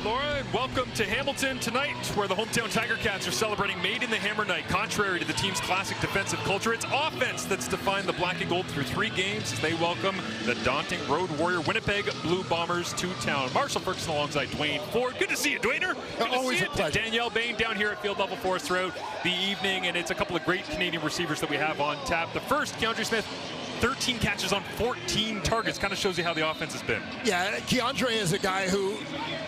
Laura, and welcome to Hamilton tonight, where the hometown Tiger Cats are celebrating Made in the Hammer Night. Contrary to the team's classic defensive culture, it's offense that's defined the black and gold through 3 games as they welcome the daunting road warrior Winnipeg Blue Bombers to town. Marshall Ferguson alongside Dwayne Ford. Good to see you, Dwayner. Always a pleasure. Danielle Bain down here at field level for us throughout the evening, and it's a couple of great Canadian receivers that we have on tap. The first, Keandre Smith, 13 catches on 14 targets. Kind of shows you how the offense has been. Yeah, Keandre is a guy who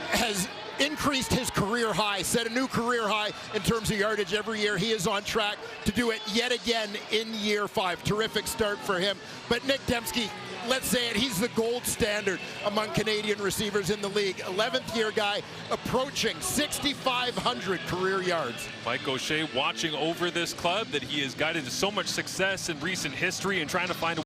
has increased his career high, set a new career high in terms of yardage every year. He is on track to do it yet again in year 5. Terrific start for him. But Nick Dembski, let's say it, he's the gold standard among Canadian receivers in the league. 11th year guy, approaching 6,500 career yards. Mike O'Shea watching over this club that he has guided to so much success in recent history and trying to find a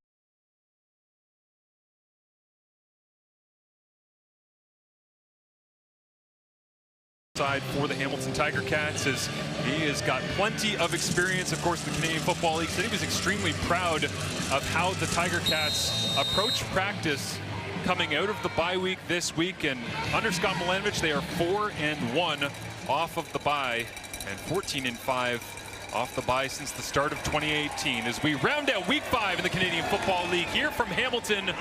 side for the Hamilton Tiger Cats, as he has got plenty of experience, of course, in the Canadian Football League. So he was extremely proud of how the Tiger Cats approach practice coming out of the bye week this week. And under Scott Milanovich, they are 4-1 off of the bye and 14-5 off the bye since the start of 2018. As we round out week 5 in the Canadian Football League here from Hamilton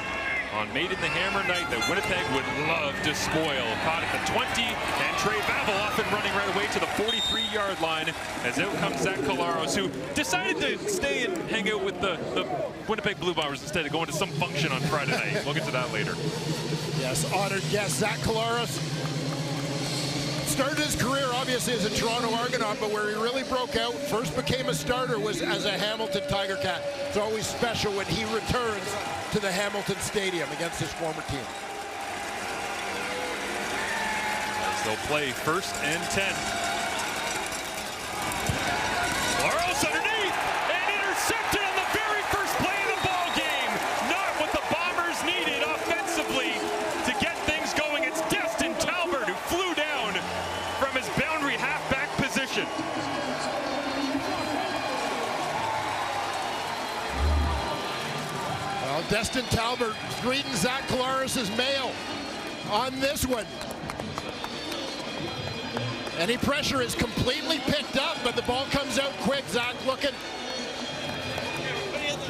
on Made in the Hammer Night that Winnipeg would love to spoil. Caught at the 20, and Trey Babel off and running right away to the 43-yard line as out comes Zach Collaros, who decided to stay and hang out with the Winnipeg Blue Bombers instead of going to some function on Friday night. We'll get to that later. Yes, honored guest Zach Collaros. Started his career obviously as a Toronto Argonaut, but where he really broke out, first became a starter, was as a Hamilton Tiger Cat. It's always special when he returns to the Hamilton Stadium against his former team. As they'll play 1st and 10. Laros underneath and intercepted on the very first play of the ball game. Not what the Bombers needed offensively to get things going. It's Destin Talbert who flew down from his boundary halfback position. Well, Destin Talbot greeting Zach Collaros' mail on this one. Any pressure is completely picked up, but the ball comes out quick. Zach looking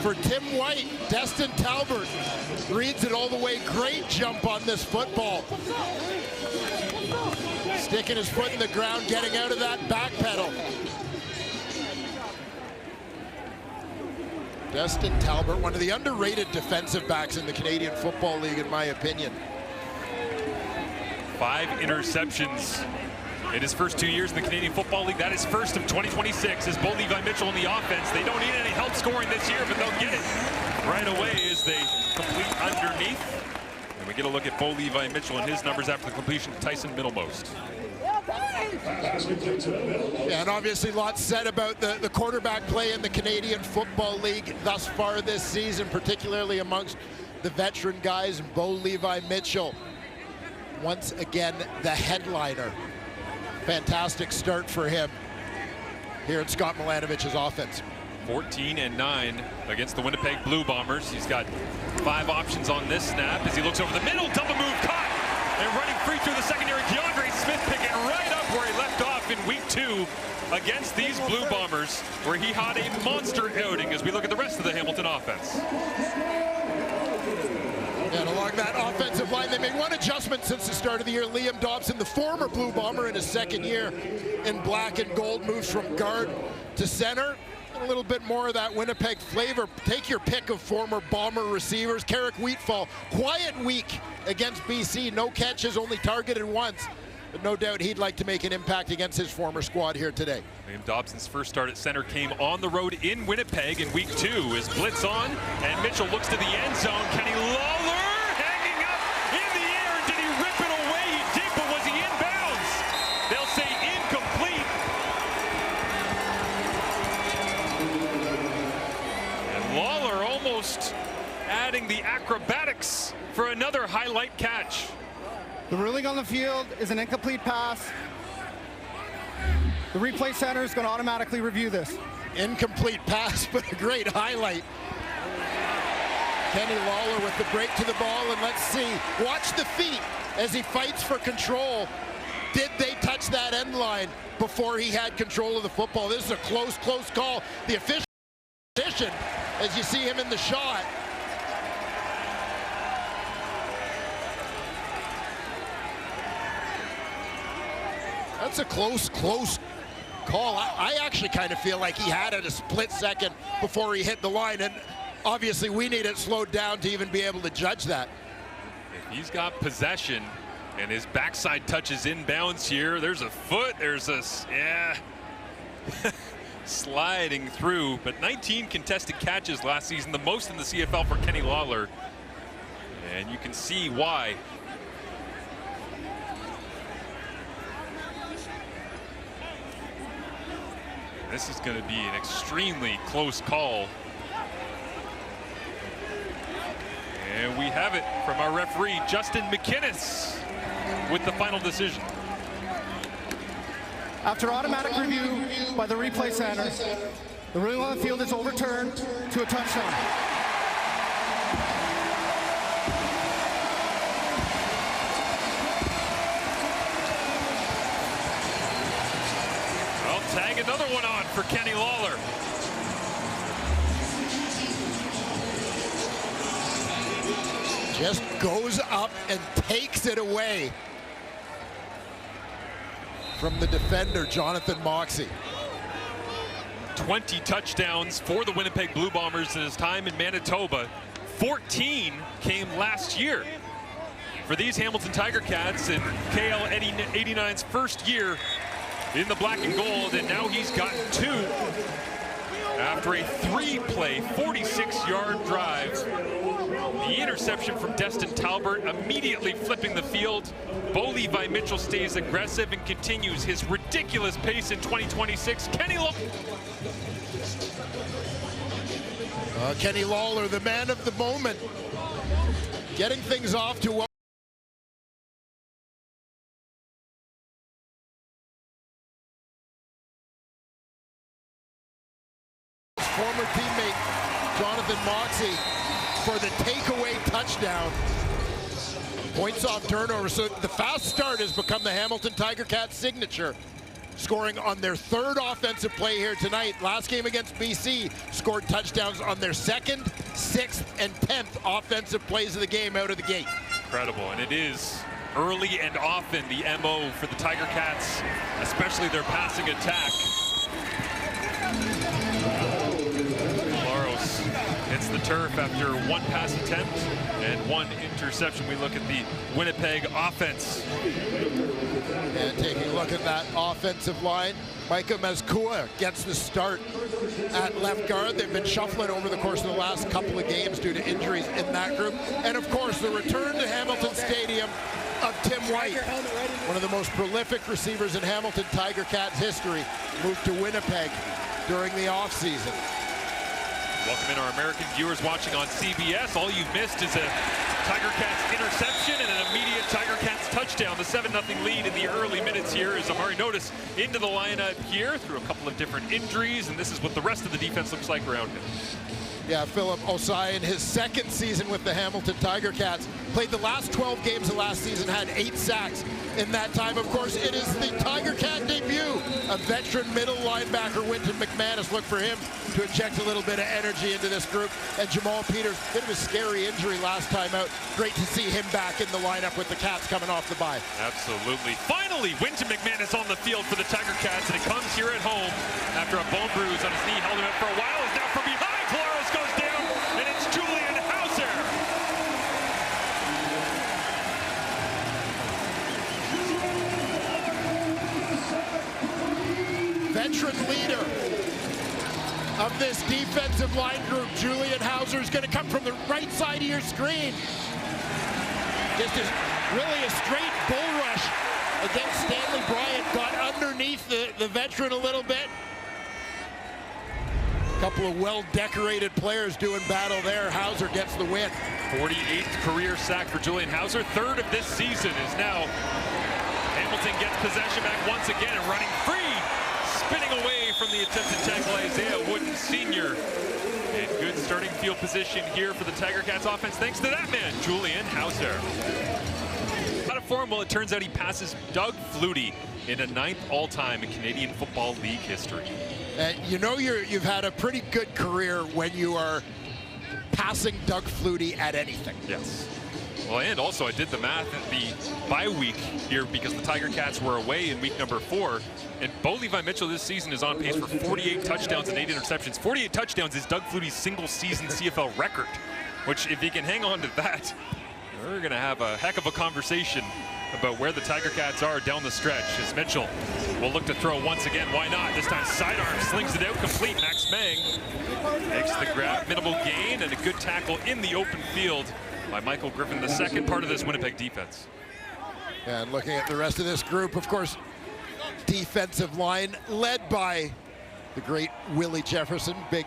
for Tim White. Destin Talbot reads it all the way. Great jump on this football. Sticking his foot in the ground, getting out of that back pedal. Destin Talbot, one of the underrated defensive backs in the Canadian Football League, in my opinion. 5 interceptions in his first 2 years in the Canadian Football League. That is first of 2026 as Bo Levi Mitchell in the offense. They don't need any help scoring this year, but they'll get it right away as they complete underneath. And we get a look at Bo Levi Mitchell and his numbers after the completion to Tyson Middlemost. Yeah, and obviously lots said about the quarterback play in the Canadian Football League thus far this season, particularly amongst the veteran guys. Bo Levi Mitchell, once again, the headliner. Fantastic start for him here at Scott Milanovich's offense. 14-9 against the Winnipeg Blue Bombers. He's got 5 options on this snap as he looks over the middle, double move, caught, and running free through the secondary. Keandre Smith picking right up where he left off in week 2 against these Blue Bombers, where he had a monster outing as we look at the rest of the Hamilton offense. And along that offensive line, they made one adjustment since the start of the year. Liam Dobson, the former Blue Bomber in his 2nd year in black and gold, moves from guard to center. A little bit more of that Winnipeg flavor. Take your pick of former Bomber receivers. Carrick Wheatfall, quiet week against BC. No catches, only targeted once. But no doubt he'd like to make an impact against his former squad here today. Liam Dobson's first start at center came on the road in Winnipeg in week 2. As blitz on, and Mitchell looks to the end zone. Kenny Lawler hanging up in the air. Did he rip it away? He did, but was he inbounds? They'll say incomplete. And Lawler almost adding the acrobatics for another highlight catch. The ruling on the field is an incomplete pass. The replay center is going to automatically review this. Incomplete pass, but a great highlight. Kenny Lawler with the break to the ball, and let's see. Watch the feet as he fights for control Did they touch that end line before he had control of the football? This is a close call. The official position, as you see him in the shot. That's a close call. I actually kind of feel like he had it a split second before he hit the line, and obviously we need it slowed down to even be able to judge that. If he's got possession and his backside touches inbounds here, there's a foot, there's a, yeah, sliding through, but 19 contested catches last season, the most in the CFL for Kenny Lawler, and you can see why. This is going to be an extremely close call. And we have it from our referee, Justin McInnes, with the final decision. After automatic review by the replay center, the ruling on the field is overturned to a touchdown. Well, tag another one on for Kenny Lawler. Just goes up and takes it away from the defender, Jonathan Moxey. 20 touchdowns for the Winnipeg Blue Bombers in his time in Manitoba. 14 came last year for these Hamilton Tiger Cats in KL 89's first year in the black and gold, and now he's gotten 2 after a 3-play, 46-yard drive. The interception from Destin Talbert immediately flipping the field. Bo Levi Mitchell stays aggressive and continues his ridiculous pace in 2026. Kenny Lawler, the man of the moment, getting things off to a former teammate Jonathan Moxey for the takeaway touchdown. Points off turnover, so the fast start has become the Hamilton Tiger Cats signature. Scoring on their 3rd offensive play here tonight. Last game against BC, scored touchdowns on their 2nd, 6th, and 10th offensive plays of the game out of the gate. Incredible, and it is early and often the MO for the Tiger Cats, especially their passing attack. Hits the turf after 1 pass attempt and 1 interception. We look at the Winnipeg offense. And taking a look at that offensive line, Micah Mazkua gets the start at left guard. They've been shuffling over the course of the last couple of games due to injuries in that group. And of course, the return to Hamilton Stadium of Tim White, one of the most prolific receivers in Hamilton Tiger Cats history, moved to Winnipeg during the offseason. Welcome in our American viewers watching on CBS. All you've missed is a Tiger Cats interception and an immediate Tiger Cats touchdown. The 7-0 lead in the early minutes here as Amari Notice into the lineup here through a couple of different injuries, and this is what the rest of the defense looks like around him. Yeah, Philip Osai in his 2nd season with the Hamilton Tiger Cats played the last 12 games of last season, had 8 sacks in that time. Of course, it is the Tiger Cat debut. A veteran middle linebacker, Winton McManus, look for him to inject a little bit of energy into this group. And Jamal Peters, bit of a scary injury last time out. Great to see him back in the lineup with the Cats coming off the bye. Absolutely. Finally, Winton McManus on the field for the Tiger Cats, and it comes here at home after a bone bruise on his knee, held him up for a while. Is now from behind. Claros goes down, and it's Julian Hauser. Veteran leader of this defensive line group, Julian Hauser, is going to come from the right side of your screen. Just really a straight bull rush against Stanley Bryant. Got underneath the veteran a little bit. A couple of well-decorated players doing battle there. Hauser gets the win. 48th career sack for Julian Hauser. 3rd of this season is now Hamilton gets possession back once again and running free. Spinning away from the attempted tackle, Isaiah Wooden Sr. And good starting field position here for the Tiger Cats offense, thanks to that man, Julian Hauser. for him? Well, it turns out he passes Doug Flutie in a 9th all-time in Canadian Football League history. You know you've had a pretty good career when you are passing Doug Flutie at anything. Yes. Well, and also I did the math at the bye week here because the Tiger Cats were away in week number 4. And Bo Levi Mitchell this season is on pace for 48 touchdowns and 8 interceptions. 48 touchdowns is Doug Flutie's single-season CFL record, which if he can hang on to that, we're going to have a heck of a conversation about where the Tiger Cats are down the stretch. As Mitchell will look to throw once again. Why not? This time sidearm slings it out complete. Max Mang makes the grab, minimal gain, and a good tackle in the open field by Michael Griffin, the second part of this Winnipeg defense. And looking at the rest of this group, of course, defensive line led by the great Willie Jefferson. Big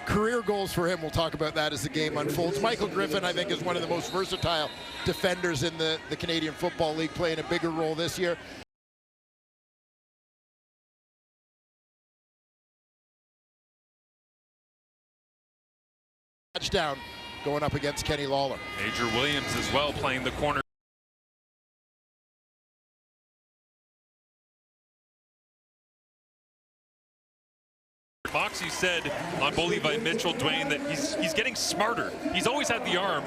career goals for him. We'll talk about that as the game unfolds. Michael Griffin, I think, is one of the most versatile defenders in the Canadian Football League, playing a bigger role this year. Touchdown going up against Kenny Lawler. Major Williams as well playing the corner. Moxie said on Bo Levi Mitchell, Dwayne, that he's getting smarter. He's always had the arm,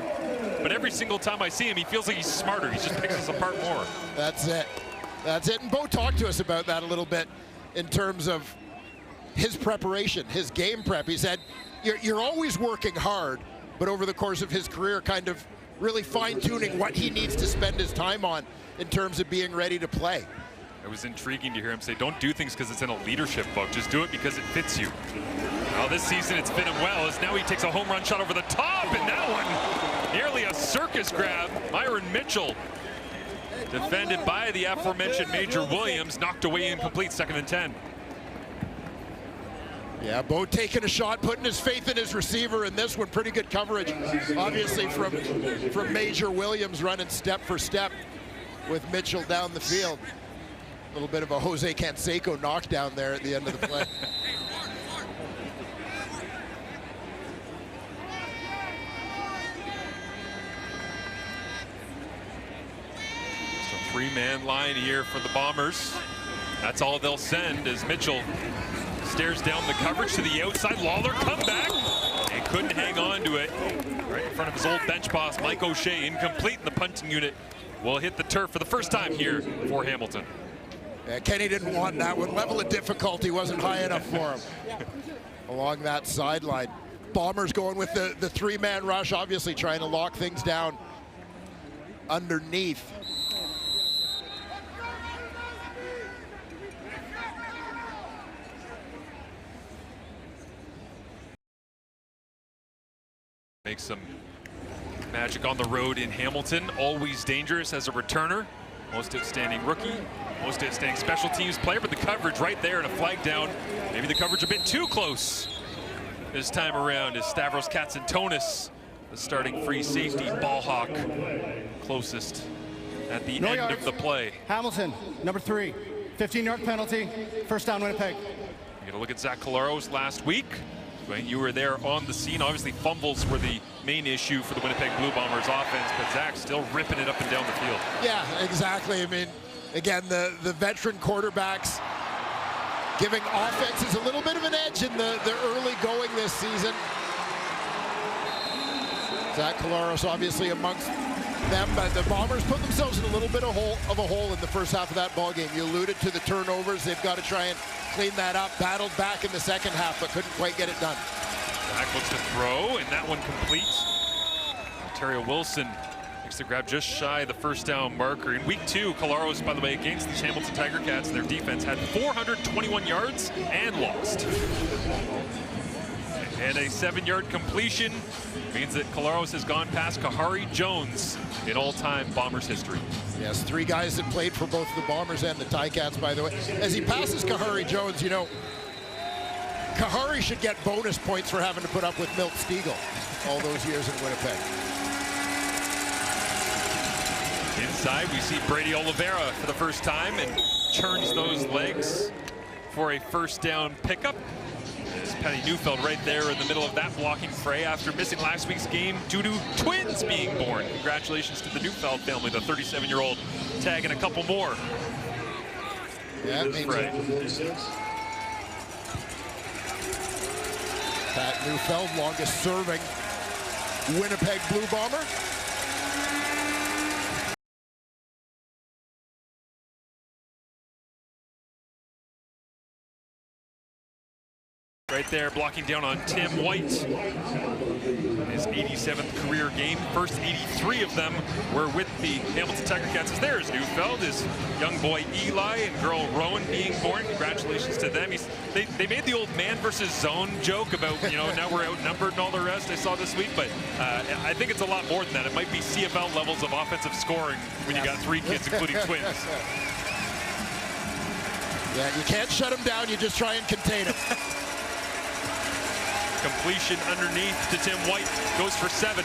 but every single time I see him, he feels like he's smarter. He just picks us apart more. That's it. That's it. And Bo talked to us about that a little bit in terms of his preparation, his game prep. He said, you're always working hard, but over the course of his career, kind of really fine-tuning what he needs to spend his time on in terms of being ready to play. It was intriguing to hear him say, don't do things because it's in a leadership book. Just do it because it fits you. Well, this season it's fit him well, as now he takes a home run shot over the top, and that one nearly a circus grab. Myron Mitchell, defended by the aforementioned Major Williams, knocked away incomplete, 2nd and 10. Yeah, Bo taking a shot, putting his faith in his receiver, and this one pretty good coverage, obviously from Major Williams, running step for step with Mitchell down the field. A little bit of a Jose Canseco knockdown there at the end of the play. Just a 3-man line here for the Bombers. That's all they'll send as Mitchell stares down the coverage to the outside. Lawler come back and couldn't hang on to it. Right in front of his old bench boss, Mike O'Shea, incomplete, and the punting unit will hit the turf for the first time here for Hamilton. Yeah, Kenny didn't want that one. Level of difficulty wasn't high enough for him along that sideline. Bombers going with the 3-man rush, obviously trying to lock things down underneath. Make some magic on the road in Hamilton. Always dangerous as a returner. Most outstanding rookie, most outstanding special teams player, but the coverage right there and a flag down. Maybe the coverage a bit too close this time around as Stavros Katsantonis, the starting free safety ball hawk, closest at the end of the play. Hamilton, number 3, 15-yard penalty, first down Winnipeg. You gotta look at Zach Colaros last week. Dwayne, you were there on the scene. Obviously, fumbles were the main issue for the Winnipeg Blue Bombers offense, but Zach still ripping it up and down the field. Yeah, exactly. I mean, again, the veteran quarterbacks giving offenses a little bit of an edge in the early going this season. Zach Colaros obviously amongst them, but the Bombers put themselves in a little bit of a hole in the first half of that ball game. You alluded to the turnovers. They've got to try and clean that up. Battled back in the second half, but couldn't quite get it done. Zach looks to throw, and that one complete. Ontario Wilson makes the grab just shy of the first down marker. In week 2, Colaros, by the way, against these Hamilton Tiger Cats and their defense, had 421 yards and lost. And a 7-yard completion means that Colaros has gone past Kahari Jones in all-time Bombers history. Yes, 3 guys that played for both the Bombers and the Ticats, by the way. As he passes Kahari Jones, you know, Kahari should get bonus points for having to put up with Milt Stiegel all those years in Winnipeg. Inside, we see Brady Oliveira for the first time and churns those legs for a first down pickup. Patty Neufeld right there in the middle of that blocking fray after missing last week's game due to twins being born. Congratulations to the Neufeld family, the 37-year-old tagging a couple more. Yeah, Fray. Pat Neufeld, longest serving Winnipeg Blue Bomber. Right there, blocking down on Tim White. His 87th career game. First 83 of them were with the Hamilton Tiger Cats. As there's Neufeld, his young boy Eli and girl Rowan being born. Congratulations to them. They made the old man versus zone joke about, you know, now we're outnumbered and all the rest I saw this week, but I think it's a lot more than that. It might be CFL levels of offensive scoring when you got 3 kids, including twins. Yeah, you can't shut them down, you just try and contain them. Completion underneath to Tim White, goes for 7.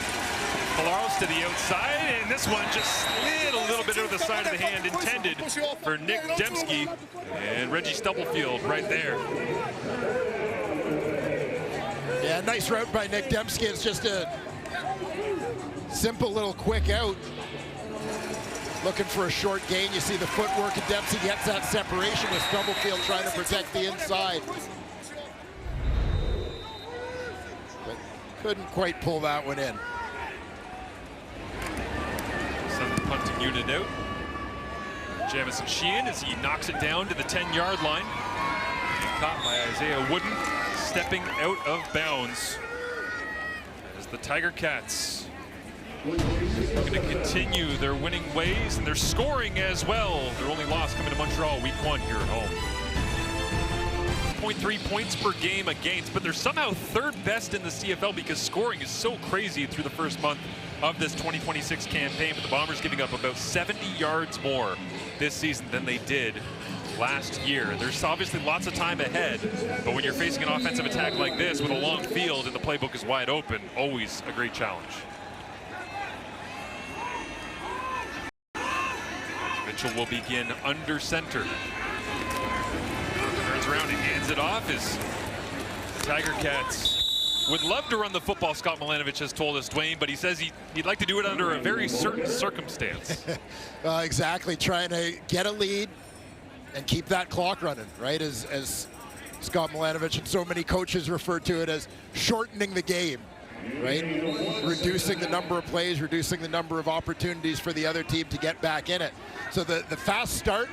Polaros to the outside, and this one just slid a little bit over the side of the hand, intended for Nick Dembski, and Reggie Stubblefield right there. Yeah, nice route by Nick Dembski. It's just a simple little quick out. Looking for a short gain. You see the footwork, and Dembski gets that separation with Stubblefield trying to protect the inside. Couldn't quite pull that one in. Send the punting unit out. Jamison Sheehan as he knocks it down to the 10-yard line. And caught by Isaiah Wooden, stepping out of bounds. As the Tiger Cats are going to continue their winning ways, and they're scoring as well. Their only loss coming to Montreal week 1 here at home. 0.3 points per game against, but they're somehow 3rd best in the CFL because scoring is so crazy through the first month of this 2026 campaign. But the Bombers giving up about 70 yards more this season than they did last year. There's obviously lots of time ahead, but when you're facing an offensive attack like this with a long field and the playbook is wide open, always a great challenge. Mitchell will begin under center. Turns around and hands it off as the Tiger Cats would love to run the football, Scott Milanovich has told us, Dwayne, but he says he'd like to do it under a very certain circumstance. Exactly, trying to get a lead and keep that clock running, right? As Scott Milanovich and so many coaches refer to it as shortening the game, right? Reducing the number of plays, reducing the number of opportunities for the other team to get back in it. So the fast start,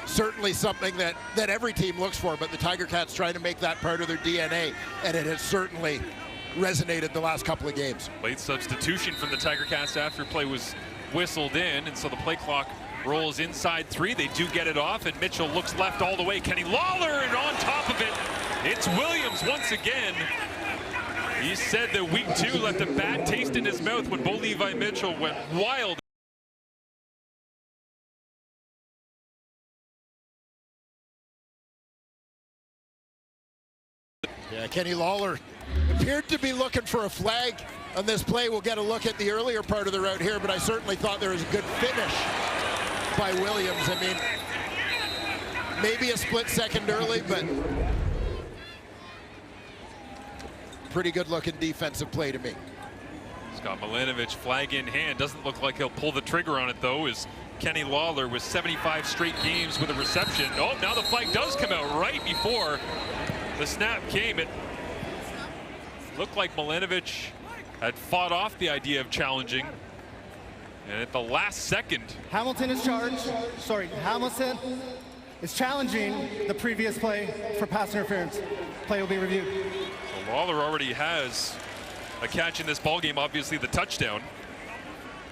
certainly something that every team looks for, but the Tiger Cats trying to make that part of their DNA, and it has certainly resonated the last couple of games. Late substitution from the Tiger Cats after play was whistled in, and so the play clock rolls inside 3. They do get it off, and Mitchell looks left all the way. Kenny Lawler, and on top of it, it's Williams once again. He said that week 2 left a bad taste in his mouth when Bo Levi Mitchell went wild. Yeah, Kenny Lawler appeared to be looking for a flag on this play. We'll get a look at the earlier part of the route here, but I certainly thought there was a good finish by Williams. I mean, maybe a split second early, but pretty good looking defensive play to me. Scott Milanovich, flag in hand. Doesn't look like he'll pull the trigger on it, though, as Kenny Lawler with 75 straight games with a reception. Oh, now the flag does come out right before the snap came. It looked like Milanovich had fought off the idea of challenging, and at the last second, Hamilton is Hamilton is challenging the previous play for pass interference. Play will be reviewed. So Lawler already has a catch in this ballgame, obviously the touchdown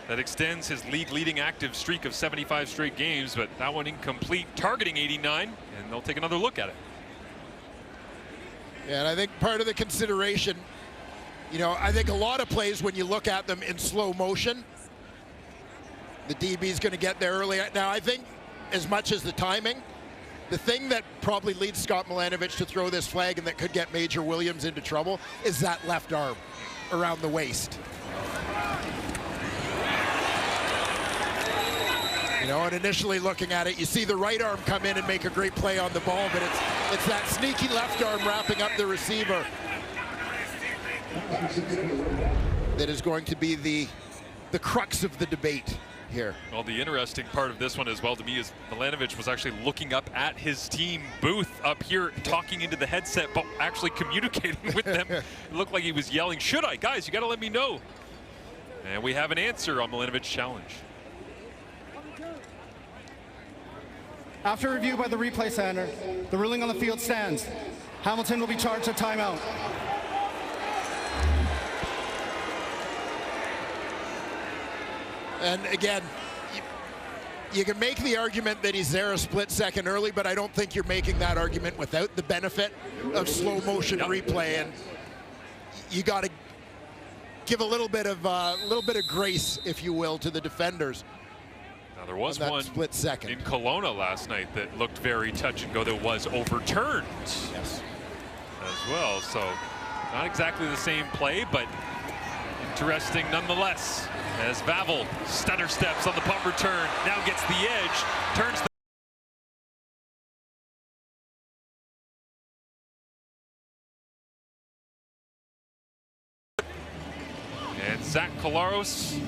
that extends his league-leading active streak of 75 straight games, but that one incomplete, targeting 89, and they'll take another look at it. Yeah, and I think part of the consideration, you know, I think a lot of plays when you look at them in slow motion, the DB's going to get there early. Now, I think as much as the timing, the thing that probably leads Scott Milanovich to throw this flag and that could get Major Williams into trouble is that left arm around the waist. You know, and initially looking at it, you see the right arm come in and make a great play on the ball, but it's that sneaky left arm wrapping up the receiver that is going to be the crux of the debate here. Well, the interesting part of this one as well to me is Milanovic was actually looking up at his team booth up here, talking into the headset, but actually communicating with them. It looked like he was yelling, "Should I? Guys, you got to let me know." And we have an answer on Milanovic's challenge. After review by the replay center, the ruling on the field stands. Hamilton will be charged a timeout. And again, you can make the argument that he's there a split second early, but I don't think you're making that argument without the benefit of slow motion replay. And you got to give a little bit of grace, if you will, to the defenders. Now there was one split second in Kelowna last night that looked very touch and go, that was overturned as well. So not exactly the same play, but interesting nonetheless. As Vavel stutter steps on the punt return, now gets the edge, turns and Zach Collaros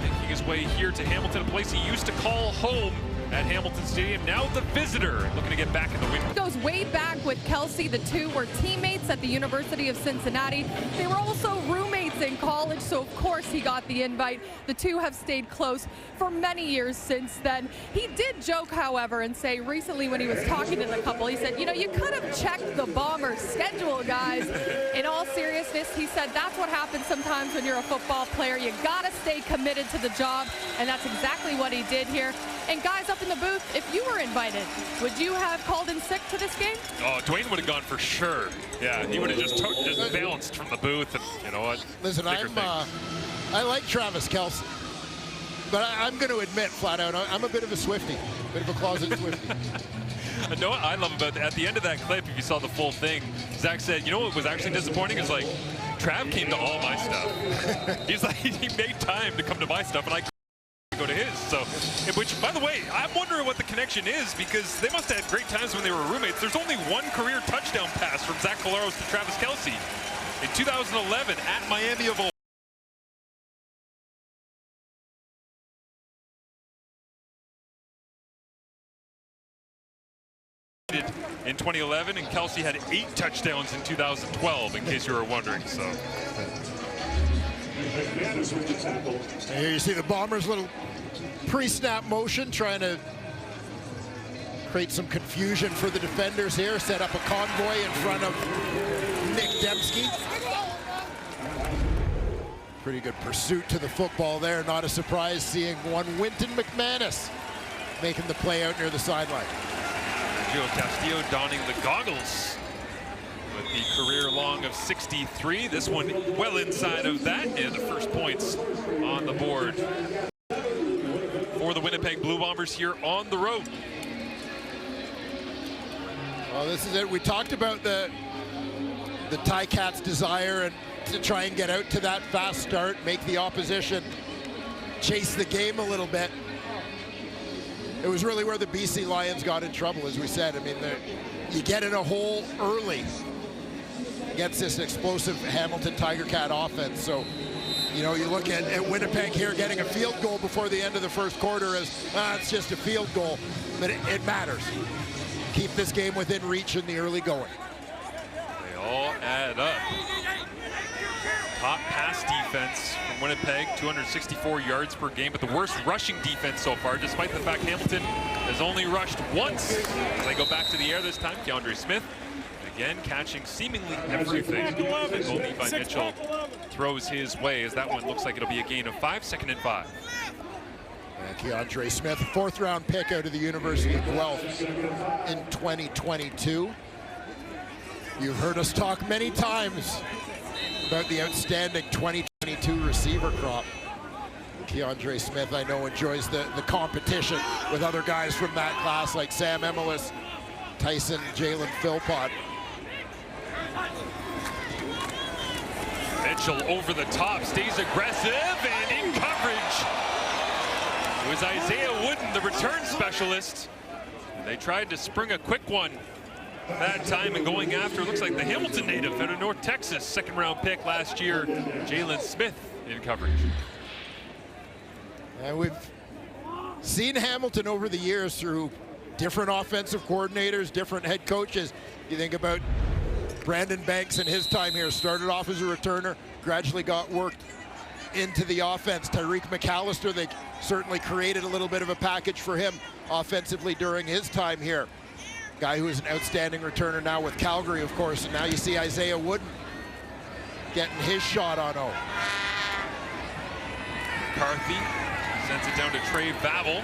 making his way here to Hamilton, a place he used to call home at Hamilton Stadium, now the visitor, looking to get back in the win. Goes way back with Kelsey. The two were teammates at the University of Cincinnati. They were also roommates in college, so of course he got the invite. The two have stayed close for many years since then. He did joke, however, and say recently when he was talking to the couple, he said, you know, you could have checked the Bombers' schedule, guys. In all seriousness, he said that's what happens sometimes when you're a football player. You gotta stay committed to the job, and that's exactly what he did here. And guys up in the booth, if you were invited, would you have called in sick to this game? Oh, Dwayne would have gone for sure. Yeah, he would have just bounced from the booth, and you know what? Listen, I like Travis Kelce, but I'm going to admit flat out, I'm a bit of a Swiftie, bit of a closet Swiftie. You know what I love about that? At the end of that clip, if you saw the full thing, Zach said, you know what was actually disappointing is like, Trav came to all my stuff. He's like, he made time to come to my stuff, and I go to his. So, which, by the way, I'm wondering what the connection is, because they must have had great times when they were roommates. There's only one career touchdown pass from Zach Collaros to Travis Kelce in 2011 at Miami of Ohio. In 2011, and Kelce had 8 touchdowns in 2012, in case you were wondering. So here you see the Bombers' little pre-snap motion, trying to create some confusion for the defenders here, set up a convoy in front of Nick Dembski. Pretty good pursuit to the football there. Not a surprise seeing one Winton McManus making the play out near the sideline. Joe Castillo donning the goggles with the career long of 63. This one well inside of that, and the first points on the board for the Winnipeg Blue Bombers here on the road. Well, this is it. We talked about the Ticats' desire and to try and get out to that fast start, make the opposition chase the game a little bit. It was really where the BC Lions got in trouble, as we said. I mean, you get in a hole early against this explosive Hamilton Tiger Cat offense. So, you know, you look at Winnipeg here getting a field goal before the end of the first quarter as, it's just a field goal. But it matters. Keep this game within reach in the early going. They all add up. Top pass defense from Winnipeg, 264 yards per game, but the worst rushing defense so far, despite the fact Hamilton has only rushed once. They go back to the air this time. Keandre Smith, again, catching seemingly everything. And only by Mitchell throws his way, as that one looks like it'll be a gain of 5, 2nd and 5. And Keandre Smith, 4th-round pick out of the University of Guelph in 2022. You've heard us talk many times about the outstanding 2022 receiver crop. Keandre Smith, I know, enjoys the competition with other guys from that class like Sam Emelis, Tyson, Jalen Philpott. Mitchell over the top, stays aggressive and in coverage. It was Isaiah Wooden, the return specialist. They tried to spring a quick one that time and going after, looks like the Hamilton native out of North Texas, second-round pick last year, Jalen Smith in coverage. And we've seen Hamilton over the years through different offensive coordinators, different head coaches. You think about Brandon Banks in his time here, started off as a returner, gradually got worked into the offense. Tyreek McAllister, they certainly created a little bit of a package for him offensively during his time here. Guy who is an outstanding returner now with Calgary, of course, and now you see Isaiah Wooden getting his shot on O. McCarthy sends it down to Trey Babel.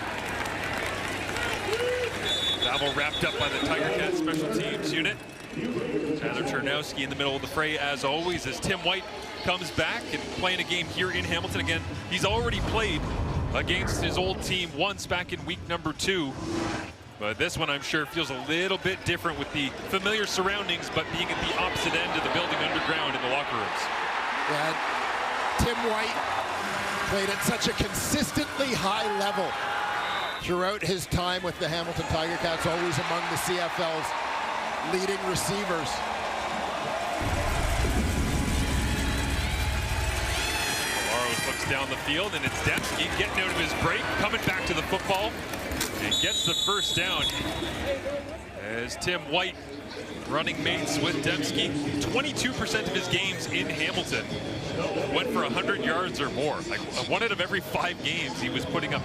Babel wrapped up by the Tiger Cats special teams unit. Tyler Chernowski in the middle of the fray as always as Tim White comes back and playing a game here in Hamilton. Again, he's already played against his old team once back in week number 2. But this one, I'm sure, feels a little bit different with the familiar surroundings, but being at the opposite end of the building underground in the locker rooms. Yeah, Tim White played at such a consistently high level throughout his time with the Hamilton Tiger Cats, always among the CFL's leading receivers. Morrows looks down the field, and it's Dembski getting out of his break, coming back to the football, and gets the first down. As Tim White running mates with Dembski, 22% of his games in Hamilton went for 100 yards or more. Like 1 out of every 5 games, he was putting up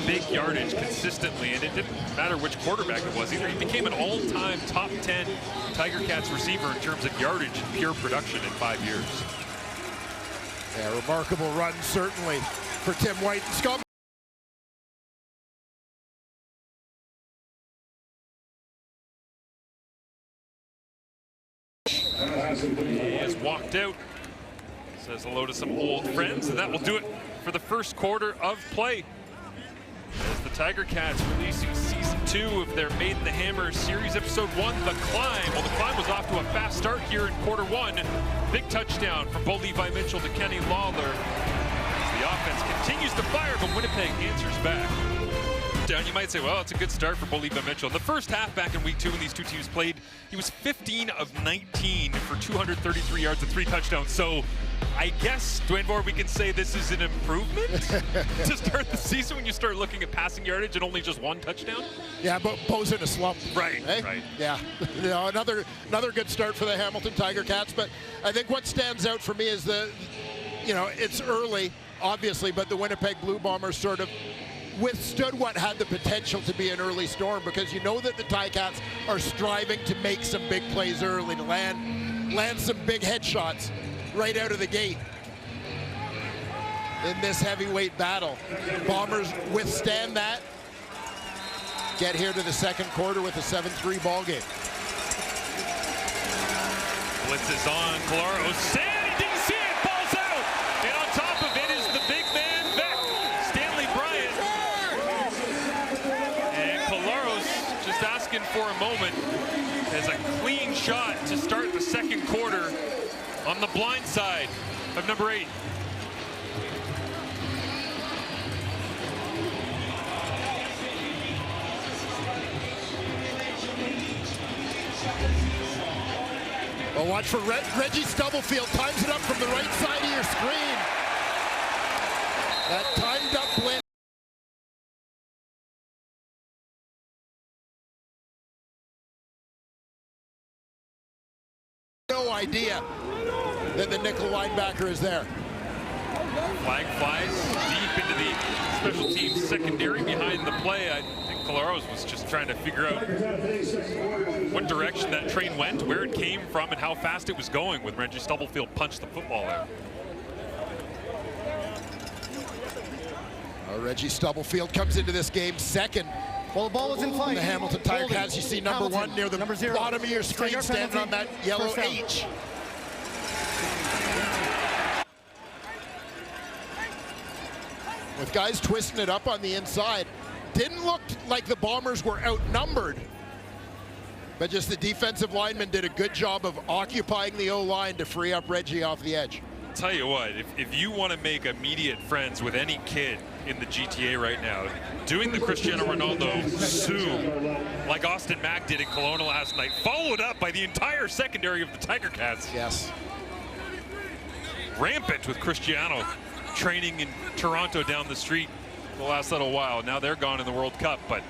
big yardage consistently, and it didn't matter which quarterback it was either. He became an all-time top 10 Tiger Cats receiver in terms of yardage and pure production in 5 years. Yeah, remarkable run certainly for Tim White. Scott He has walked out, says hello to some old friends, and that will do it for the first quarter of play. As the Tiger Cats releasing season 2 of their Made in the Hammer series, episode 1, The Climb. Well, The Climb was off to a fast start here in quarter 1. Big touchdown from Bo Levi Mitchell to Kenny Lawler. As the offense continues to fire, but Winnipeg answers back. Down, you might say, well, it's a good start for Bo Levi Mitchell. In the first half back in week 2 when these two teams played, he was 15 of 19 for 233 yards and 3 touchdowns. So I guess, Dwayne Bohr, we can say this is an improvement to start the season when you start looking at passing yardage and only just 1 touchdown. Yeah, but Bo's in a slump. Right, eh? right. Yeah, you know, another good start for the Hamilton Tiger Cats. But I think what stands out for me is it's early, obviously, but the Winnipeg Blue Bombers sort of withstood what had the potential to be an early storm, because you know that the Ticats are striving to make some big plays early, to land some big headshots right out of the gate in this heavyweight battle. Bombers withstand that, get here to the second quarter with a 7-3 ball game. Blitz is on, Colaro, Sandy didn't see it, ball's out, and on top of it is the big man Beck, Stanley Bryant. And Colaro's just asking for a moment as a clean shot to start the second quarter on the blind side of number 8. Well, watch for Reggie Stubblefield, times it up from the right side of your screen. That timed up blitz. No idea that the nickel linebacker is there. Flag flies deep into the special teams secondary behind the play. I think Colaros was just trying to figure out what direction that train went, where it came from, and how fast it was going when Reggie Stubblefield punched the football out. Reggie Stubblefield comes into this game second. Well, the ball was in flight. The Hamilton Tiger Cats, you see number Hamilton, 1 near the bottom of your screen, standing on that yellow H. With guys twisting it up on the inside. Didn't look like the Bombers were outnumbered, but just the defensive linemen did a good job of occupying the O-line to free up Reggie off the edge. Tell you what, if you want to make immediate friends with any kid in the GTA right now, doing the Cristiano Ronaldo sue like Austin Mack did in Kelowna last night, followed up by the entire secondary of the Tiger Cats. Yes. Rampant with Cristiano training in Toronto down the street the last little while. Now they're gone in the World Cup, but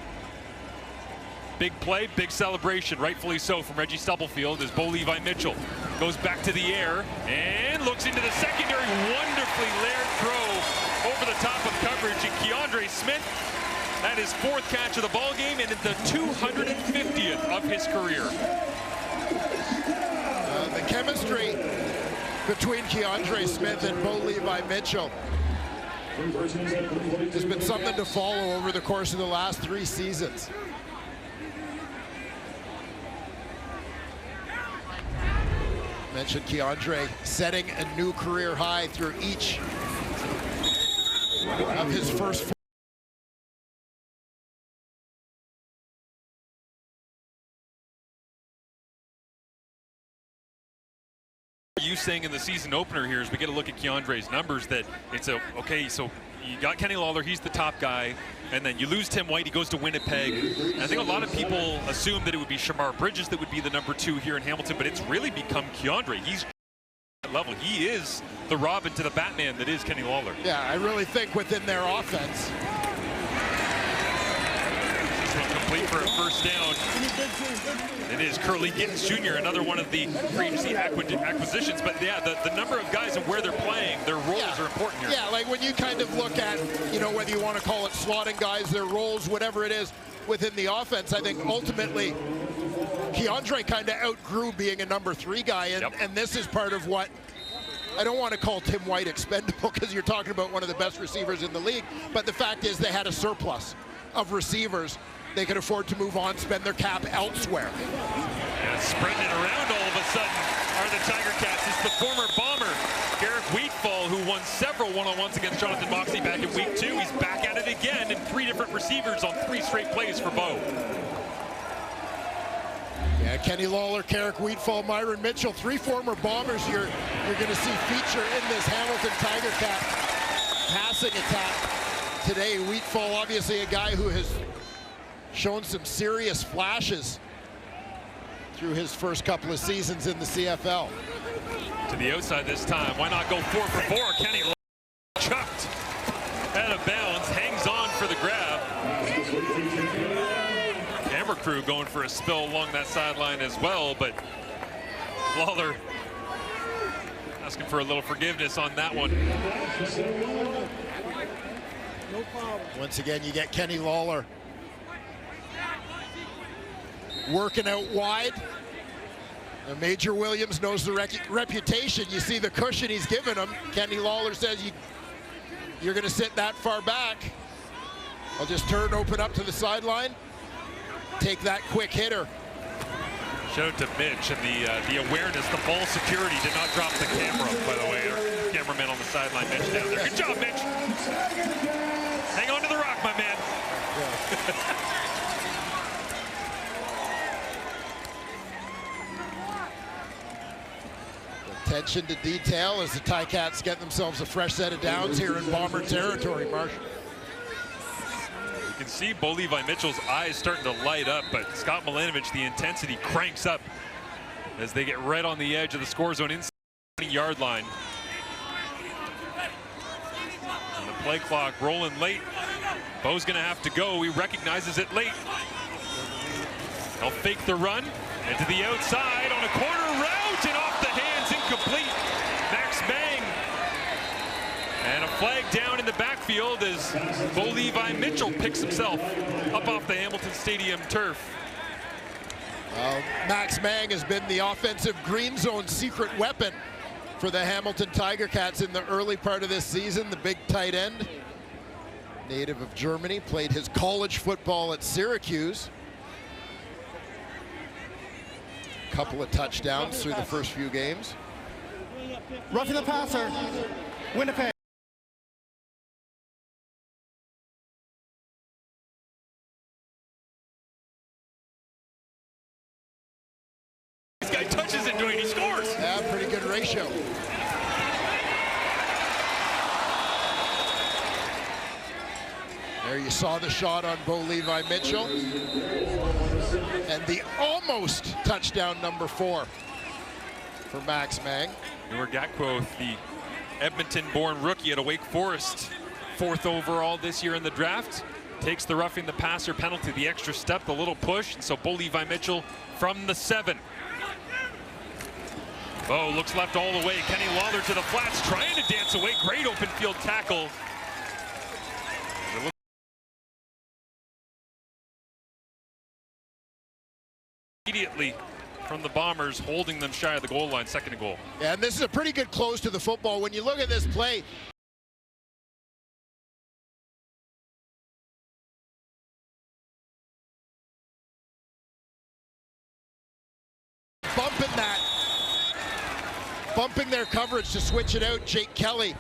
big play, big celebration, rightfully so, from Reggie Stubblefield as Bo Levi Mitchell goes back to the air and looks into the secondary. Wonderfully layered throw over the top of coverage, and Keandre Smith had his 4th catch of the ball game and the 250th of his career. The chemistry between Keandre Smith and Bo Levi Mitchell has been something to follow over the course of the last 3 seasons. Mentioned Keandre setting a new career high through each of his first 4. You saying in the season opener here as we get a look at Keandre's numbers that it's okay, so you got Kenny Lawler, he's the top guy, and then you lose Tim White, he goes to Winnipeg. And I think a lot of people assumed that it would be Shamar Bridges that would be the number 2 here in Hamilton, but it's really become Keandre. He's at that level. He is the Robin to the Batman that is Kenny Lawler. Yeah, I really think within their offense. This one complete for a first down. It is Curly Gittins Jr., another one of the free agency acquisitions. But yeah, the number of guys and where they're playing, their roles are important here. Yeah, like when you kind of look at, you know, whether you want to call it slotting guys, their roles, whatever it is within the offense, I think ultimately Keandre kind of outgrew being a number 3 guy. And this is part of what, I don't want to call Tim White expendable because you're talking about one of the best receivers in the league. But the fact is they had a surplus of receivers. They could afford to move on, spend their cap elsewhere. Yeah, spreading it around all of a sudden are the Tiger Cats. It's the former Bomber, Garrick Wheatfall, who won several one-on-ones against Jonathan Moxley back in week 2. He's back at it again, and 3 different receivers on 3 straight plays for Bo. Yeah, Kenny Lawler, Garrick Wheatfall, Myron Mitchell, 3 former Bombers you're going to see feature in this Hamilton Tiger Cat passing attack today. Wheatfall, obviously a guy who has shown some serious flashes through his first couple of seasons in the CFL. To the outside this time. Why not go 4 for 4? Kenny chucked out of bounds, hangs on for the grab. Camera crew going for a spill along that sideline as well, but Lawler asking for a little forgiveness on that one. Once again, you get Kenny Lawler working out wide. Major Williams knows the reputation. You see the cushion he's given him. Kenny Lawler says you're going to sit that far back. I'll just turn, open up to the sideline, take that quick hitter. Shout out to Mitch and the awareness, the ball security did not drop the camera, by the way. Our cameraman on the sideline, Mitch down there. Good job, Mitch. Hang on to the rock, my man. Yeah. Attention to detail as the Ticats get themselves a fresh set of downs here in Bomber territory, Marshall. You can see Bo Levi Mitchell's eyes starting to light up, but Scott Milanovic, the intensity cranks up as they get right on the edge of the score zone inside the 20-yard line. And the play clock rolling late. Bo's going to have to go. He recognizes it late. They'll fake the run, and to the outside on a corner route, and off the hands, incomplete. Max Bang. And a flag down in the backfield as Bo Levi Mitchell picks himself up off the Hamilton Stadium turf. Max Mang has been the offensive green zone secret weapon for the Hamilton Tiger Cats in the early part of this season. The big tight end, native of Germany, played his college football at Syracuse. Couple of touchdowns through the first few games. Roughing the passer, Winnipeg. This guy touches it, Dwayne, he scores. Yeah, pretty good ratio. There you saw the shot on Bo Levi Mitchell. And the almost touchdown number 4 for Max Mang. Newer Gatquoth, the Edmonton-born rookie at Wake Forest, 4th overall this year in the draft, takes the roughing the passer penalty, the extra step, the little push, and so Bo Levi Mitchell from the 7. Bo looks left all the way. Kenny Lawler to the flats, trying to dance away. Great open field tackle. Immediately from the Bombers, holding them shy of the goal line, 2nd and goal. Yeah, and this is a pretty good close to the football. When you look at this play, bumping their coverage to switch it out. Jake Kelly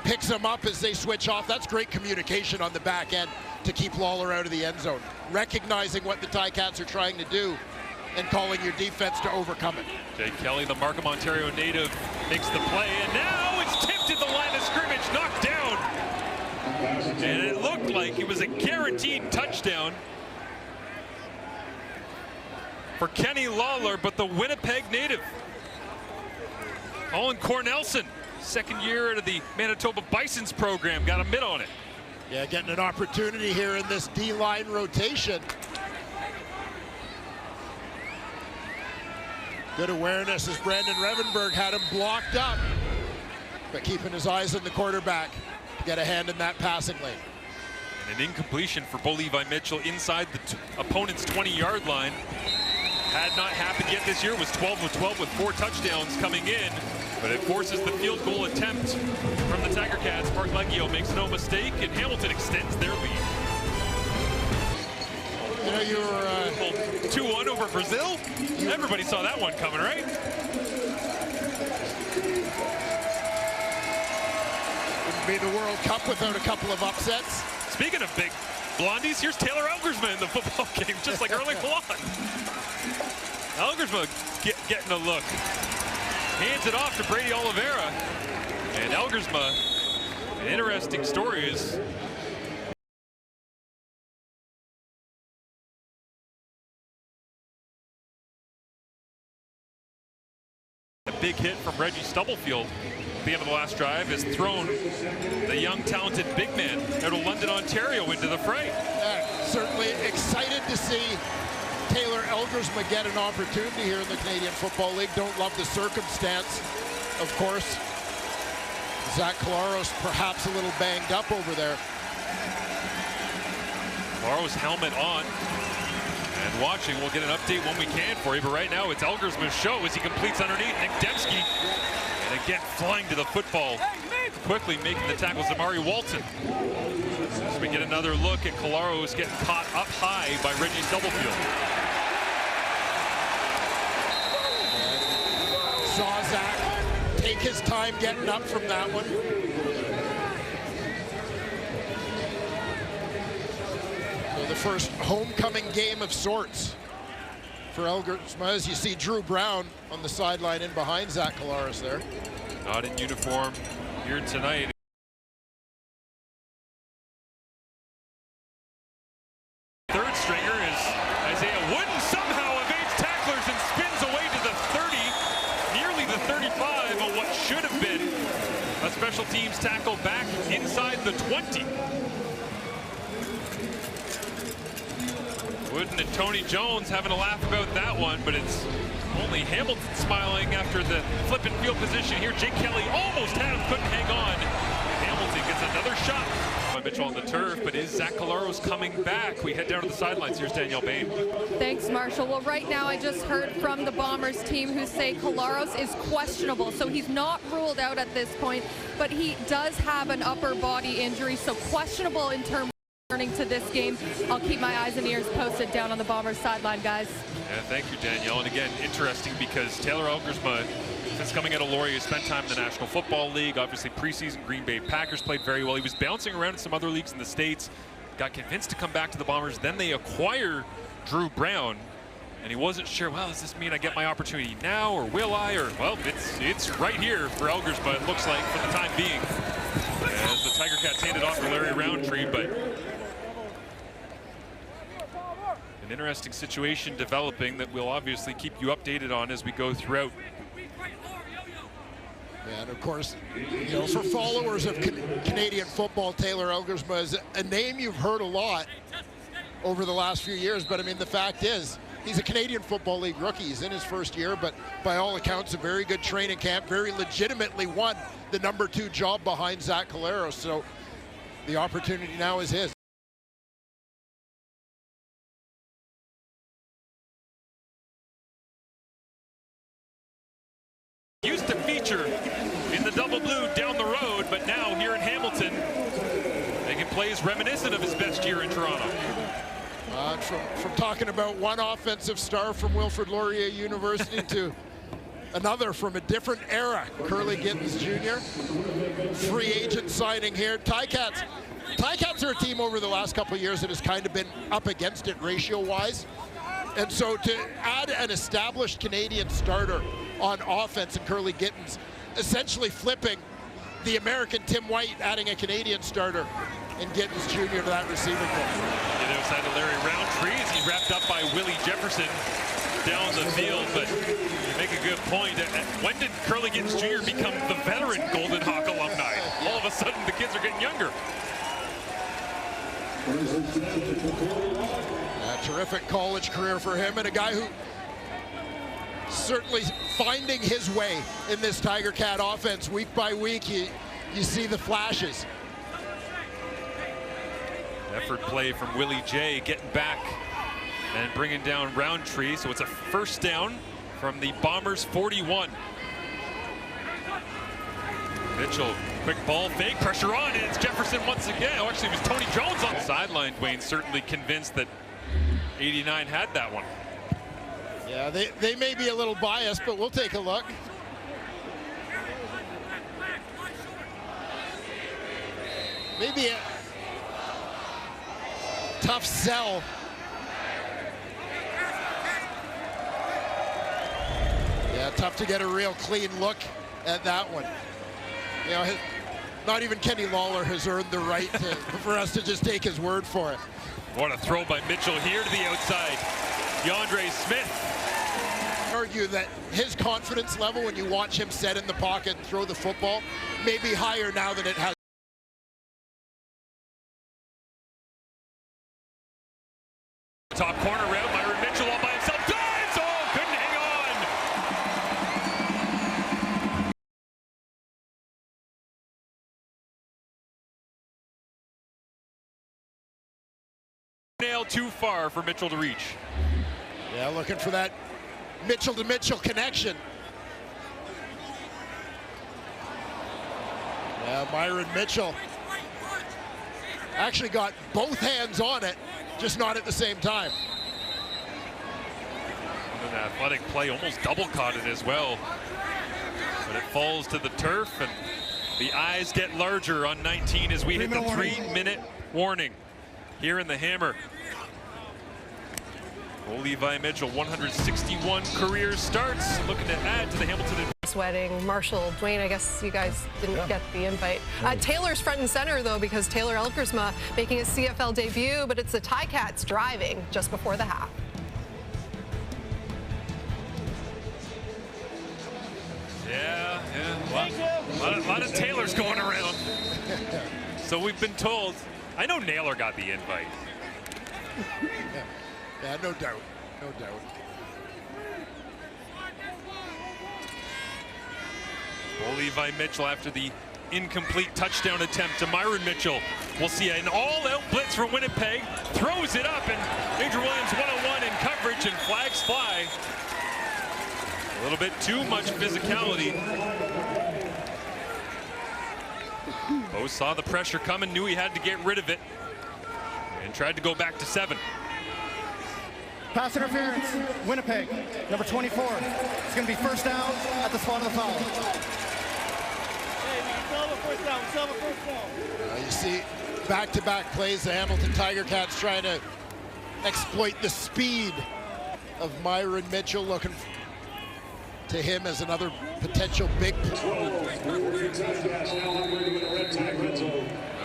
picks them up as they switch off. That's great communication on the back end to keep Lawler out of the end zone. Recognizing what the Ticats are trying to do and calling your defense to overcome it. Jake Kelly, the Markham, Ontario native, makes the play, and now it's tipped at the line of scrimmage, knocked down. And it looked like it was a guaranteed touchdown for Kenny Lawler, but the Winnipeg native, Colin Cornelson, 2nd year out of the Manitoba Bisons program, got a mid on it. Yeah, getting an opportunity here in this D-line rotation. Good awareness as Brandon Revenberg had him blocked up, but keeping his eyes on the quarterback to get a hand in that passing lane. And an incompletion for Bo Levi Mitchell inside the opponent's 20-yard line. Had not happened yet this year. Was 12 of 12 with 4 touchdowns coming in, but it forces the field goal attempt from the Tiger Cats. Mark Leggio makes no mistake, and Hamilton extends their lead. You know, you were 2-1 over Brazil. Everybody saw that one coming, right? Wouldn't be the World Cup without a couple of upsets. Speaking of big blondies, here's Taylor Elgersma in the football game, just like Erling Haaland. Elgersma getting a look. Hands it off to Brady Oliveira. And Elgersma, an interesting story is a big hit from Reggie Stubblefield at the end of the last drive has thrown the young, talented big man out of London, Ontario into the fray. Certainly excited to see Taylor Elgersma get an opportunity here in the Canadian Football League. Don't love the circumstance, of course. Zach Collaros perhaps a little banged up over there. Collaros helmet on. And watching, we'll get an update when we can for you, but right now it's Elgersma's show as he completes underneath Nick Dembski. And again, flying to the football, quickly making the tackle, Zamari Walton. As we get another look at Collaros getting caught up high by Reggie Stubblefield. Saw Zach take his time getting up from that one. So the first homecoming game of sorts for Elgersma, as you see Drew Brown on the sideline in behind Zach Collaros there. Not in uniform here tonight. Third stringer is Isaiah Wooden, somehow evades tacklers and spins away to the 30, nearly the 35 of what should have been a special teams tackle back inside the 20. Wooden and Tony Jones having a laugh about that one, but it's only Hamilton smiling after the flipping field position here. Jake Kelly almost had him, couldn't hang on. Hamilton gets another shot. Mitchell on the turf, but is Zach Collaros coming back? We head down to the sidelines. Here's Danielle Bain. Thanks, Marshall. Well, right now I just heard from the Bombers team who say Collaros is questionable, so he's not ruled out at this point, but he does have an upper body injury, so questionable in terms of returning to this game. I'll keep my eyes and ears posted down on the Bombers sideline, guys. Yeah, thank you, Danielle. And again, interesting because Taylor Elgersma, since coming out of Laurier, spent time in the National Football League. Obviously, preseason Green Bay Packers played very well. He was bouncing around in some other leagues in the States, got convinced to come back to the Bombers. Then they acquire Drew Brown, and he wasn't sure, well, does this mean I get my opportunity now, or will I? Or, well, it's right here for Elgersma, it looks like, for the time being. As the Tiger Cats hand it off to Larry Roundtree, but interesting situation developing that we'll obviously keep you updated on as we go throughout. And of course, you know, for followers of Canadian football, Taylor Elgersma is a name you've heard a lot over the last few years. But I mean, the fact is, he's a Canadian Football League rookie. He's in his first year, but by all accounts, a very good training camp. Very legitimately won the #2 job behind Zach Collaros. So the opportunity now is his. Used to feature in the double blue down the road, but now here in Hamilton, making plays reminiscent of his best year in Toronto. From talking about one offensive star from Wilfrid Laurier University to another from a different era, Curly Gittens Jr. Free agent signing here. Ticats are a team over the last couple of years that has kind of been up against it ratio-wise. And so to add an established Canadian starter on offense in Curly Gittens, essentially flipping the American Tim White, adding a Canadian starter in Gittens Jr. to that receiving corps. Get outside of Larry Roundtree as he's wrapped up by Willie Jefferson down the field, but you make a good point. When did Curly Gittens Jr. become the veteran Golden Hawk alumni? All of a sudden, the kids are getting younger. A terrific college career for him, and a guy who certainly finding his way in this Tiger Cat offense week by week. You see the flashes. Effort play from Willie J, getting back and bringing down Roundtree. So it's a first down from the Bombers' 41. Mitchell, quick ball fake, pressure on, and it's Jefferson once again. Oh, actually, it was Tony Jones on the sideline. Dwayne certainly convinced that 89 had that one. Yeah, they may be a little biased, but we'll take a look. Maybe a tough sell. Yeah, tough to get a real clean look at that one. You know, not even Kenny Lawler has earned the right for us to just take his word for it. What a throw by Mitchell here to the outside. DeAndre Smith. Argue that his confidence level when you watch him set in the pocket and throw the football may be higher now than it has. Top corner route, Myron Mitchell all by himself. Dives! Oh, couldn't hang on. Nail too far for Mitchell to reach. Yeah, looking for that Mitchell to Mitchell connection. Yeah, Myron Mitchell actually got both hands on it, just not at the same time. An athletic play, almost double caught it as well. But it falls to the turf, and the eyes get larger on 19 as we hit the 3-minute warning here in the Hammer. Levi Mitchell, 161 career starts, looking to add to the Hamilton. Wedding, Marshall, Dwayne, I guess you guys didn't get the invite. Taylor's front and center, though, because Taylor Elgersma making his CFL debut, but it's the Ticats driving just before the half. Yeah. A lot of Taylors going around. So we've been told. I know Naylor got the invite. Yeah, no doubt. No doubt. Levi Mitchell after the incomplete touchdown attempt to Myron Mitchell. We'll see an all-out blitz from Winnipeg. Throws it up, and Adrian Williams 1-on-1 in coverage, and flags fly. A little bit too much physicality. Both saw the pressure coming, knew he had to get rid of it, and tried to go back to 7. Pass interference, Winnipeg, number 24. It's going to be first down at the spot of the foul. You see back-to-back plays, the Hamilton Tiger Cats trying to exploit the speed of Myron Mitchell, looking to him as another potential big play.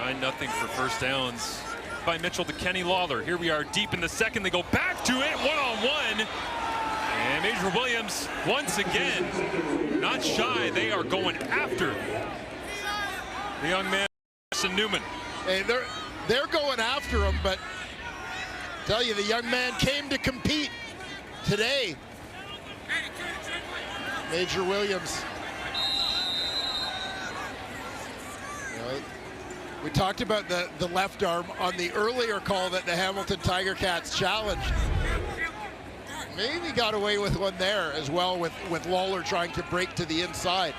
9-0 for first downs. by Mitchell to Kenny Lawler. Here we are deep in the second. They go back to it, one-on-one. And Major Williams, once again, not shy. They are going after the young man, Newman. Hey, they're going after him, but I tell you, the young man came to compete today. Major Williams. We talked about the left arm on the earlier call that the Hamilton Tiger Cats challenged. Maybe got away with one there as well with Lawler trying to break to the inside.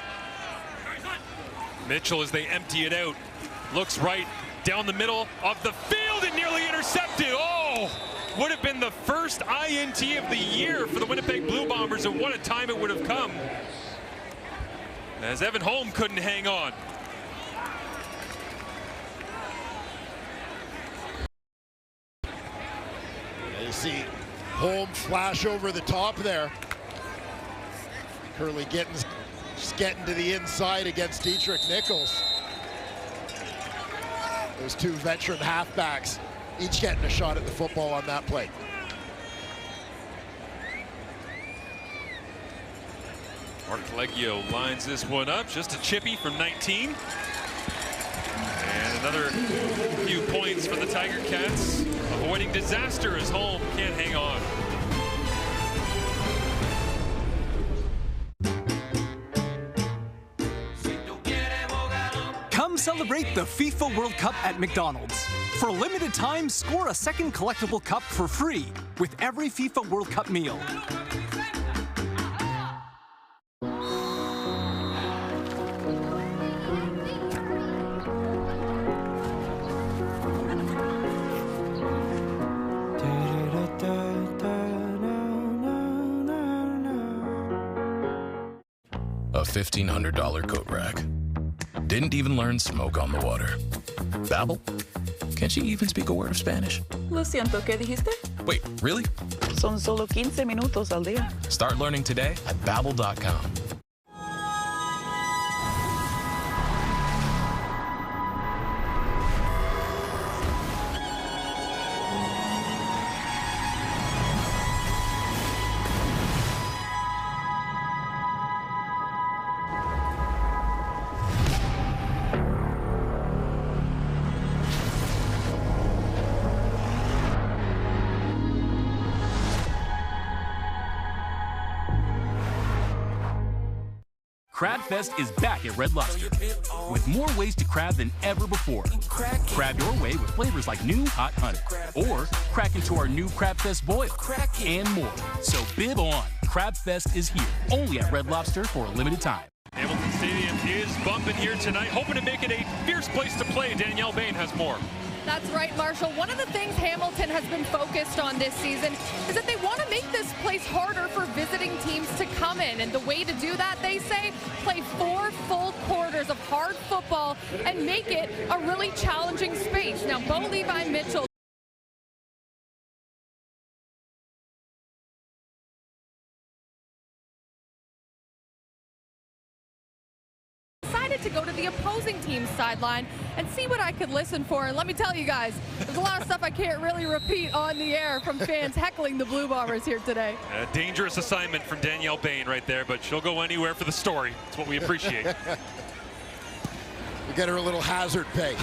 Mitchell, as they empty it out, looks right down the middle of the field and nearly intercepted. Oh, would have been the first INT of the year for the Winnipeg Blue Bombers, and what a time it would have come, as Evan Holm couldn't hang on. You see Holm flash over the top there. Curly Gittins just getting to the inside against Dietrich Nichols. Those two veteran halfbacks, each getting a shot at the football on that play. Mark Leggio lines this one up, just a chippy from 19. And another few points for the Tiger Cats, avoiding disaster as Holm can't hang on. Come celebrate the FIFA World Cup at McDonald's. For a limited time, score a second collectible cup for free with every FIFA World Cup meal. A $1,500 coat rack. Didn't even learn smoke on the water. Babel? Can she even speak a word of Spanish? Lo siento, ¿qué dijiste? Wait, really? Son solo 15 minutos al día. Start learning today at Babbel.com. Crab Fest is back at Red Lobster with more ways to crab than ever before. Crab your way with flavors like new hot honey, or crack into our new Crab Fest boil, and more. So bib on, Crab Fest is here, only at Red Lobster for a limited time. Hamilton Stadium is bumping here tonight, hoping to make it a fierce place to play. Danielle Bain has more. That's right, Marshall. One of the things Hamilton has been focused on this season is that they want to make this place harder for visiting teams to come in. And the way to do that, they say, play 4 full quarters of hard football and make it a really challenging space. Now, Bo Levi Mitchell to go to the opposing team's sideline and see what I could listen for. And let me tell you guys, there's a lot of stuff I can't really repeat on the air from fans heckling the Blue Bombers here today. A dangerous assignment from Danielle Bain right there, but she'll go anywhere for the story. That's what we appreciate. We get her a little hazard pay.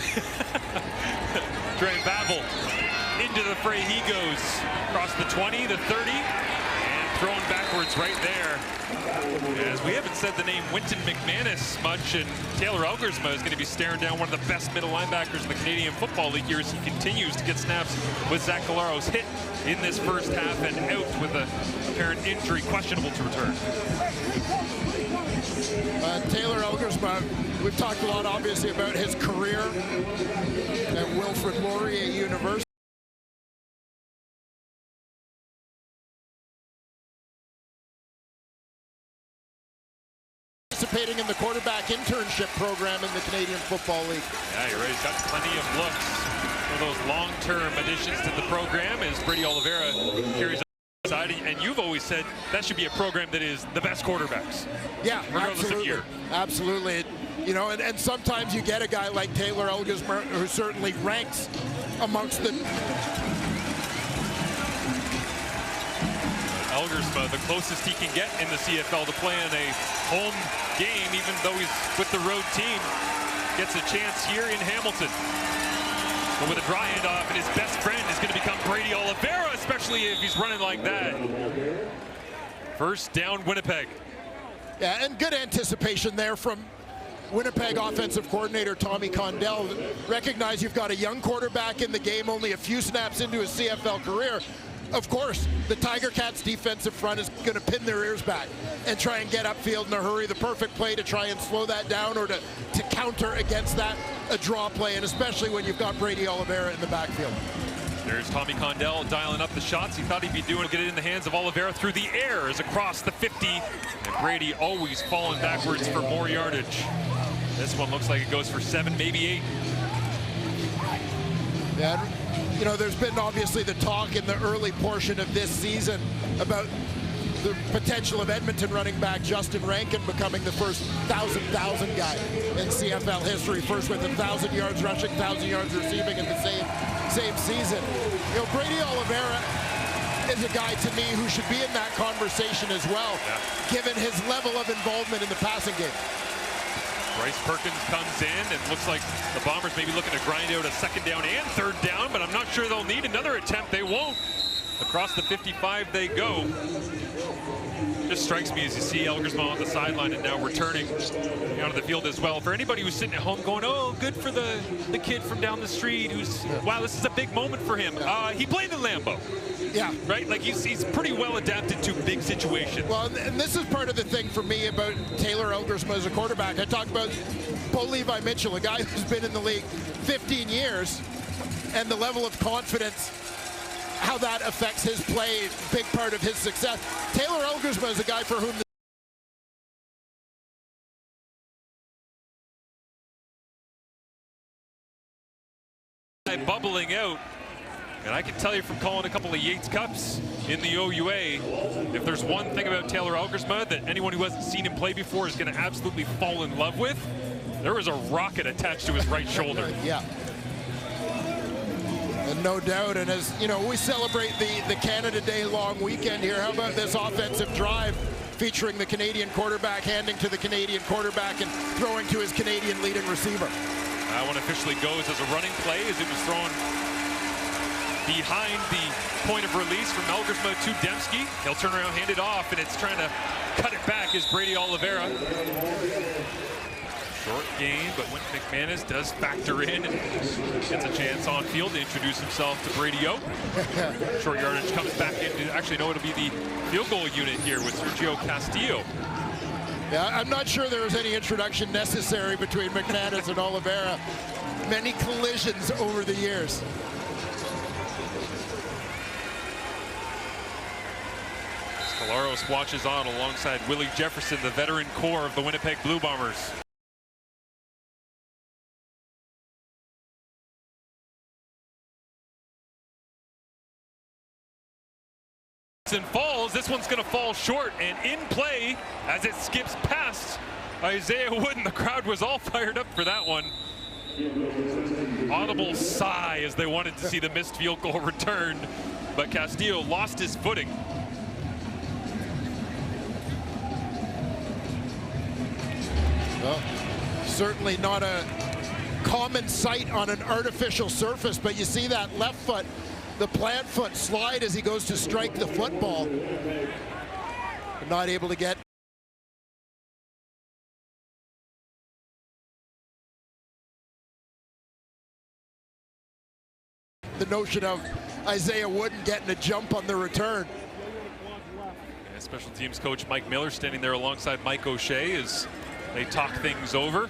Dre Babel into the fray he goes. Across the 20, the 30, and thrown backwards right there. As we haven't said the name Winton McManus much, and Taylor Elgersma is going to be staring down one of the best middle linebackers in the Canadian Football League here as he continues to get snaps with Zach Galaro's hit in this first half and out with an apparent injury, questionable to return. Taylor Elgersma, we've talked a lot obviously about his career at Wilfrid Laurier University. Participating in the quarterback internship program in the Canadian Football League. Yeah, you're right. He's got plenty of looks for those long-term additions to the program as Brady Oliveira carries And you've always said that should be a program that is the best quarterbacks. Yeah, regardless of year. Absolutely. You know, and sometimes you get a guy like Taylor Elgersma who certainly ranks amongst the... Elgersma, the closest he can get in the CFL to play in a home game, even though he's with the road team, gets a chance here in Hamilton. But with a dry handoff, and his best friend is going to become Brady Oliveira, especially if he's running like that. First down, Winnipeg. Yeah, and good anticipation there from Winnipeg offensive coordinator Tommy Condell. Recognize you've got a young quarterback in the game, only a few snaps into his CFL career. Of course, the Tiger Cats defensive front is going to pin their ears back and try and get upfield in a hurry. The perfect play to try and slow that down or to counter against that, a draw play, and especially when you've got Brady Oliveira in the backfield. There's Tommy Condell dialing up the shots. He thought he'd be doing, get it in the hands of Oliveira through the air as across the 50. And Brady always falling backwards for more yardage. This one looks like it goes for 7, maybe 8. Yeah, you know, there's been obviously the talk in the early portion of this season about the potential of Edmonton running back Justin Rankin becoming the first 1,000 guy in CFL history, first with 1,000 yards rushing, 1,000 yards receiving in the same season. You know, Brady Oliveira is a guy to me who should be in that conversation as well, given his level of involvement in the passing game. Bryce Perkins comes in and looks like the Bombers may be looking to grind out a 2nd down and 3rd down, but I'm not sure they'll need another attempt. They won't. Across the 55 they go. Just strikes me as you see Elgersma on the sideline and now returning onto the field as well. For anybody who's sitting at home going, oh, good for the kid from down the street who's, wow, this is a big moment for him. He played in Lambeau. Yeah. Right? Like he's pretty well adapted to big situations. Well, and this is part of the thing for me about Taylor Elgersma as a quarterback. I talked about Bo Levi Mitchell, a guy who's been in the league 15 years, and the level of confidence, how that affects his play, big part of his success. Taylor Elgersma is a guy for whom bubbling out. And I can tell you from calling a couple of Yates Cups in the OUA, if there's one thing about Taylor Elgersma that anyone who hasn't seen him play before is going to absolutely fall in love with, there was a rocket attached to his right shoulder. Yeah. And no doubt, and as you know, we celebrate the Canada Day long weekend here. How about this offensive drive featuring the Canadian quarterback handing to the Canadian quarterback and throwing to his Canadian leading receiver. That one officially goes as a running play as it was thrown behind the point of release from Elgersma to Dembski. He'll turn around, hand it off, and it's trying to cut it back is Brady Oliveira. Short game, but when McManus does factor in and gets a chance on field to introduce himself to Brady O. Short yardage comes back into, actually no, it'll be the field goal unit here with Sergio Castillo. Yeah, I'm not sure there was any introduction necessary between McManus and Oliveira. Many collisions over the years. Colaros watches on alongside Willie Jefferson, the veteran core of the Winnipeg Blue Bombers. And falls, this one's going to fall short and in play as it skips past Isaiah Wood, and the crowd was all fired up for that one. Audible sigh as they wanted to see the missed field goal returned, but Castillo lost his footing. Well, certainly not a common sight on an artificial surface, but you see that left foot, the plant foot slide as he goes to strike the football. Not able to get the notion of Isaiah Wooden getting a jump on the return. And special teams coach Mike Miller standing there alongside Mike O'Shea as they talk things over.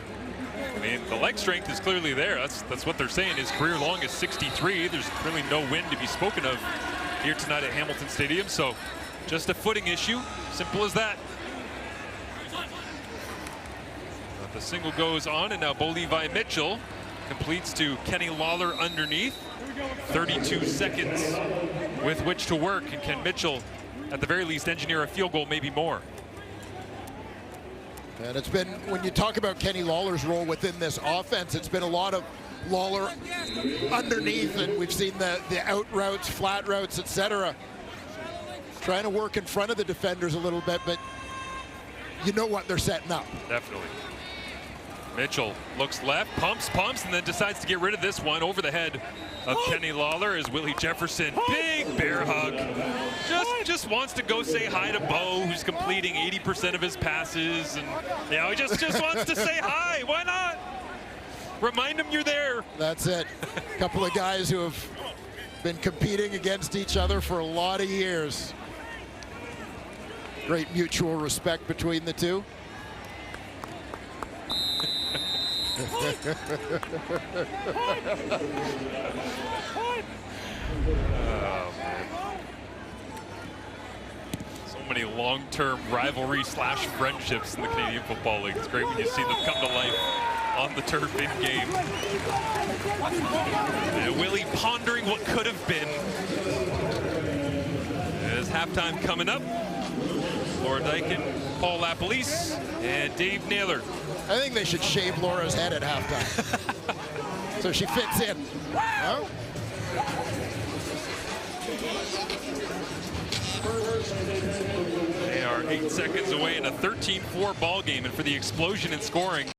I mean, the leg strength is clearly there. That's what they're saying. His career long is 63. There's really no wind to be spoken of here tonight at Hamilton Stadium. So just a footing issue. Simple as that. But the single goes on, and now Bo Levi Mitchell Completes to Kenny Lawler underneath. 32 seconds with which to work, and can Mitchell at the very least engineer a field goal, maybe more. And it's been, when you talk about Kenny Lawler's role within this offense, it's been a lot of Lawler underneath, and we've seen the out routes, flat routes, etc. Trying to work in front of the defenders a little bit, but you know what they're setting up. Definitely. Mitchell looks left, pumps, and then decides to get rid of this one over the head of Kenny Lawler as Willie Jefferson, big bear hug. Just wants to go say hi to Bo, who's completing 80% of his passes, and you know, he just wants to say hi. Why not? Remind him you're there. That's it. A couple of guys who have been competing against each other for a lot of years. Great mutual respect between the two. Oh, man. So many long-term rivalry / friendships in the Canadian Football League. It's great when you see them come to life on the turf in game. And Willie pondering what could have been. As halftime coming up, Laura Dyken, Paul LaPolice, and Dave Naylor. I think they should shave Laura's head at halftime so she fits in. No? They are 8 seconds away in a 13-4 ball game, and for the explosion in scoring.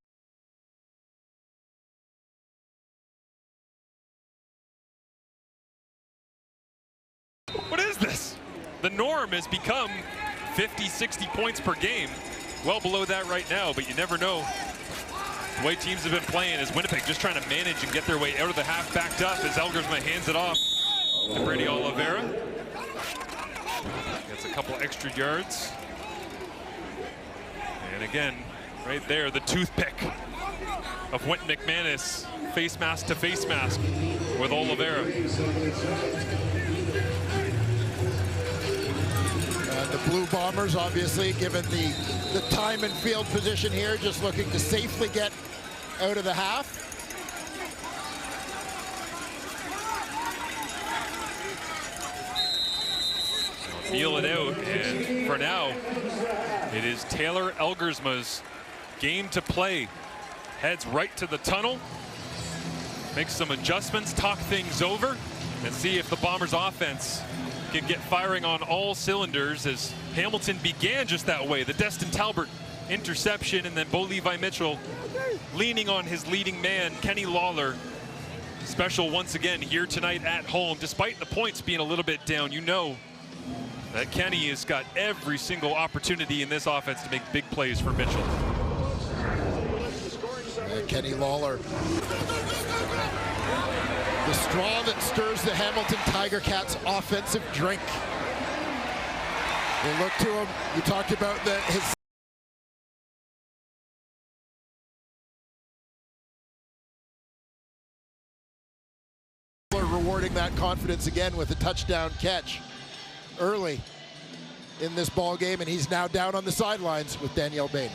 What is this? The norm has become 50, 60 points per game. Well below that right now, but you never know. The way teams have been playing is Winnipeg just trying to manage and get their way out of the half, backed up as Elgersma hands it off to Brady Oliveira. Gets a couple extra yards. And again, right there, the toothpick of Wynton McManus, face mask to face mask with Oliveira. The Blue Bombers, obviously, given the time and field position here, just looking to safely get out of the half. Feel it out, and for now, it is Taylor Elgersma's game to play. Heads right to the tunnel, makes some adjustments, talk things over, and see if the Bombers' offense can get firing on all cylinders, as Hamilton began just that way. The Destin Talbert interception, and then Bo Levi Mitchell leaning on his leading man, Kenny Lawler. Special once again here tonight at home. Despite the points being a little bit down, you know that Kenny has got every single opportunity in this offense to make big plays for Mitchell. Kenny Lawler. The straw that stirs the Hamilton Tiger Cats offensive drink. We'll look to him. You talked about his rewarding that confidence again with a touchdown catch early in this ball game, and he's now down on the sidelines with Danielle Bain.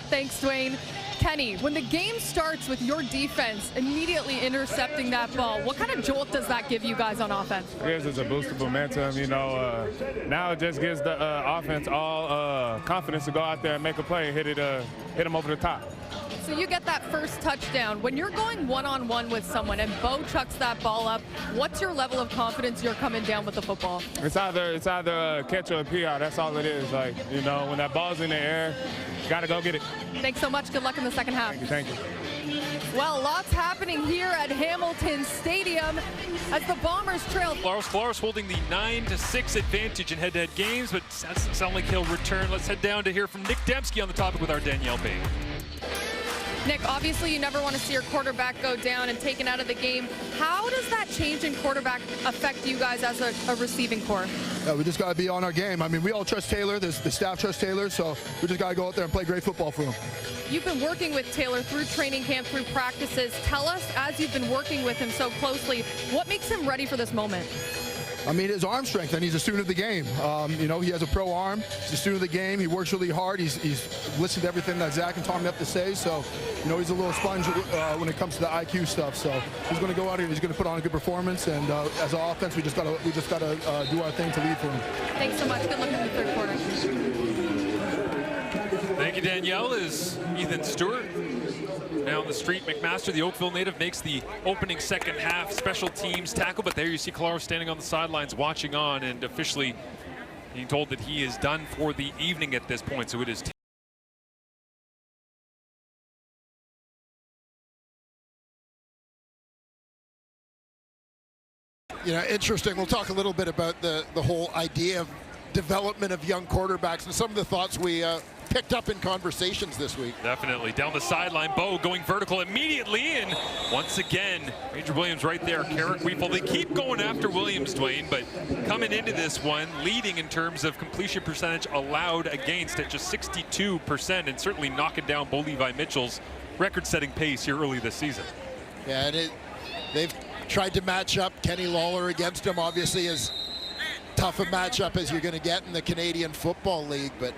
Thanks, Dwayne. Kenny, when the game starts with your defense immediately intercepting that ball, what kind of jolt does that give you guys on offense? It gives us a boost of momentum. You know, now it just gives the offense all confidence to go out there and make a play, hit them over the top. So you get that first touchdown. When you're going one-on-one with someone and Bo chucks that ball up, what's your level of confidence you're coming down with the football? It's either a catch or a PR. That's all it is. Like, you know, when that ball's in the air, you got to go get it. Thanks so much. Good luck in the second half. Thank you. Well, lots happening here at Hamilton Stadium as the Bombers trail. Flores holding the 9-6 advantage in head-to-head games, but it doesn't sound like he'll return. Let's head down to hear from Nick Dembski on the topic with our Danielle Bain. Nick, obviously you never want to see your quarterback go down and taken out of the game. How does that change in quarterback affect you guys as a receiving core? Yeah, we just got to be on our game. I mean, we all trust Taylor. The staff trusts Taylor, so we just got to go out there and play great football for him. You've been working with Taylor through training camp, through practices. Tell us, as you've been working with him so closely, what makes him ready for this moment? I mean, his arm strength, and he's a student of the game. You know, he has a pro arm. He's a student of the game. He works really hard. He's listened to everything that Zach and Tommy have to say. So, you know, he's a little sponge when it comes to the IQ stuff. So he's going to go out here. He's going to put on a good performance. And as an offense, we just got to do our thing to lead for him. Thanks so much. Good luck in the third quarter. Thank you, Danielle. Is Ethan Stewart down the street? McMaster, the Oakville native, makes the opening second half special teams tackle, but there you see Claro standing on the sidelines watching on and officially being told that he is done for the evening at this point. So it is interesting. We'll talk a little bit about the whole idea of development of young quarterbacks and some of the thoughts we picked up in conversations this week. Definitely. Down the sideline, Bo going vertical immediately, and once again, Major Williams right there. Carrick Weefel, they keep going after Williams, Dwayne, but coming into this one, leading in terms of completion percentage allowed against at just 62%, and certainly knocking down Bo Levi Mitchell's record-setting pace here early this season. Yeah, and they've tried to match up Kenny Lawler against him, obviously as tough a matchup as you're going to get in the Canadian Football League, but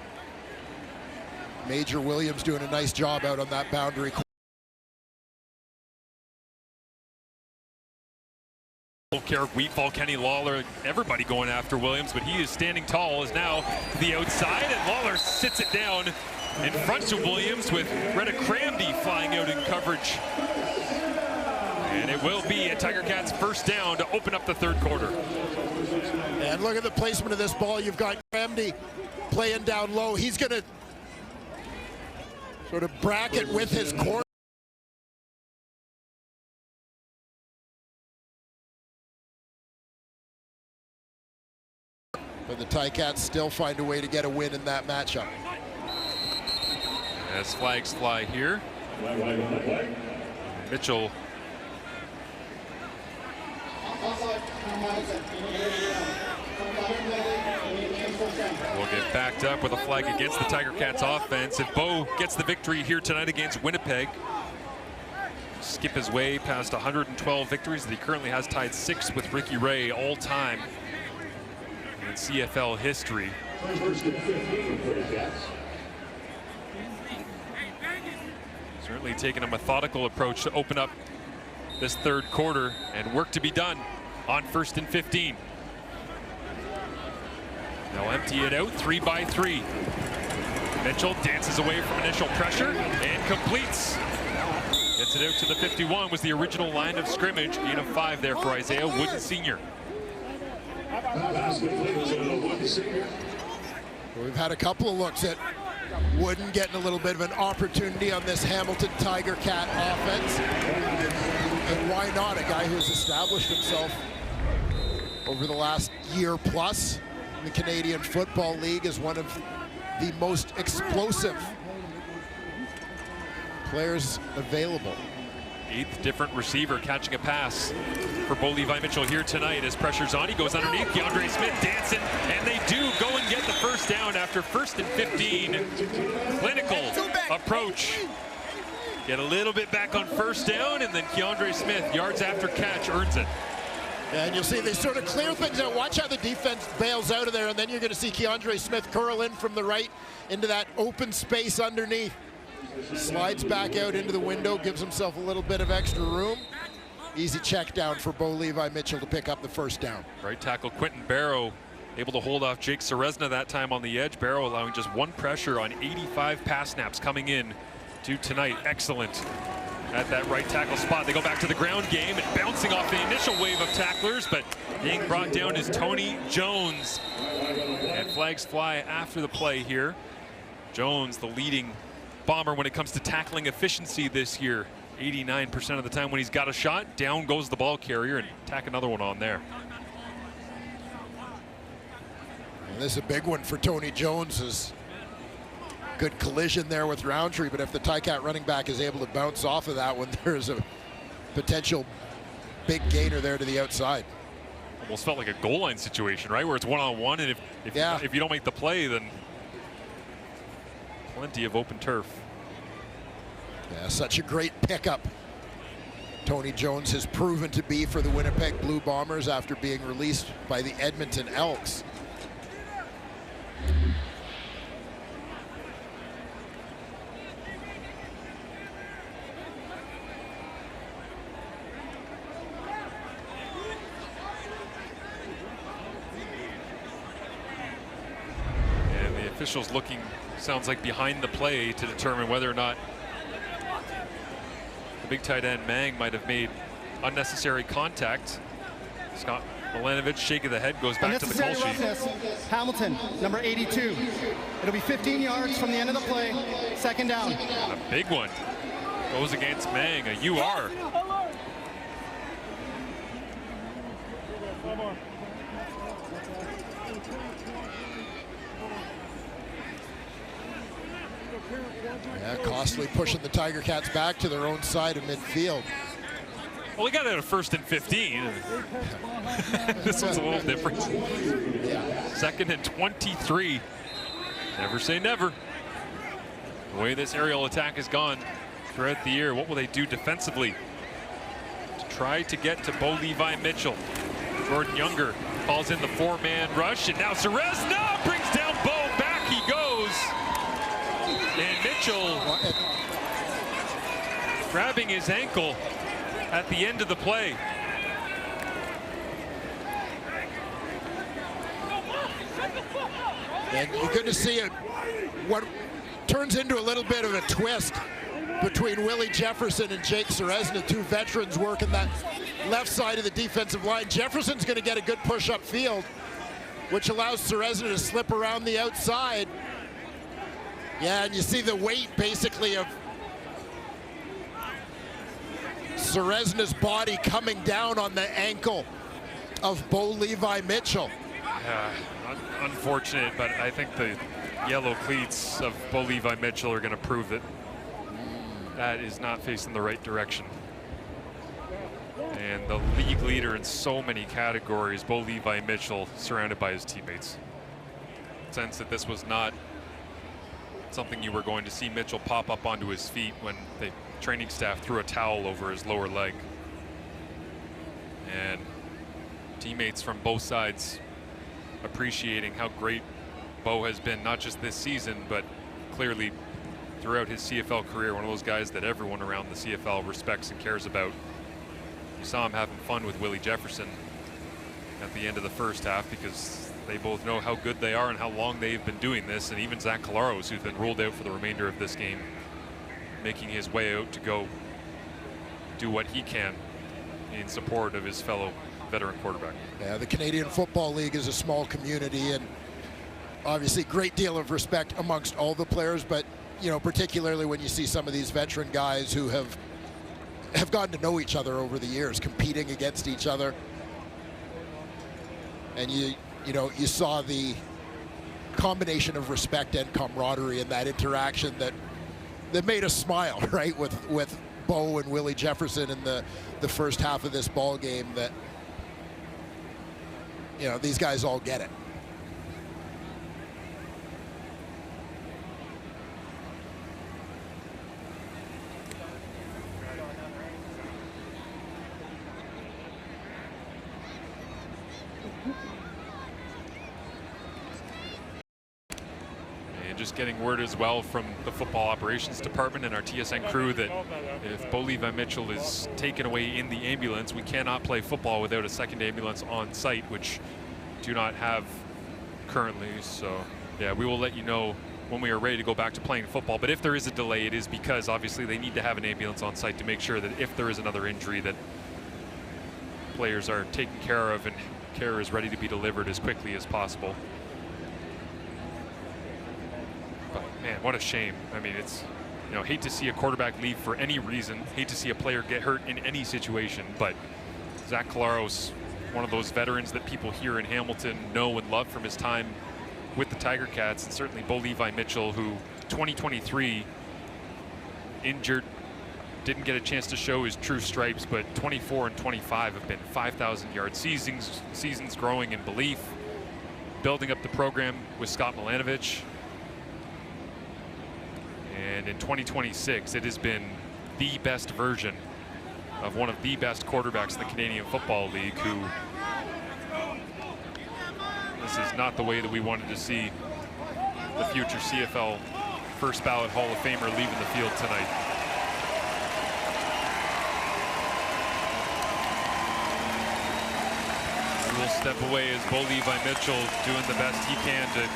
Major Williams doing a nice job out on that boundary. Carrick Weefel, Kenny Lawler, everybody going after Williams, but he is standing tall, is now to the outside, and Lawler sits it down in front of Williams with Retta Cramdy flying out in coverage. And it will be a Tiger Cats first down to open up the third quarter. And look at the placement of this ball. You've got Cramdy playing down low. He's going to sort of bracket with his core. But the Ticats still find a way to get a win in that matchup. As flags fly here, Mitchell will get backed up with a flag against the Tiger Cats offense. If Bo gets the victory here tonight against Winnipeg, skip his way past 112 victories that he currently has, tied 6 with Ricky Ray all time in CFL history. Certainly taking a methodical approach to open up this third quarter, and work to be done on 1st and 15. They'll empty it out 3 by 3. Mitchell dances away from initial pressure and completes. Gets it out to the 51, was the original line of scrimmage. Gain of 5 there for Isaiah Wooden Sr. We've had a couple of looks at Wooden getting a little bit of an opportunity on this Hamilton Tiger Cat offense. And why not? A guy who's established himself over the last year plus in the Canadian Football League as one of the most explosive players available. 8th different receiver catching a pass for Bo Levi Mitchell here tonight as pressure's on. He goes underneath. Keandre Smith dancing, and they do go and get the first down after 1st and 15. Clinical approach. Get a little bit back on first down, and then Keandre Smith, yards after catch, earns it. And you'll see they sort of clear things out. Watch how the defense bails out of there, and then you're going to see Keandre Smith curl in from the right into that open space underneath. Slides back out into the window, gives himself a little bit of extra room. Easy check down for Bo Levi Mitchell to pick up the first down. Right tackle Quentin Barrow able to hold off Jake Serezna that time on the edge. Barrow allowing just 1 pressure on 85 pass snaps coming in to tonight. Excellent at that right tackle spot. They go back to the ground game and bouncing off the initial wave of tacklers, but being brought down is Tony Jones. And flags fly after the play here. Jones, the leading Bomber when it comes to tackling efficiency this year. 89% of the time when he's got a shot, down goes the ball carrier, and tack another one on there. And this is a big one for Tony Jones. Is good collision there with Roundtree, but if the Ticat running back is able to bounce off of that one, there's a potential big gainer there to the outside. Almost felt like a goal line situation, right? Where it's one-on-one, and if you don't make the play, then plenty of open turf. Yeah, such a great pickup Tony Jones has proven to be for the Winnipeg Blue Bombers after being released by the Edmonton Elks. And the officials looking, sounds like, behind the play to determine whether or not the big tight end Mang might have made unnecessary contact. Scott Milanovic shaking the head, goes back to the call sheet. Hamilton, number 82. It'll be 15 yards from the end of the play, second down. A big one goes against Mang, a UR. Yeah, Costly pushing the Tiger Cats back to their own side of midfield. Well, he got it at 1st and 15. This one's a little different. Yeah. 2nd and 23. Never say never. The way this aerial attack has gone throughout the year, what will they do defensively to try to get to Bo Levi Mitchell? Jordan Younger calls in the 4-man rush, and now Serezna brings down Bo. Back he goes. And Mitchell grabbing his ankle at the end of the play. And you're going to see it, what turns into a little bit of a twist between Willie Jefferson and Jake Serezna, two veterans working that left side of the defensive line. Jefferson's going to get a good push upfield, which allows Serezna to slip around the outside. Yeah, and you see the weight basically of Serezna's body coming down on the ankle of Bo Levi Mitchell. Yeah, unfortunate, but I think the yellow cleats of Bo Levi Mitchell are going to prove that that is not facing the right direction. And the league leader in so many categories, Bo Levi Mitchell, surrounded by his teammates. Sense that this was not something you were going to see Mitchell pop up onto his feet when the training staff threw a towel over his lower leg. And teammates from both sides appreciating how great Bo has been, not just this season, but clearly throughout his CFL career, one of those guys that everyone around the CFL respects and cares about. You saw him having fun with Willie Jefferson at the end of the first half because they both know how good they are and how long they've been doing this. And even Zach Collaros, who's been ruled out for the remainder of this game, making his way out to go do what he can in support of his fellow veteran quarterback. Yeah, the Canadian Football League is a small community, and obviously great deal of respect amongst all the players, but you know, particularly when you see some of these veteran guys who have gotten to know each other over the years, competing against each other. And you know, you saw the combination of respect and camaraderie in that interaction that made us smile, right, with Bo and Willie Jefferson in the first half of this ball game. That, you know, these guys all get it. Just getting word as well from the football operations department and our TSN crew that if Bo Levi Mitchell is taken away in the ambulance, we cannot play football without a second ambulance on site, which do not have currently. So yeah, we will let you know when we are ready to go back to playing football. But if there is a delay, it is because obviously they need to have an ambulance on site to make sure that if there is another injury, that players are taken care of and care is ready to be delivered as quickly as possible. But man, what a shame. I mean, it's, you know, hate to see a quarterback leave for any reason, hate to see a player get hurt in any situation, but Zach Collaros, one of those veterans that people here in Hamilton know and love from his time with the Tiger Cats, and certainly Bo Levi Mitchell, who 2023 injured, didn't get a chance to show his true stripes, but 24 and 25 have been 5,000-yard seasons, growing in belief, building up the program with Scott Milanovic. And in 2026, it has been the best version of one of the best quarterbacks in the Canadian Football League, who this is not the way that we wanted to see the future CFL first ballot Hall of Famer leaving the field tonight. We'll step away as Bo Levi Mitchell doing the best he can to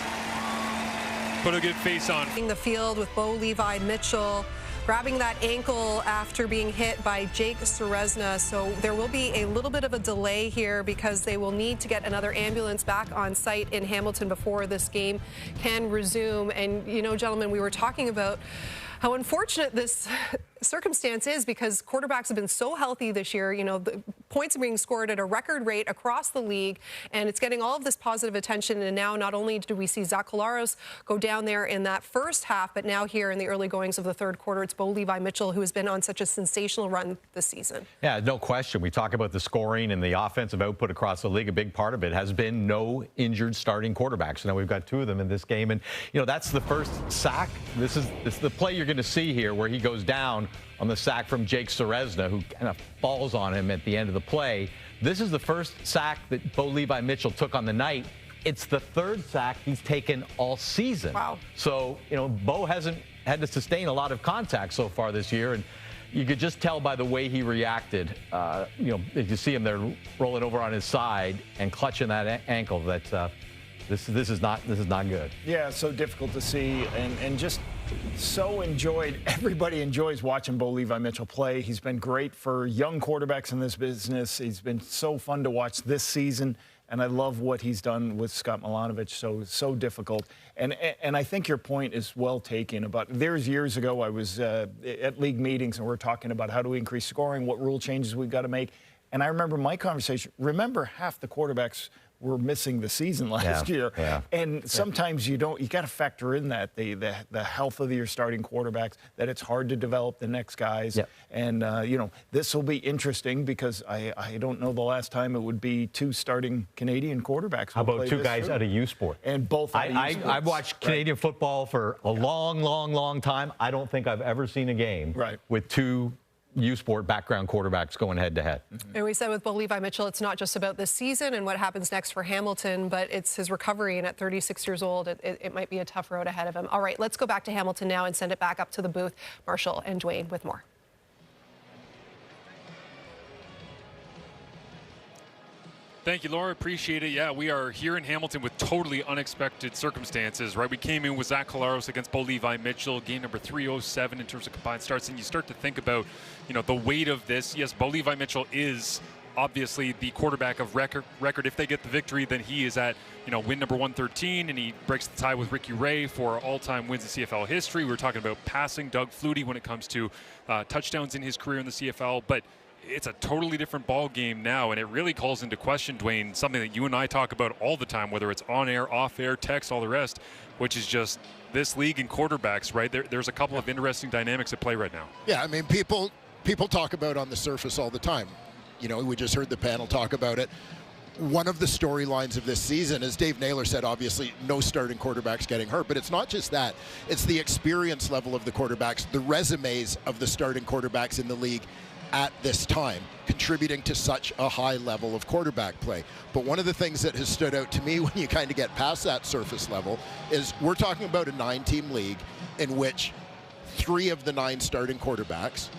put a good face on. In the field with Bo Levi Mitchell grabbing that ankle after being hit by Jake Serezna. So there will be a little bit of a delay here because they will need to get another ambulance back on site in Hamilton before this game can resume. And, you know, gentlemen, we were talking about how unfortunate this circumstance is because quarterbacks have been so healthy this year. You know, the points are being scored at a record rate across the league, and it's getting all of this positive attention. And now not only do we see Zach Collaros go down there in that first half, but now here in the early goings of the third quarter, it's Bo Levi Mitchell, who has been on such a sensational run this season. Yeah, no question. We talk about the scoring and the offensive output across the league. A big part of it has been no injured starting quarterbacks. Now we've got 2 of them in this game, and you know that's the first sack. This is the play you're going to see here where he goes down on the sack from Jake Serezna, who kind of falls on him at the end of the play. This is the first sack that Bo Levi Mitchell took on the night. It's the 3rd sack he's taken all season. Wow. So, you know, Bo hasn't had to sustain a lot of contact so far this year, and you could just tell by the way he reacted. You know, if you see him there rolling over on his side and clutching that ankle, that this is not good. Yeah, so difficult to see, and just so enjoyed. Everybody enjoys watching Bo Levi Mitchell play. He's been great for young quarterbacks in this business. He's been so fun to watch this season, and I love what he's done with Scott Milanovic. So difficult. And I think your point is well taken about there's years ago I was at league meetings and we're talking about how do we increase scoring, what rule changes we've got to make. And I remember my conversation, remember half the quarterbacks were missing the season last year. Yeah. And sometimes you got to factor in that, the health of your starting quarterbacks, that it's hard to develop the next guys. Yep. And, you know, this will be interesting because I don't know the last time it would be 2 starting Canadian quarterbacks. How about 2 guys out of U Sport? And both out of U Sport. I've watched Canadian football for a long time. I don't think I've ever seen a game with 2 U Sport background quarterbacks going head-to-head. And we said with Bo Levi Mitchell, it's not just about this season and what happens next for Hamilton, but it's his recovery. And at 36 years old, it might be a tough road ahead of him. All right, let's go back to Hamilton now and send it back up to the booth. Marshall and Dwayne with more. Thank you, Laura. Appreciate it. Yeah, we are here in Hamilton with totally unexpected circumstances, right? We came in with Zach Collaros against Bo Levi Mitchell, game number 307 in terms of combined starts, and you start to think about, you know, the weight of this. Yes, Bo Levi Mitchell is obviously the quarterback of record. If they get the victory, then he is at, you know, win number 113, and he breaks the tie with Ricky Ray for all-time wins in CFL history. We were talking about passing Doug Flutie when it comes to touchdowns in his career in the CFL, but it's a totally different ball game now, and it really calls into question, Dwayne, something that you and I talk about all the time, whether it's on air, off air, text, all the rest, which is just this league and quarterbacks, right? There's a couple of interesting dynamics at play right now. Yeah, I mean, people talk about on the surface all the time. You know, we just heard the panel talk about it. One of the storylines of this season, as Dave Naylor said, obviously no starting quarterbacks getting hurt, but it's not just that. It's the experience level of the quarterbacks, the resumes of the starting quarterbacks in the league at this time, contributing to such a high level of quarterback play. But one of the things that has stood out to me when you kind of get past that surface level is we're talking about a 9-team league in which 3 of the 9 starting quarterbacks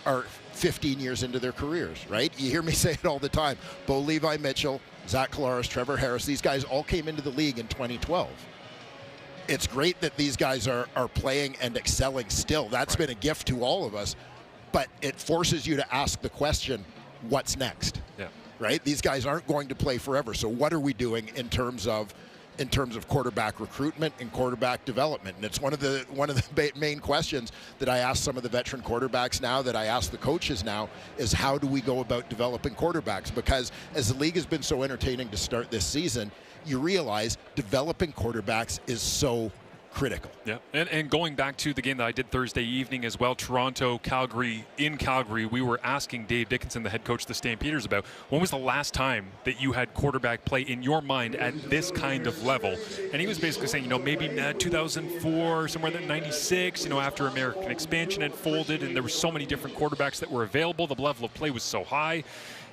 are 15 years into their careers, right? You hear me say it all the time. Bo Levi Mitchell, Zach Collaros, Trevor Harris, these guys all came into the league in 2012. It's great that these guys are playing and excelling still. That's been a gift to all of us. But it forces you to ask the question, what's next? Yeah. Right? These guys aren't going to play forever. So what are we doing in terms of quarterback recruitment and quarterback development? And it's one of the main questions that I ask some of the veteran quarterbacks now, that I ask the coaches now, is how do we go about developing quarterbacks? Because as the league has been so entertaining to start this season, you realize developing quarterbacks is so critical. Yeah, and going back to the game that I did Thursday evening as well, Toronto, Calgary. In Calgary, we were asking Dave Dickinson, the head coach of the Stampeders, about when was the last time that you had quarterback play in your mind at this kind of level? And he was basically saying, maybe 2004, somewhere in 96, after American expansion had folded and there were so many different quarterbacks that were available, the level of play was so high.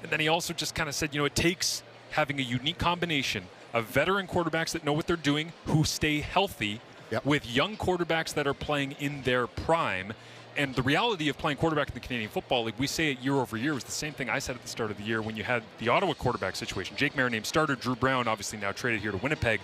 And then he also just kind of said, it takes having a unique combination of veteran quarterbacks that know what they're doing, who stay healthy, with young quarterbacks that are playing in their prime. And the reality of playing quarterback in the Canadian Football League, we say it year over year, was the same thing I said at the start of the year when you had the Ottawa quarterback situation. Jake Mayer named starter, Drew Brown obviously now traded here to Winnipeg.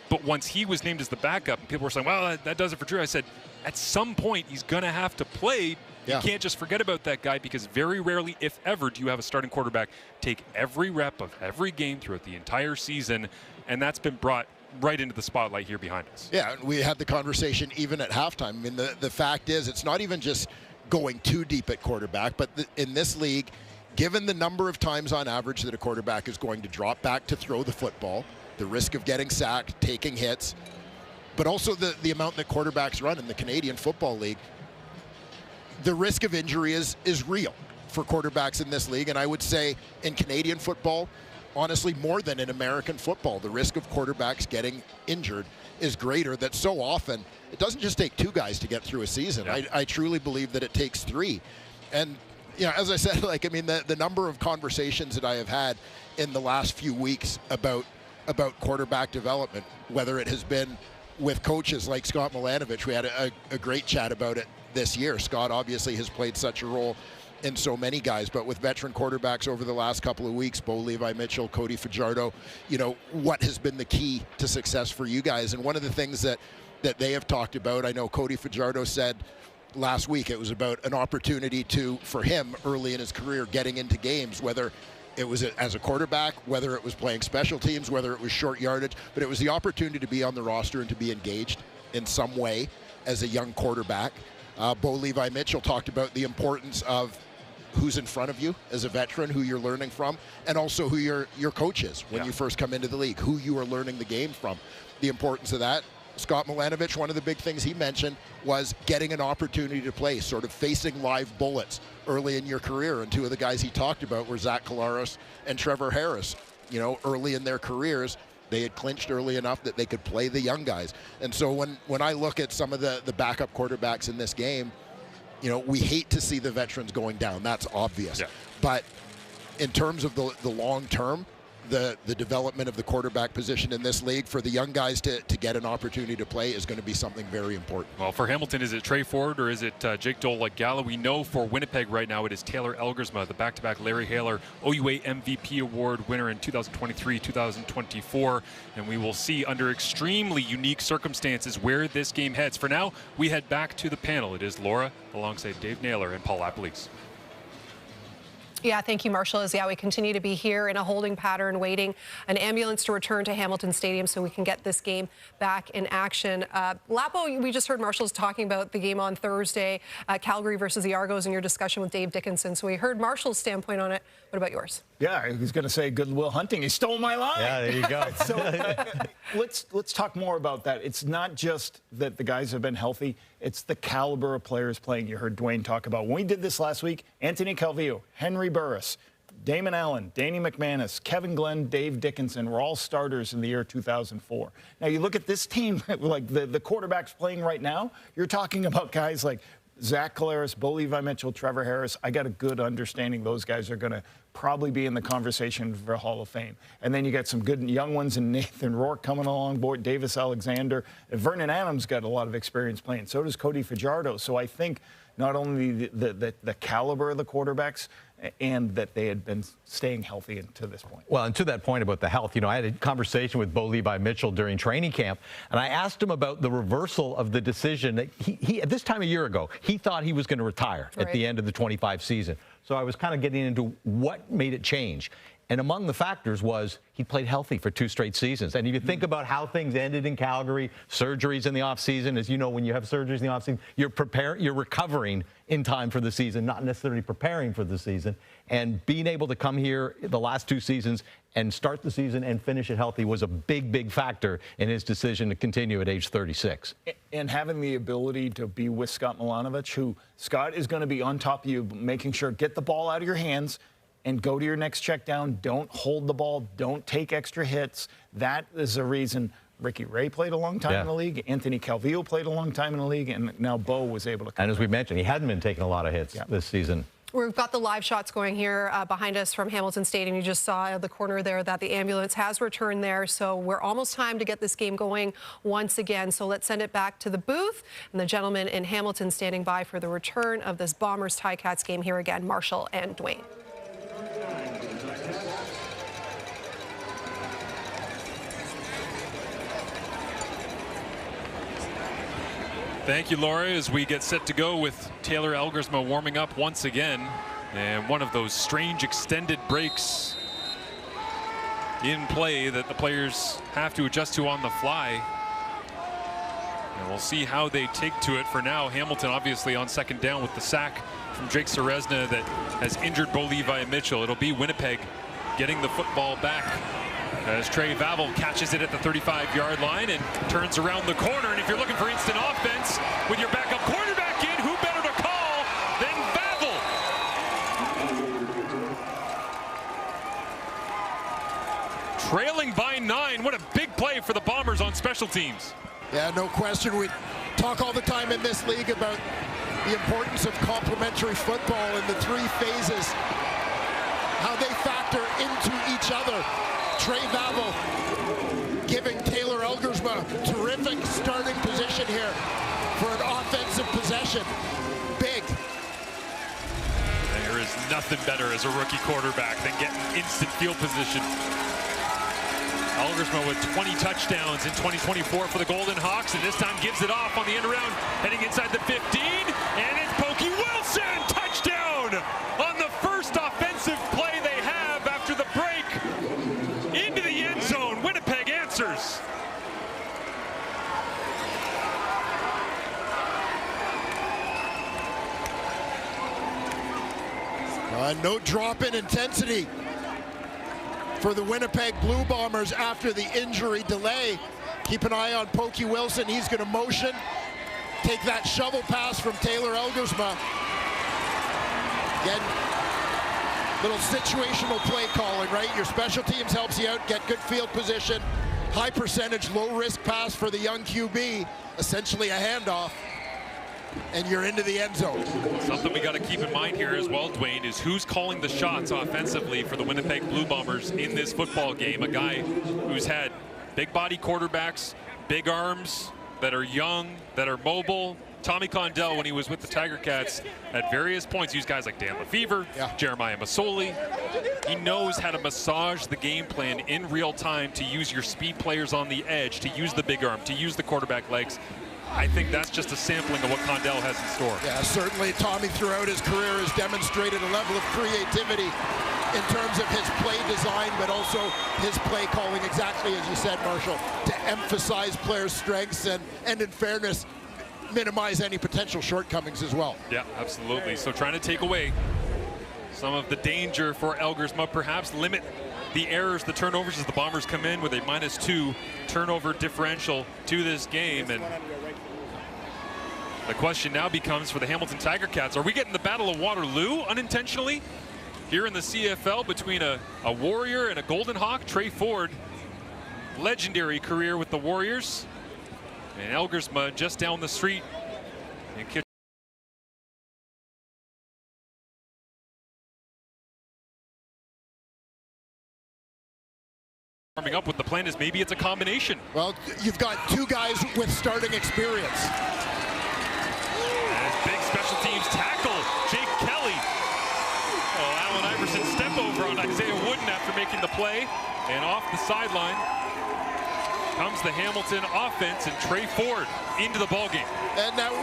But once he was named as the backup, and people were saying, well, that does it for Drew. I said, at some point, he's going to have to play. You can't just forget about that guy, because very rarely, if ever, do you have a starting quarterback take every rep of every game throughout the entire season. And that's been brought right into the spotlight here behind us. Yeah, we had the conversation even at halftime. I mean, the fact is, it's not even just going too deep at quarterback, but in this league, given the number of times on average that a quarterback is going to drop back to throw the football, the risk of getting sacked, taking hits, but also the amount that quarterbacks run in the Canadian Football League, the risk of injury is real for quarterbacks in this league. And I would say in Canadian football, honestly, more than in American football, the risk of quarterbacks getting injured is greater. That so often it doesn't just take two guys to get through a season. I truly believe that it takes three. And as I said, the number of conversations that I have had in the last few weeks about quarterback development, whether it has been with coaches like Scott Milanovich. We had a great chat about it this year. Scott obviously has played such a role in so many guys, but with veteran quarterbacks over the last couple of weeks, Bo Levi Mitchell, Cody Fajardo, what has been the key to success for you guys? And one of the things that they have talked about, I know Cody Fajardo said last week, it was about an opportunity for him early in his career getting into games, whether it was as a quarterback, whether it was playing special teams, whether it was short yardage, but it was the opportunity to be on the roster and to be engaged in some way as a young quarterback. Bo Levi Mitchell talked about the importance of who's in front of you as a veteran, who you're learning from, and also who your coach is when you first come into the league, who you are learning the game from, the importance of that. Scott Milanovich, one of the big things he mentioned was getting an opportunity to play, sort of facing live bullets early in your career. And two of the guys he talked about were Zach Collaros and Trevor Harris. Early in their careers, they had clinched early enough that they could play the young guys. And so when I look at some of the backup quarterbacks in this game, we hate to see the veterans going down. That's obvious. Yeah. But in terms of the long term, the development of the quarterback position in this league for the young guys to get an opportunity to play is going to be something very important. Well, for Hamilton, is it Trey Ford or is it Jake Dola-Gala? We know for Winnipeg right now it is Taylor Elgersma, the back-to-back Larry Haler OUA MVP award winner in 2023-2024. And we will see under extremely unique circumstances where this game heads. For now, we head back to the panel. It is Laura alongside Dave Naylor and Paul Lapalisse. Yeah, thank you, Marshall. We continue to be here in a holding pattern, waiting an ambulance to return to Hamilton Stadium so we can get this game back in action. Lapo, we just heard Marshall's talking about the game on Thursday, Calgary versus the Argos, in your discussion with Dave Dickinson. So we heard Marshall's standpoint on it. What about yours? Yeah, he was going to say Goodwill Hunting. He stole my line. Yeah, there you go. So let's talk more about that. It's not just that the guys have been healthy. It's the caliber of players playing. You heard Dwayne talk about. When we did this last week, Anthony Calvillo, Henry Burris, Damon Allen, Danny McManus, Kevin Glenn, Dave Dickinson were all starters in the year 2004. Now, you look at this team, like the quarterbacks playing right now, you're talking about guys like Zach Collaros, Bo Levi Mitchell, Trevor Harris. I got a good understanding those guys are going to probably be in the conversation for Hall of Fame. And then you got some good young ones in Nathan Rourke coming along board, Davis Alexander. Vernon Adams got a lot of experience playing. So does Cody Fajardo. So I think not only the caliber of the quarterbacks, and that they had been staying healthy to this point. Well, and to that point about the health, I had a conversation with Bo Levi Mitchell during training camp, and I asked him about the reversal of the decision that he at this time a year ago, he thought he was going to retire at the end of the 25 season. So I was kind of getting into what made it change. And among the factors was he played healthy for 2 straight seasons. And if you think about how things ended in Calgary, surgeries in the offseason, as you know, when you have surgeries in the offseason, you're recovering in time for the season, not necessarily preparing for the season. And being able to come here the last 2 seasons and start the season and finish it healthy was a big, big factor in his decision to continue at age 36. And having the ability to be with Scott Milanovic, who Scott is going to be on top of you, making sure get the ball out of your hands and go to your next check down. Don't hold the ball. Don't take extra hits. That is the reason Ricky Ray played a long time in the league. Anthony Calvillo played a long time in the league. And now Bo was able to come And as we mentioned, he hadn't been taking a lot of hits this season. We've got the live shots going here behind us from Hamilton Stadium. You just saw at the corner there that the ambulance has returned there. So we're almost time to get this game going once again. So let's send it back to the booth. And the gentleman in Hamilton standing by for the return of this Bombers Ticats game here again, Marshall and Dwayne. Thank you, Laura, as we get set to go with Taylor Elgersma warming up once again. And one of those strange extended breaks in play that the players have to adjust to on the fly. And we'll see how they take to it. For now, Hamilton obviously on second down with the sack from Jake Serezna that has injured Bo Levi Mitchell. It'll be Winnipeg getting the football back as Trey Vavel catches it at the 35-yard line and turns around the corner. And if you're looking for instant offense with your backup quarterback in, who better to call than Vavel? Trailing by 9. What a big play for the Bombers on special teams. Yeah, no question. We talk all the time in this league about the importance of complementary football and the 3 phases, how they factor into each other. Trey Vavel giving Taylor Elgersma terrific starting position here for an offensive possession. Big. There is nothing better as a rookie quarterback than getting instant field position. Elgersma with 20 touchdowns in 2024 for the Golden Hawks, and this time gives it off on the end around, heading inside the 15, and it's Pokey Wilson! Touchdown on the first offensive play they have after the break. Into the end zone. Winnipeg answers. No drop in intensity for the Winnipeg Blue Bombers after the injury delay. Keep an eye on Pokey Wilson. He's going to motion, take that shovel pass from Taylor Elgersma. Again, little situational play calling, right? Your special teams helps you out, get good field position. High percentage, low risk pass for the young QB. Essentially a handoff, and you're into the end zone. Something we got to keep in mind here as well, Dwayne, is who's calling the shots offensively for the Winnipeg Blue Bombers in this football game. A guy who's had big body quarterbacks, big arms, that are young, that are mobile. Tommy Condell, when he was with the Tiger Cats, at various points used guys like Dan Lefevre, Jeremiah Masoli. He knows how to massage the game plan in real time, to use your speed players on the edge, to use the big arm, to use the quarterback legs. I think that's just a sampling of what Condell has in store. Yeah, certainly Tommy throughout his career has demonstrated a level of creativity in terms of his play design, but also his play calling, exactly as you said, Marshall, to emphasize players' strengths and in fairness, minimize any potential shortcomings as well. Yeah, absolutely. So trying to take away some of the danger for Elgersma, perhaps limit the errors, the turnovers, as the Bombers come in with a -2 turnover differential to this game. And the question now becomes for the Hamilton Tiger Cats, are we getting the Battle of Waterloo unintentionally here in the CFL between a Warrior and a Golden Hawk? Trey Ford, legendary career with the Warriors, and Elgersma just down the street. And warming up with the plan is maybe it's a combination. Well, you've got 2 guys with starting experience. And big special teams tackle, Jake Kelly. Oh, Allen Iverson step over on Isaiah Wooden after making the play, and off the sideline comes the Hamilton offense and Trey Ford into the ballgame. And now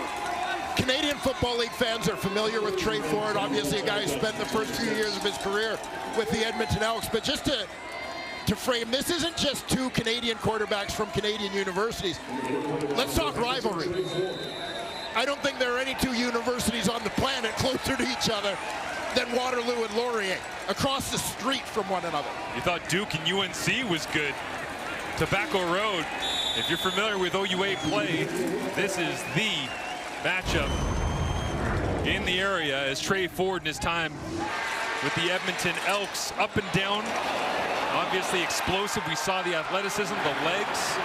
Canadian Football League fans are familiar with Trey Ford, obviously a guy who spent the first few years of his career with the Edmonton Elks. But just to frame, this isn't just two Canadian quarterbacks from Canadian universities. Let's talk rivalry. I don't think there are any two universities on the planet closer to each other than Waterloo and Laurier, across the street from one another. You thought Duke and UNC was good. Tobacco Road, if you're familiar with OUA play, this is the matchup in the area as Trey Ford in his time with the Edmonton Elks, up and down, obviously explosive. We saw the athleticism, the legs,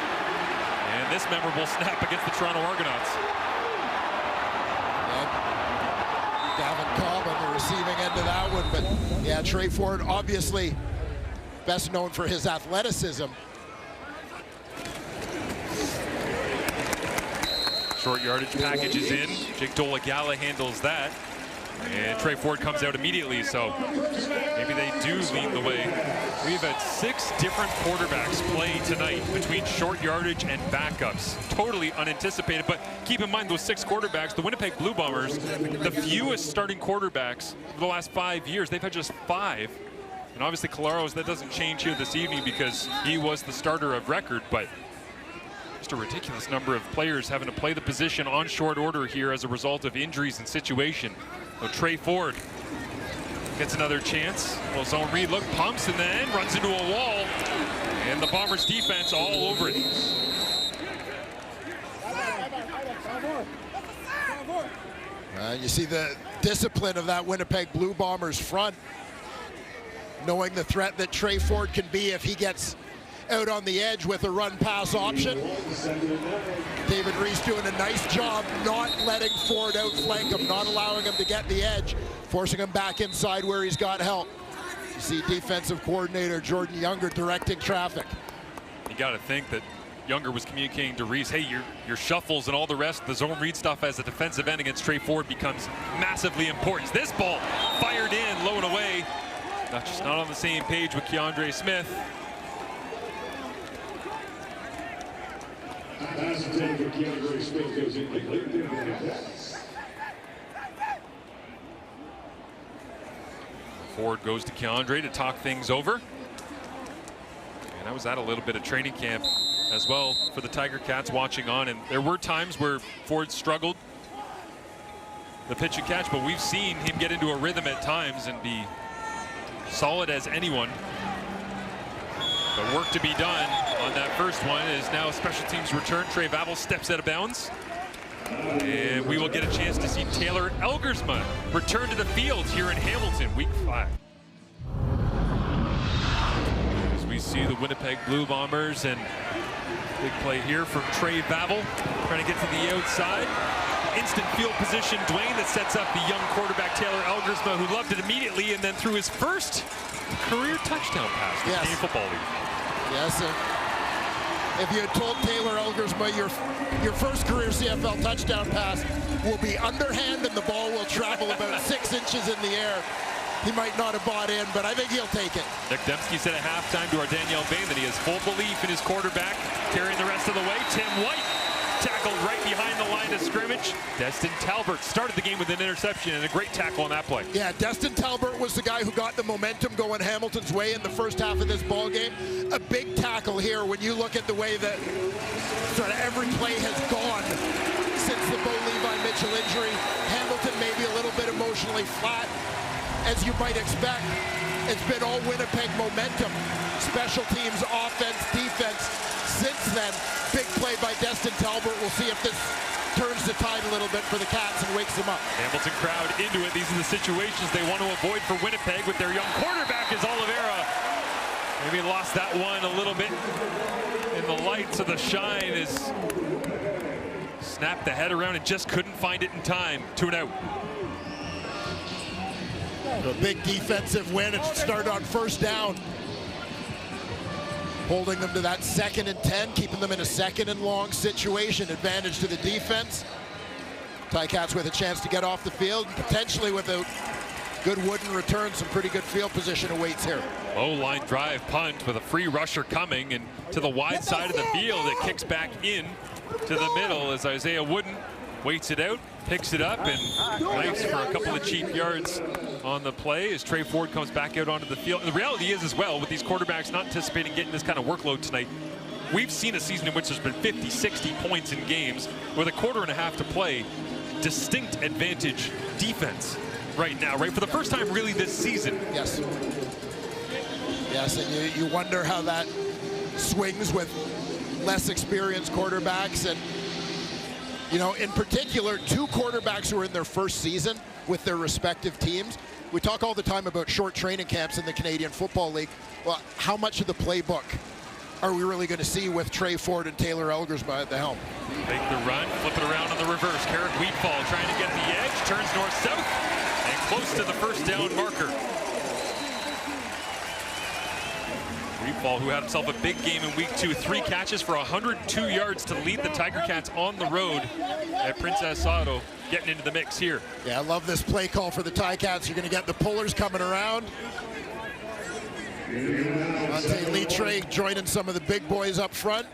and this memorable snap against the Toronto Argonauts. Gavin Cobb on the receiving end of that one, but yeah, Trey Ford obviously best known for his athleticism. Short yardage package is in. Jake Dolagala handles that. And Trey Ford comes out immediately, so maybe they do lead the way. We've had 6 different quarterbacks play tonight between short yardage and backups. Totally unanticipated, but keep in mind those 6 quarterbacks, the Winnipeg Blue Bombers, the fewest starting quarterbacks for the last 5 years. They've had just 5. And obviously Colaros, that doesn't change here this evening because he was the starter of record, but just a ridiculous number of players having to play the position on short order here as a result of injuries and situation. So Trey Ford gets another chance. Well, zone read, look, pumps and then runs into a wall. And the Bombers defense all over it. You see the discipline of that Winnipeg Blue Bombers front, knowing the threat that Trey Ford can be if he gets out on the edge with a run-pass option. David Reese doing a nice job not letting Ford outflank him, not allowing him to get the edge, forcing him back inside where he's got help. You see defensive coordinator Jordan Younger directing traffic. You got to think that Younger was communicating to Reese, hey, your shuffles and all the rest, the zone read stuff as a defensive end against Trey Ford becomes massively important. This ball fired in, low and away. Just not on the same page with Keandre Smith. Ford goes to Keandre to talk things over. And I was at a little bit of training camp as well for the Tiger Cats watching on, and there were times where Ford struggled the pitch and catch, but we've seen him get into a rhythm at times and be solid as anyone. But work to be done on that first one is now a special teams return. Trey Vavel steps out of bounds. And we will get a chance to see Taylor Elgersma return to the field here in Hamilton, week 5. As we see the Winnipeg Blue Bombers, and big play here from Trey Vavel, trying to get to the outside. Instant field position, Dwayne, that sets up the young quarterback Taylor Elgersma, who loved it immediately, and then threw his first career touchdown pass in the Canadian Football League. Yes, and if you had told Taylor Elgersma your first career CFL touchdown pass will be underhand and the ball will travel about 6 inches in the air, he might not have bought in, but I think he'll take it. Nick Dembski said at halftime to our Danielle Bain that he has full belief in his quarterback, carrying the rest of the way. Tim White tackled right behind the line of scrimmage. Destin Talbert started the game with an interception and a great tackle on that play. Yeah, Destin Talbert was the guy who got the momentum going Hamilton's way in the first half of this ball game. A big tackle here when you look at the way that sort of every play has gone since the Bo Levi Mitchell injury. Hamilton maybe a little bit emotionally flat, as you might expect. It's been all Winnipeg momentum. Special teams, offense, defense. Since then, big play by Destin Talbert. We'll see if this turns the tide a little bit for the Cats and wakes them up. Hamilton crowd into it. These are the situations they want to avoid for Winnipeg with their young quarterback is Oliveira. Maybe lost that one a little bit in the lights of the shine as snapped the head around and just couldn't find it in time. 2 and out. A big defensive win and start on first down. Holding them to that 2nd and 10, keeping them in a 2nd and long situation. Advantage to the defense. Ticats with a chance to get off the field, and potentially with a good wooden return, some pretty good field position awaits here. Low line drive punt with a free rusher coming, and to the wide side of the field, it kicks back in to the middle as Isaiah Wooden waits it out, picks it up, and nice for a couple of cheap yards on the play as Trey Ford comes back out onto the field. And the reality is as well, with these quarterbacks not anticipating getting this kind of workload tonight, we've seen a season in which there's been 50, 60 points in games with a quarter and a half to play. Distinct advantage defense right now, right? For the first time really this season. Yes. Yes, and you wonder how that swings with less experienced quarterbacks. And, you know, in particular, two quarterbacks who are in their first season with their respective teams. We talk all the time about short training camps in the Canadian Football League. Well, how much of the playbook are we really going to see with Trey Ford and Taylor Elgersma at the helm? Make the run, flip it around on the reverse. Carrick Wheatfall trying to get the edge, turns north-south, and close to the first down marker. Wheatfall, who had himself a big game in week 2, 3 catches for 102 yards to lead the Tiger Cats on the road at Princess Auto, getting into the mix here. Yeah, I love this play call for the Ticats. You're going to get the pullers coming around. Monte Litre joining some of the big boys up front.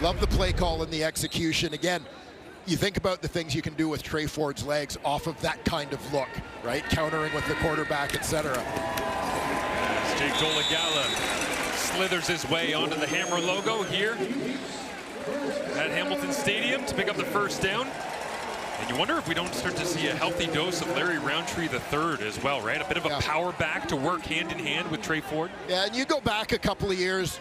Love the play call and the execution. Again, you think about the things you can do with Trey Ford's legs off of that kind of look, right? Countering with the quarterback, etc. Jake Dolegala slithers his way onto the Hammer logo here at Hamilton Stadium to pick up the first down. And you wonder if we don't start to see a healthy dose of Larry Roundtree III as well, right? A bit of a power back to work hand in hand with Trey Ford. Yeah, and you go back a couple of years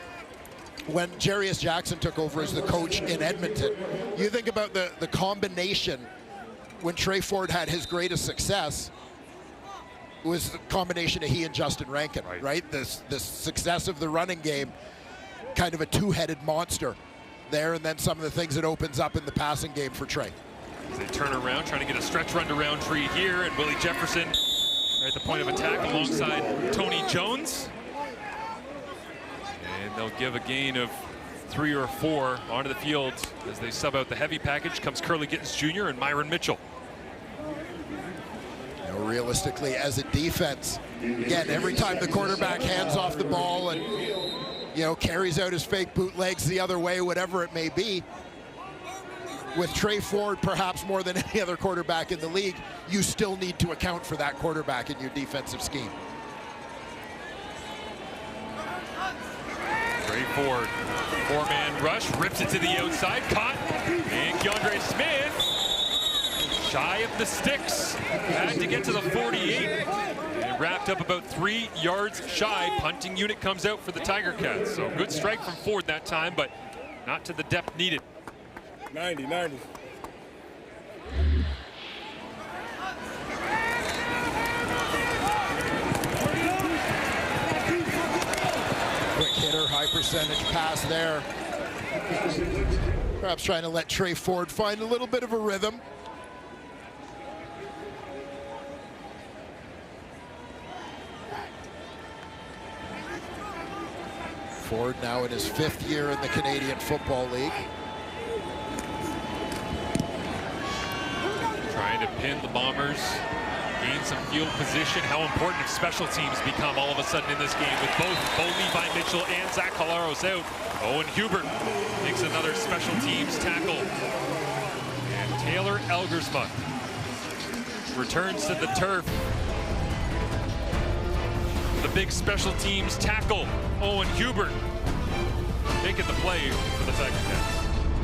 when Jarius Jackson took over as the coach in Edmonton. You think about the combination when Trey Ford had his greatest success was the combination of he and Justin Rankin, right? The success of the running game, kind of a two-headed monster there, and then some of the things it opens up in the passing game for Trey. As they turn around, trying to get a stretch run to Roundtree here, and Willie Jefferson right at the point of attack alongside Tony Jones. And they'll give a gain of 3 or 4 onto the field as they sub out the heavy package. Comes Curly Gittins Jr. and Myron Mitchell. You know, realistically, as a defense, again, every time the quarterback hands off the ball and, you know, carries out his fake bootlegs the other way, whatever it may be, with Trey Ford perhaps more than any other quarterback in the league, you still need to account for that quarterback in your defensive scheme. Trey Ford, 4-man rush, rips it to the outside, caught, and Keandre Smith, shy of the sticks, had to get to the 48, and wrapped up about 3 yards shy. Punting unit comes out for the Tiger Cats. So good strike from Ford that time, but not to the depth needed. 90. Quick hitter, high percentage pass there. Perhaps trying to let Trey Ford find a little bit of a rhythm. Ford now in his 5th year in the Canadian Football League. Trying to pin the Bombers, gain some field position. How important have special teams become all of a sudden in this game with both Bo Levi Mitchell and Zach Colaros out. Owen Hubert makes another special teams tackle. And Taylor Elgersma returns to the turf. The big special teams tackle, Owen Hubert, making the play for the Tiger Cats.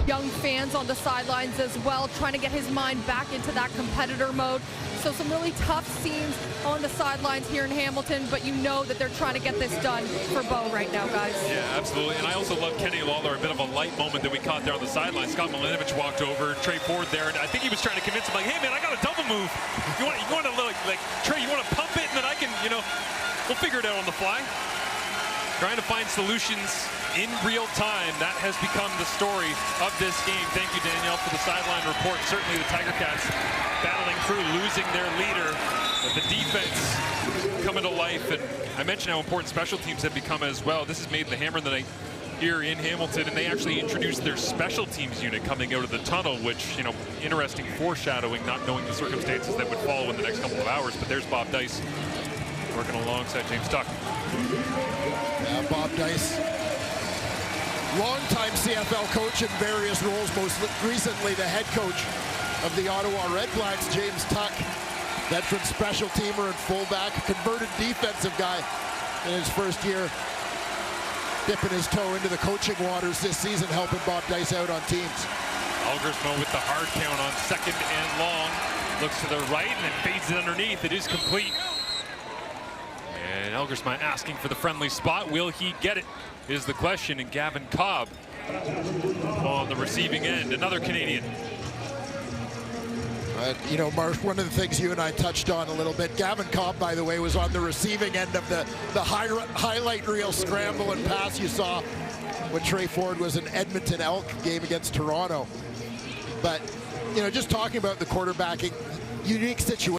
Young fans on the sidelines as well, trying to get his mind back into that competitor mode. So some really tough scenes on the sidelines here in Hamilton, but you know that they're trying to get this done for Bo right now, guys. Yeah, absolutely. And I also love Kenny Lawler, a bit of a light moment that we caught there on the sideline. Scott Milinovic walked over, Trey Ford there, and I think he was trying to convince him, like, hey man, I got a double move. You want to like Trey, you want to pump it, and then I can, you know, we'll figure it out on the fly. Trying to find solutions in real time. That has become the story of this game. Thank you, Danielle, for the sideline report. Certainly the Tiger Cats battling through, losing their leader, but the defense coming to life. And I mentioned how important special teams have become as well. This has made the Hammer the night here in Hamilton, and they actually introduced their special teams unit coming out of the tunnel, which, you know, interesting foreshadowing, not knowing the circumstances that would follow in the next couple of hours. But there's Bob Dice working alongside James Tuck. Yeah, Bob Dice longtime CFL coach in various roles, most recently the head coach of the Ottawa Red Blacks, James Tuck, veteran special teamer and fullback, converted defensive guy in his first year, dipping his toe into the coaching waters this season, helping Bob Dice out on teams. Elgersma with the hard count on 2nd and long. Looks to the right and then fades it underneath. It is complete. And Elgersma asking for the friendly spot. Will he get it is the question. And Gavin Cobb on the receiving end. Another Canadian. You know, Marsh, one of the things you and I touched on a little bit, Gavin Cobb, by the way, was on the receiving end of the highlight reel scramble and pass you saw when Trey Ford was in Edmonton Elk game against Toronto. But, you know, just talking about the quarterbacking, unique situation.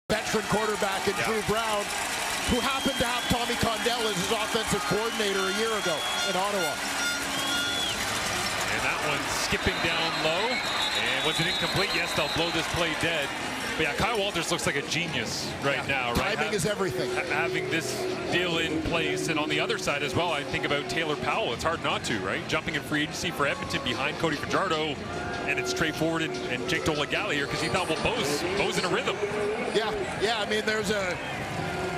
Veteran quarterback in Drew Brown, who happened to have Tommy Condell as his offensive coordinator a year ago in Ottawa. And that one skipping down low. And was it incomplete? Yes, they'll blow this play dead. But yeah, Kyle Walters looks like a genius right now, right? Timing is everything. Having this deal in place. And on the other side as well, I think about Taylor Powell. It's hard not to, right? Jumping in free agency for Edmonton behind Cody Fajardo. And it's Trey Ford and Jake Dolegala here because he thought, well, Bo's in a rhythm. Yeah, I mean,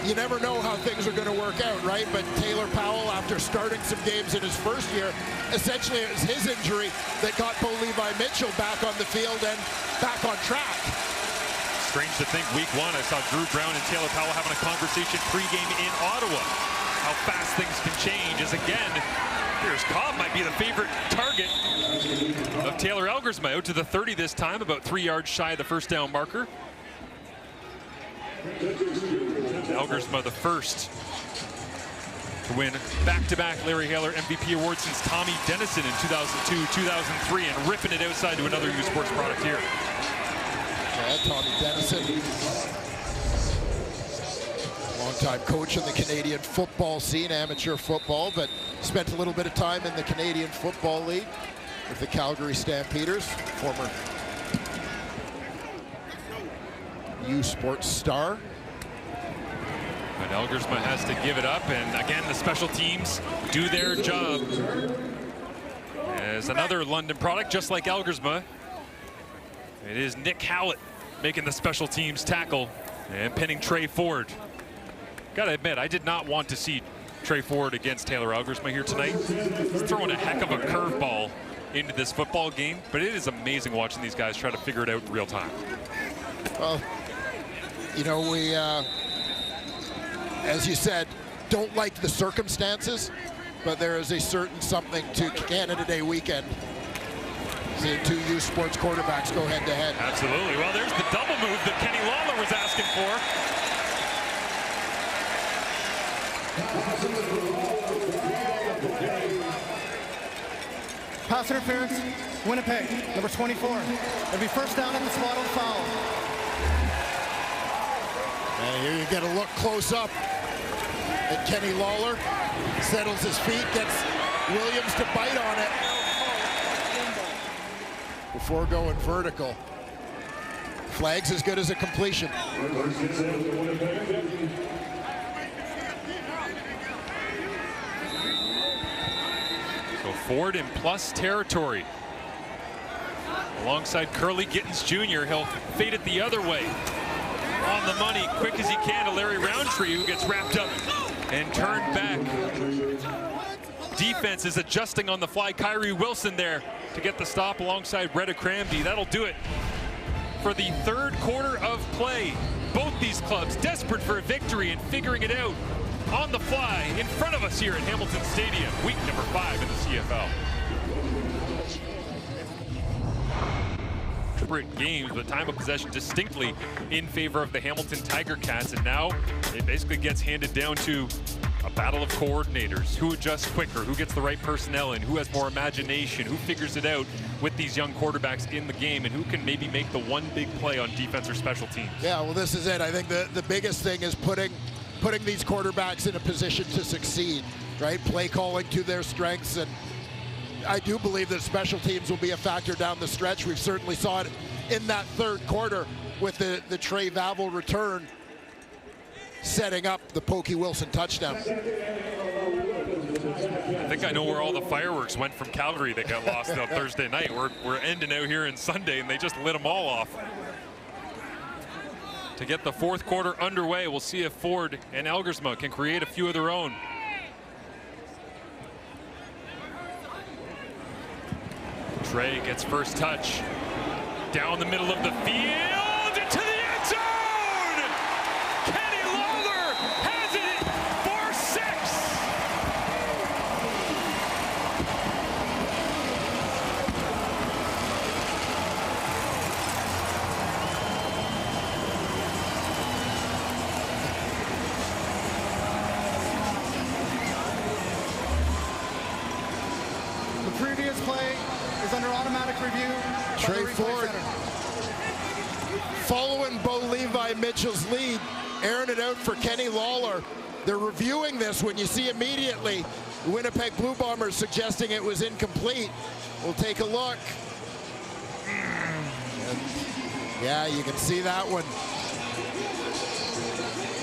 you never know how things are going to work out, right? But Taylor Powell, after starting some games in his first year, essentially it was his injury that got Bo Levi Mitchell back on the field and back on track. Strange to think week one, I saw Drew Brown and Taylor Powell having a conversation pregame in Ottawa. How fast things can change as again, here's Cobb, might be the favorite target of Taylor Elgersma. Out to the 30 this time, about 3 yards shy of the first down marker. Elgersma the first to win back-to-back Larry Haller MVP awards since Tommy Dennison in 2002-2003, and ripping it outside to another U Sports product here. Yeah, Tommy Dennison, longtime coach in the Canadian football scene, amateur football, but spent a little bit of time in the Canadian Football League with the Calgary Stampeders, former U Sports star. But Elgersma has to give it up, and again, the special teams do their job. As another London product, just like Elgersma, it is Nick Howlett making the special teams tackle and pinning Trey Ford. Gotta admit, I did not want to see Trey Ford against Taylor Elgersma here tonight. He's throwing a heck of a curveball into this football game, but it is amazing watching these guys try to figure it out in real time. Well, you know, we, as you said, don't like the circumstances, but there is a certain something to Canada Day weekend. Seeing two U Sports quarterbacks go head-to-head. Absolutely. Well, there's the double move that Kenny Lawler was asking for. Pass interference, Winnipeg, number 24. It'll be first down at the spot on foul. And here you get a look close up at Kenny Lawler. Settles his feet, gets Williams to bite on it before going vertical. Flag's as good as a completion. So Ford in plus territory. Alongside Curly Gittins Jr., he'll fade it the other way. On the money, quick as he can to Larry Roundtree, who gets wrapped up and turned back. Defense is adjusting on the fly. Kyrie Wilson there to get the stop alongside Bretta Cramby. That'll do it for the third quarter of play. Both these clubs desperate for a victory and figuring it out on the fly in front of us here at Hamilton Stadium, week number 5 in the CFL. Games, but time of possession distinctly in favor of the Hamilton Tiger Cats, and now it basically gets handed down to a battle of coordinators. Who adjusts quicker, who gets the right personnel in, who has more imagination, who figures it out with these young quarterbacks in the game, and who can maybe make the one big play on defense or special teams. Yeah, well, this is it. I think the biggest thing is putting these quarterbacks in a position to succeed, right? Play calling to their strengths, and I do believe that special teams will be a factor down the stretch. We've certainly saw it in that third quarter with the Trey Vavel return setting up the Pokey Wilson touchdown. I think I know where all the fireworks went from Calgary that got lost on Thursday night. We're ending out here in Sunday, and they just lit them all off. To get the fourth quarter underway, we'll see if Ford and Elgersma can create a few of their own. Trey gets first touch. Down the middle of the field, into the end zone! Kenny Lawler has it for 6. The previous play is under automatic review. Trey Ford following Bo Levi Mitchell's lead, airing it out for Kenny Lawler. They're reviewing this when you see immediately the Winnipeg Blue Bombers suggesting it was incomplete. We'll take a look. And yeah, you can see that one.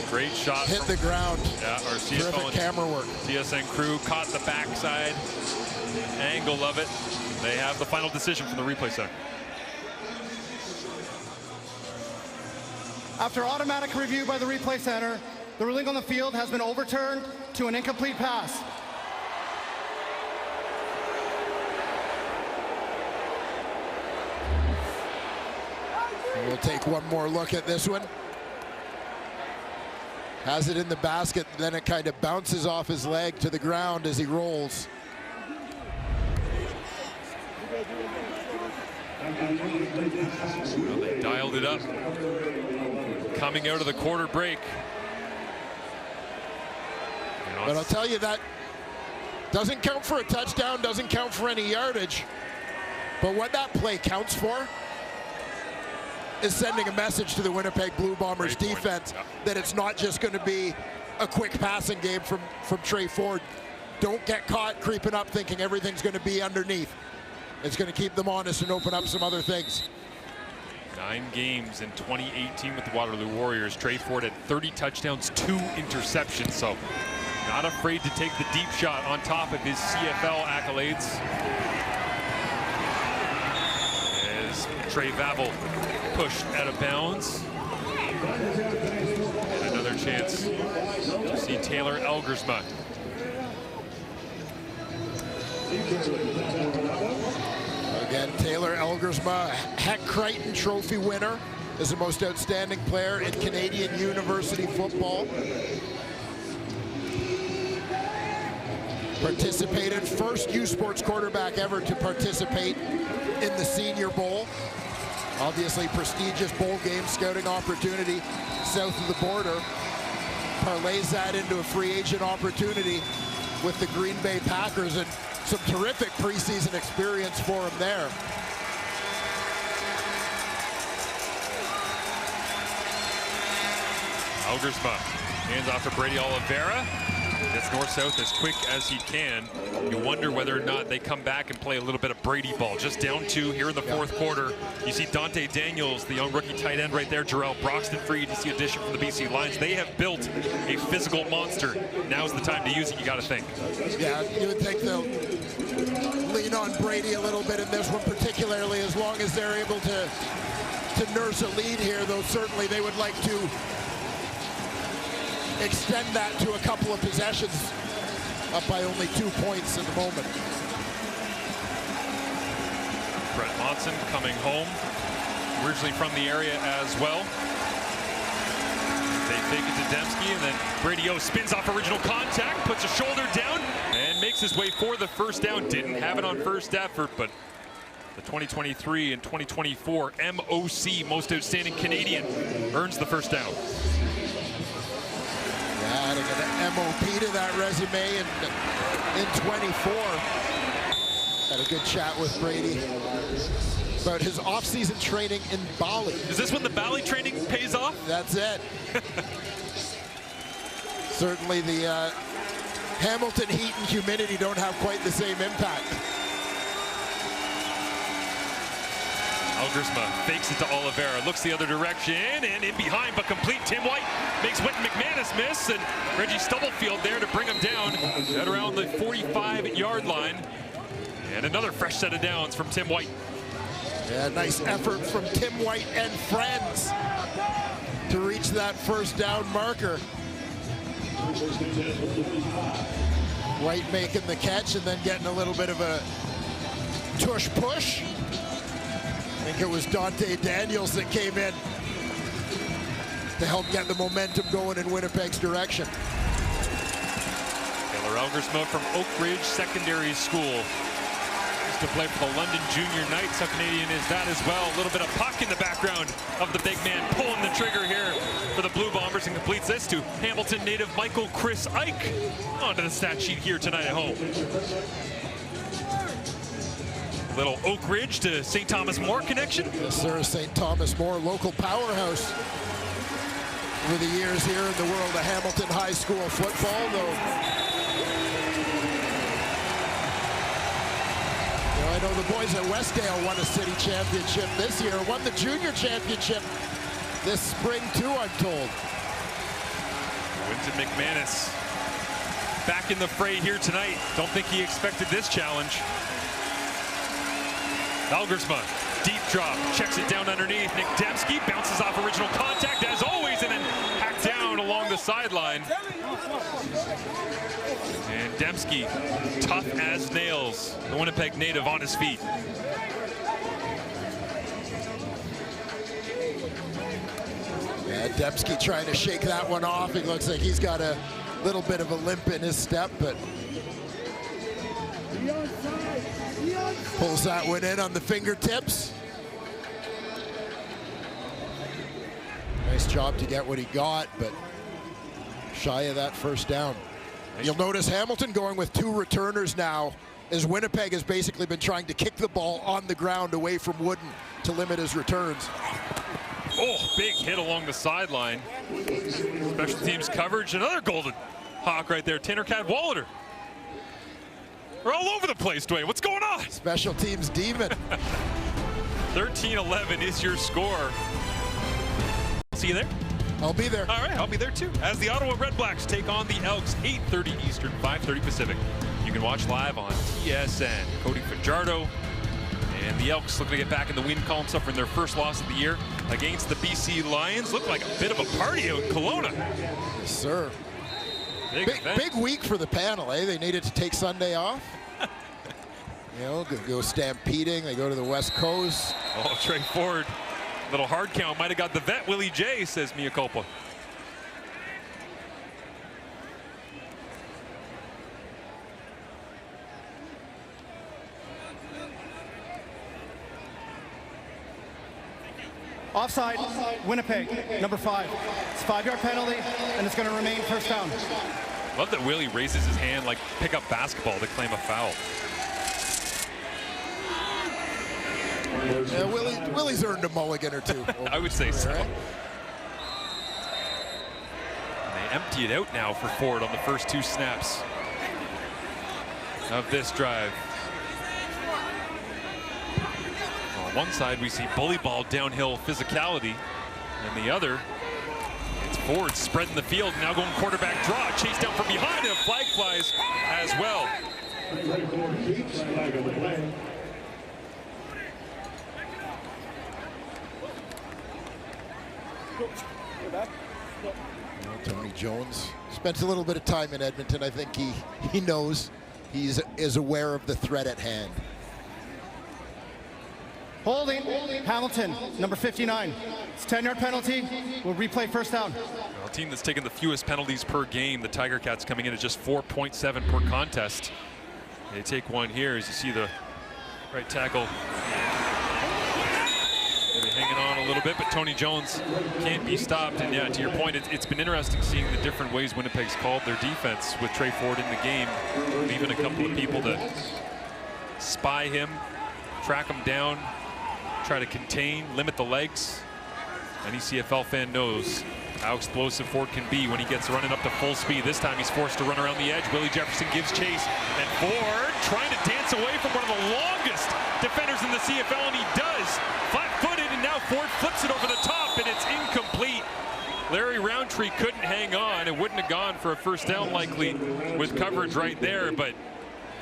Great shot. Hit the ground. Yeah, our terrific camera work. TSN crew caught the backside angle of it. They have the final decision from the replay center. After automatic review by the replay center, the ruling on the field has been overturned to an incomplete pass. We'll take one more look at this one. Has it in the basket, then it kind of bounces off his leg to the ground as he rolls. Well, they dialed it up. Coming out of the quarter break. But I'll tell you, that doesn't count for a touchdown, doesn't count for any yardage. But what that play counts for is sending a message to the Winnipeg Blue Bombers defense that it's not just going to be a quick passing game from Trey Ford. Don't get caught creeping up thinking everything's going to be underneath. It's going to keep them honest and open up some other things. 9 games in 2018 with the Waterloo Warriors. Trey Ford had 30 touchdowns, 2 interceptions, so not afraid to take the deep shot on top of his CFL accolades. As Trey Vavel pushed out of bounds. And another chance to see Taylor Elgersma. Again, Taylor Elgersma, Heck Crichton Trophy winner, is the most outstanding player in Canadian university football. Participated, first U Sports quarterback ever to participate in the Senior Bowl. Obviously prestigious bowl game, scouting opportunity south of the border. Parlays that into a free agent opportunity with the Green Bay Packers, and some terrific preseason experience for him there. Elgersma hands off to Brady Oliveira. Gets north-south as quick as he can. You wonder whether or not they come back and play a little bit of Brady ball. Just down 2 here in the fourth quarter. You see Dante Daniels, the young rookie tight end right there. Jarrell Broxton free. You see addition from the BC Lions. They have built a physical monster. Now's the time to use it, you got to think. Yeah, you would think they'll lean on Brady a little bit in this one, particularly as long as they're able to nurse a lead here, though certainly they would like to extend that to a couple of possessions, up by only 2 points at the moment. Brett Monson coming home, originally from the area as well. They fake it to Dembski, and then Brady O spins off original contact, puts a shoulder down, and makes his way for the first down. Didn't have it on first effort, but the 2023 and 2024 MOC, Most Outstanding Canadian, earns the first down. Adding an MOP to that resume in 24. Had a good chat with Brady about his off-season training in Bali. Is this when the Bali training pays off? That's it. Certainly the Hamilton heat and humidity don't have quite the same impact. Elgersma fakes it to Oliveira, looks the other direction, and in behind, but complete. Tim White makes Wynton McMahon McManus miss, and Reggie Stubblefield there to bring him down at around the 45-yard line. And another fresh set of downs from Tim White. Yeah, nice effort from Tim White and friends to reach that first down marker. White making the catch and then getting a little bit of a tush push. I think it was Dante Daniels that came in to help get the momentum going in Winnipeg's direction. Taylor Elgersma from Oak Ridge Secondary School. Used to play for the London Junior Knights. How Canadian is that as well? A little bit of puck in the background of the big man pulling the trigger here for the Blue Bombers, and completes this to Hamilton native Michael Chris Ike. Onto the stat sheet here tonight at home. Little Oak Ridge to St. Thomas More connection. Yes, sir. St. Thomas More, local powerhouse over the years here in the world of Hamilton High School football, though. I know the boys at Westdale won a city championship this year, won the junior championship this spring too, I'm told. Winton McManus back in the fray here tonight. Don't think he expected this challenge. Elgersma, deep drop, checks it down underneath. Nick Dembski bounces off original contact as always, and then hacked down along the sideline. And Dembski, tough as nails, the Winnipeg native on his feet. Yeah, Dembski trying to shake that one off. It looks like he's got a little bit of a limp in his step, but pulls that one in on the fingertips. Nice job to get what he got, but shy of that first down. You'll notice Hamilton going with 2 returners now, as Winnipeg has basically been trying to kick the ball on the ground away from Wooden to limit his returns. Oh, big hit along the sideline. Special teams coverage, another Golden Hawk right there. Tanner Cadwallader. We're all over the place, Dwayne. What's going on? Special teams demon. 13-11 is your score. See you there? I'll be there. All right, I'll be there too. As the Ottawa Red Blacks take on the Elks, 8:30 Eastern, 5:30 Pacific. You can watch live on TSN. Cody Fajardo and the Elks looking to get back in the win column, suffering their first loss of the year against the BC Lions. Looked like a bit of a party out in Kelowna. Yes, sir. Big week for the panel, eh? They needed to take Sunday off. You know, go stampeding. They go to the West Coast. Oh, Trey Ford. Little hard count might have got the vet Willie J, says Mia Culpa. Offside, Winnipeg, number 5. It's a 5-yard penalty, and it's going to remain first down. Love that Willie raises his hand like pick up basketball to claim a foul. Yeah, Willie's earned a mulligan or two. I would say so. Right? They empty it out now for Ford on the first 2 snaps of this drive. On one side, we see bully ball downhill physicality, and the other, it's Ford spreading the field, now going quarterback draw, chased down from behind, and a flag flies as well. Tony Jones spent a little bit of time in Edmonton. I think he knows, is aware of the threat at hand. Holding, Hamilton, number 59. It's a 10-yard penalty. We'll replay first down. A team that's taken the fewest penalties per game. The Tiger Cats coming in at just 4.7 per contest. They take one here as you see the right tackle maybe hanging on a little bit, but Tony Jones can't be stopped. And yeah, to your point, it's been interesting seeing the different ways Winnipeg's called their defense with Trey Ford in the game, leaving a couple of people to spy him, track him down, try to contain, limit the legs. Any CFL fan knows how explosive Ford can be when he gets running up to full speed. This time he's forced to run around the edge. Willie Jefferson gives chase, and Ford trying to dance away from one of the longest defenders in the CFL, and he does. Flat-footed, and now Ford flips it over the top, and it's incomplete. Larry Roundtree Petrie couldn't hang on. It wouldn't have gone for a first down likely with coverage right there, but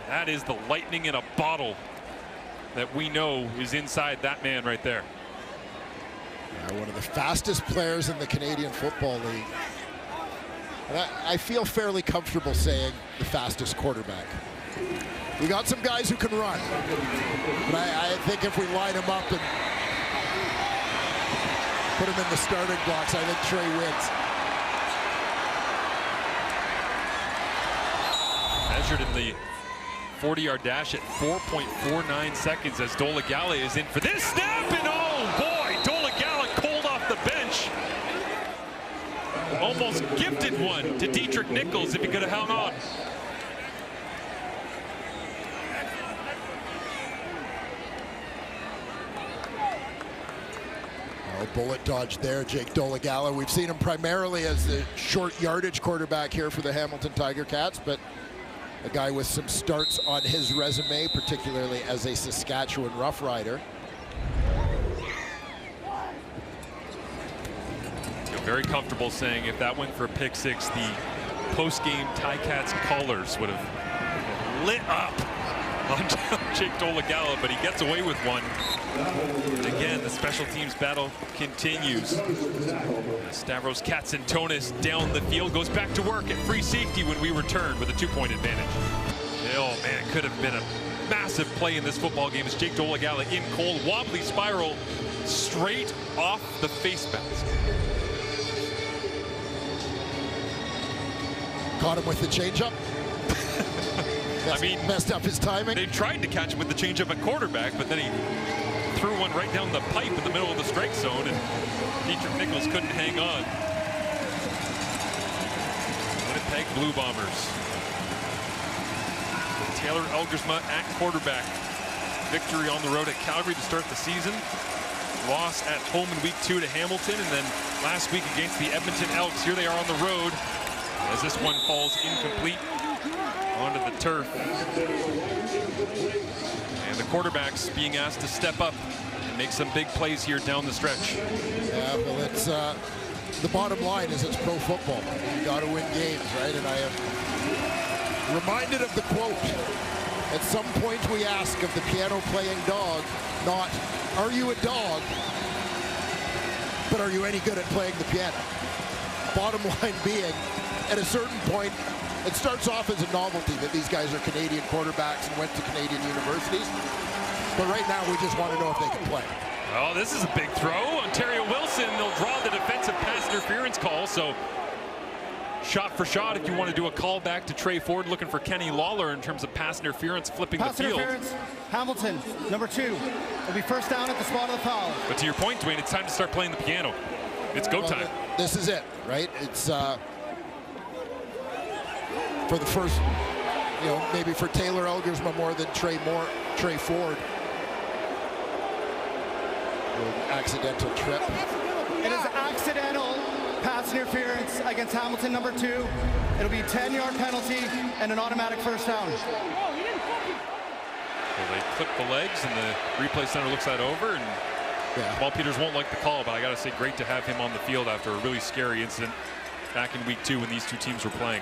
that is the lightning in a bottle that we know is inside that man right there. One of the fastest players in the Canadian Football League. And I feel fairly comfortable saying the fastest quarterback. We got some guys who can run, but I think if we line them up and put them in the starting blocks, I think Trey wins. Measured in the 40-yard dash at 4.49 seconds as Dolegala is in for this snap, and oh boy, Dolegala cold off the bench. Almost gifted one to Dietrich Nichols if he could have hung on. Oh, bullet dodge there, Jake Dolegala. We've seen him primarily as the short yardage quarterback here for the Hamilton Tiger Cats, but a guy with some starts on his resume, particularly as a Saskatchewan Rough Rider. Very comfortable saying if that went for a pick six, the post-game Ticats callers would have lit up on Jake Dolegala, but he gets away with one. And again, the special teams battle continues. Stavros Katsantonis down the field, goes back to work at free safety when we return with a 2-point advantage. Oh man, could have been a massive play in this football game as Jake Dolegala in cold, wobbly spiral straight off the face mask. Caught him with the changeup. I mean, messed up his timing. They tried to catch him with the changeup at quarterback, but then he threw one right down the pipe in the middle of the strike zone, and Dietrich Nichols couldn't hang on. Winnipeg Blue Bombers. Taylor Elgersma at quarterback. Victory on the road at Calgary to start the season. Loss at home in week 2 to Hamilton, and then last week against the Edmonton Elks. Here they are on the road, as this one falls incomplete onto the turf. And the quarterbacks being asked to step up and make some big plays here down the stretch. Yeah, well, it's the bottom line is it's pro football. You got to win games, right? And I am reminded of the quote. At some point we ask of the piano-playing dog, not, are you a dog, but are you any good at playing the piano? Bottom line being, at a certain point, it starts off as a novelty that these guys are Canadian quarterbacks and went to Canadian universities. But right now, we just want to know if they can play. Oh, this is a big throw. Ontario Wilson, they'll draw the defensive pass interference call. So shot for shot if you want to do a call back to Trey Ford, looking for Kenny Lawler in terms of pass interference, flipping pass the field. Interference, Hamilton, number 2. It'll be first down at the spot of the foul. But to your point, Dwayne, it's time to start playing the piano. It's go time. This is it, right? It's for the first, you know, maybe for Taylor Elgersma more than Trey Ford. Accidental trip. It is accidental pass interference against Hamilton, number 2. It'll be a 10-yard penalty and an automatic first down. Well, they clip the legs and the replay center looks that over, and Paul Peters won't like the call, but I got to say, great to have him on the field after a really scary incident back in week 2 when these two teams were playing.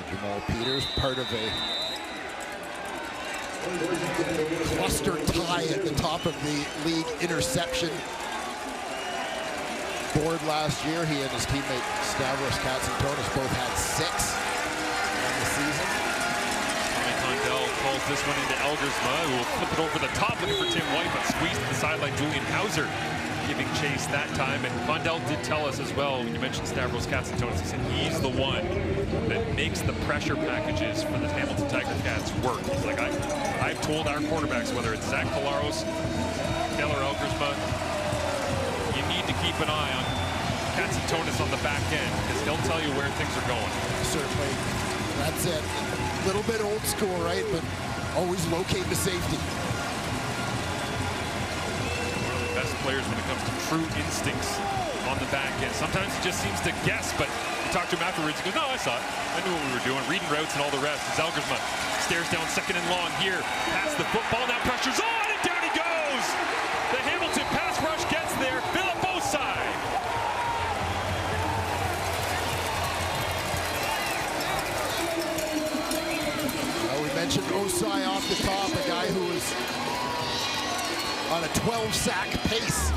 Jamal Peters, part of a cluster tie at the top of the league interception board last year. He and his teammate Stavros Katsantonis both had 6 on the season. Tommy Condell calls this one into Elgersma, who will flip it over the top, looking for Tim White, but squeezed to the sideline. Julian Hauser giving chase that time, and Condell did tell us as well, when you mentioned Stavros Katsantonis, he said he's the one that makes the pressure packages for the Hamilton Tiger Cats work. He's like, I've told our quarterbacks, whether it's Zach Collaros, Taylor Elgersma, you need to keep an eye on Katsantonis on the back end, because he'll tell you where things are going. Certainly. That's it. A little bit old school, right? But always locate the safety. Best players when it comes to true instincts on the back end. Sometimes he just seems to guess, but you talk to him afterwards, he goes, no, I saw it. I knew what we were doing, reading routes and all the rest. As Elgersma stares down 2nd and long here, past the football, now pressure's on, and down he goes! The Hamilton pass rush gets Osai off the top, a guy who was on a 12-sack pace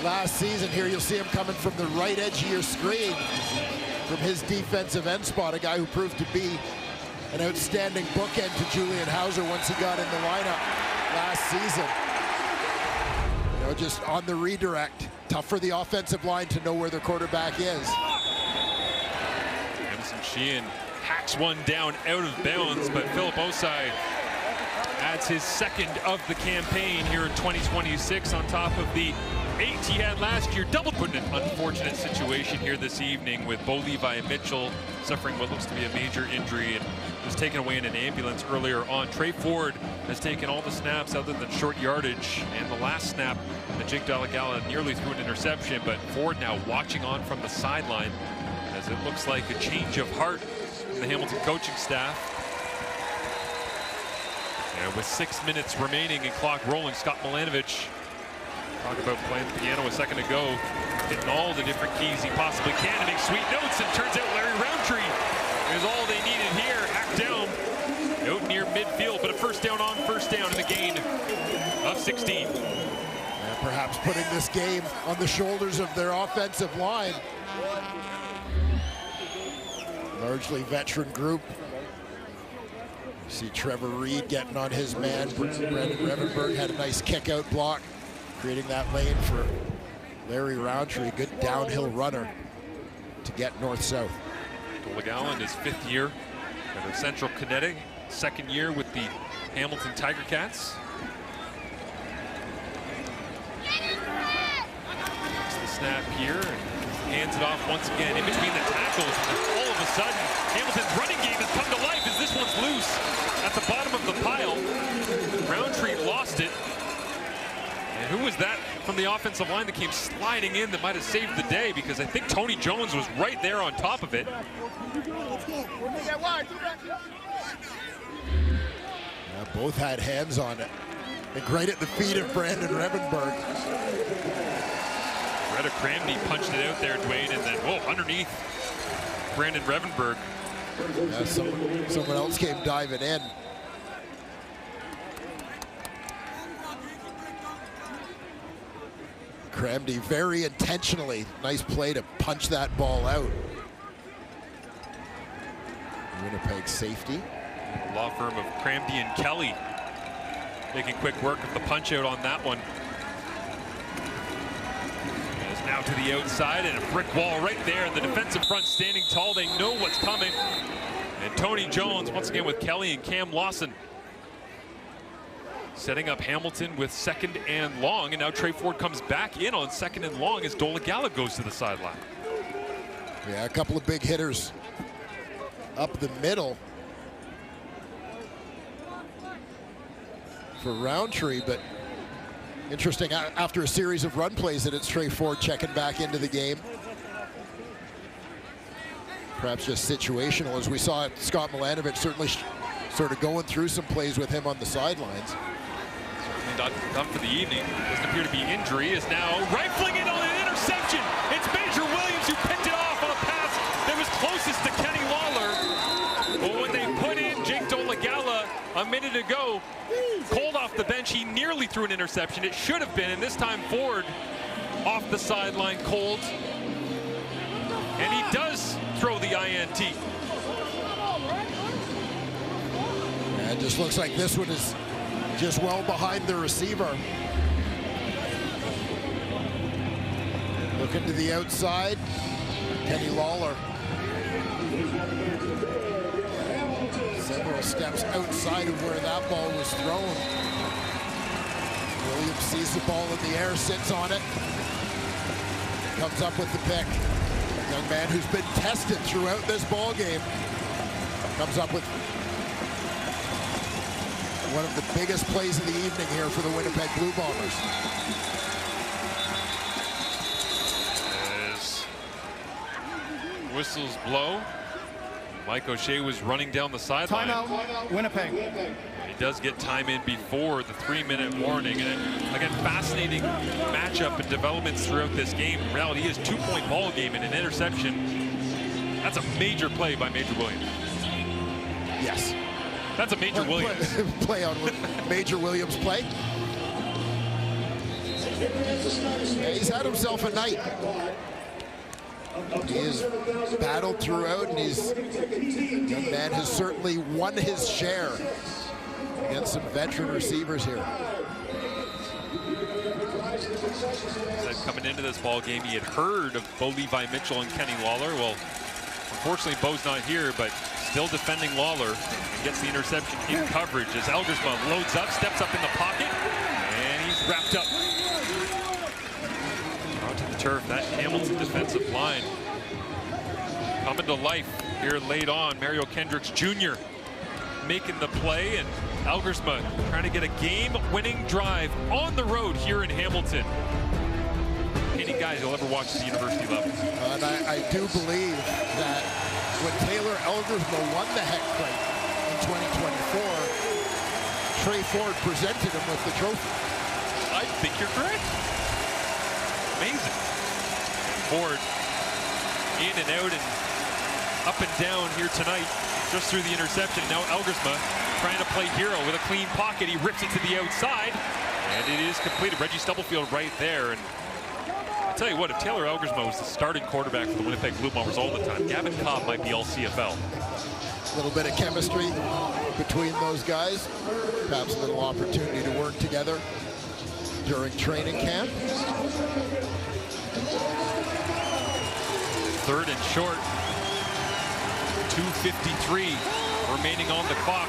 last season. Here you'll see him coming from the right edge of your screen from his defensive end spot, a guy who proved to be an outstanding bookend to Julian Hauser once he got in the lineup last season. You know, just on the redirect, tough for the offensive line to know where their quarterback is. Emerson Sheehan hacks one down out of bounds, but Philip Osai adds his second of the campaign here in 2026 on top of the 8 he had last year. Double put in an unfortunate situation here this evening with Bo Levi Mitchell suffering what looks to be a major injury and was taken away in an ambulance earlier on. Trey Ford has taken all the snaps other than short yardage, and the last snap that Jake Dolegala nearly threw an interception, but Ford now watching on from the sideline as it looks like a change of heart in the Hamilton coaching staff. And with 6 minutes remaining and clock rolling, Scott Milanovich, talk about playing the piano a second ago, hitting all the different keys he possibly can to make sweet notes, and turns out Larry Roundtree is all they needed here. Hacked down out near midfield, but a first down on first down in the gain of 16. And perhaps putting this game on the shoulders of their offensive line. Largely veteran group. You see Trevor Reed getting on his man. Brendan Revenberg had a nice kick out block, creating that lane for Larry Roundtree. Good downhill runner to get north-south. Dolegala in his 5th year at Central Connecticut, 2nd year with the Hamilton Tiger Cats. Takes the snap here and hands it off once again in between the tackles. And all of a sudden, Hamilton's running game has come to life as this one's loose at the bottom of the pile. Roundtree lost it. And who was that from the offensive line that came sliding in that might have saved the day? Because I think Tony Jones was right there on top of it. Yeah, both had hands on it. And right at the feet of Brandon Revenberg. Retta Cramney punched it out there, Dwayne, and then, whoa, underneath Brandon Revenberg. Yeah, someone else came diving in. Cramney very intentionally, nice play to punch that ball out. Winnipeg safety. Law firm of Cramney and Kelly making quick work of the punch out on that one. It's now to the outside and a brick wall right there, and the defensive front standing tall. They know what's coming. And Tony Jones once again with Kelly and Cam Lawson setting up Hamilton with 2nd and long, and now Trey Ford comes back in on 2nd and long as Dolegala goes to the sideline. Yeah, a couple of big hitters up the middle for Roundtree, but interesting after a series of run plays that it's Trey Ford checking back into the game. Perhaps just situational, as we saw Scott Milanovich certainly sort of going through some plays with him on the sidelines. Certainly not done for the evening. Doesn't appear to be injury. Is now rifling it on an interception. It's Major Williams who picked it off on a pass that was closest to Kenny Lawler. But when they put in Jake Dolegala a minute ago, cold off the bench, he nearly threw an interception. It should have been, and this time Ford off the sideline cold. And he does throw the INT. And it just looks like this one is just well behind the receiver. Looking to the outside, Kenny Lawler. Several steps outside of where that ball was thrown. Williams sees the ball in the air, sits on it, comes up with the pick. Young man who's been tested throughout this ball game comes up with one of the biggest plays of the evening here for the Winnipeg Blue Bombers. As whistles blow, Mike O'Shea was running down the sideline. Timeout, Winnipeg. He does get time in before the 3-minute warning. And again, fascinating matchup and developments throughout this game. In reality, he is 2-point ball game and an interception. That's a major play by Major Williams. Yes. That's a Major Williams. Play on Major Williams play. Yeah, he's had himself a night. He has battled throughout, and young man has certainly won his share against some veteran receivers here. Said coming into this ball game, he had heard of Bo Levi Mitchell and Kenny Lawler. Well, unfortunately, Bo's not here, but still defending Lawler, and gets the interception in coverage as Elgersma loads up, steps up in the pocket, and he's wrapped up. Out to the turf, that Hamilton defensive line coming to life here late on. Mario Kendricks Jr. making the play, and Elgersma trying to get a game-winning drive on the road here in Hamilton. Any guys you'll ever watch at the university level. And I do believe that when Taylor Elgersma won the Heck Crate in 2024, Trey Ford presented him with the trophy. I think you're correct. Amazing. Ford in and out and up and down here tonight, just through the interception. Now Elgersma trying to play hero with a clean pocket. He rips it to the outside, and it is completed. Reggie Stubblefield right there. And I'll tell you what, if Taylor Elgersma was the starting quarterback for the Winnipeg Blue Bombers all the time, Gavin Cobb might be all CFL. A little bit of chemistry between those guys. Perhaps a little opportunity to work together during training camp. Third and short. 2:53 remaining on the clock.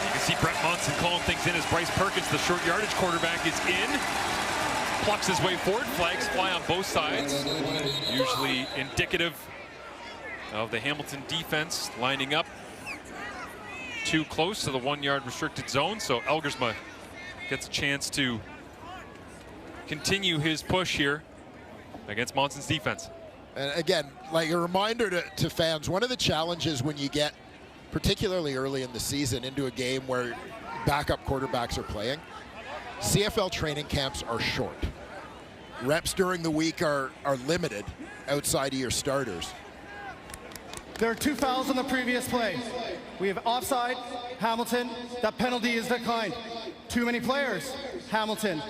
You can see Brett Monson calling things in as Bryce Perkins, the short yardage quarterback, is in. Plucks his way forward. Flags fly on both sides. Usually indicative of the Hamilton defense lining up too close to the 1-yard restricted zone. So Elgersma gets a chance to continue his push here against Monson's defense. And again, like a reminder to fans, one of the challenges when you get, particularly early in the season, into a game where backup quarterbacks are playing, CFL training camps are short. Reps during the week are limited outside of your starters. There are 2 fouls on the previous play. We have offside, Hamilton. That penalty is declined. Too many players, Hamilton.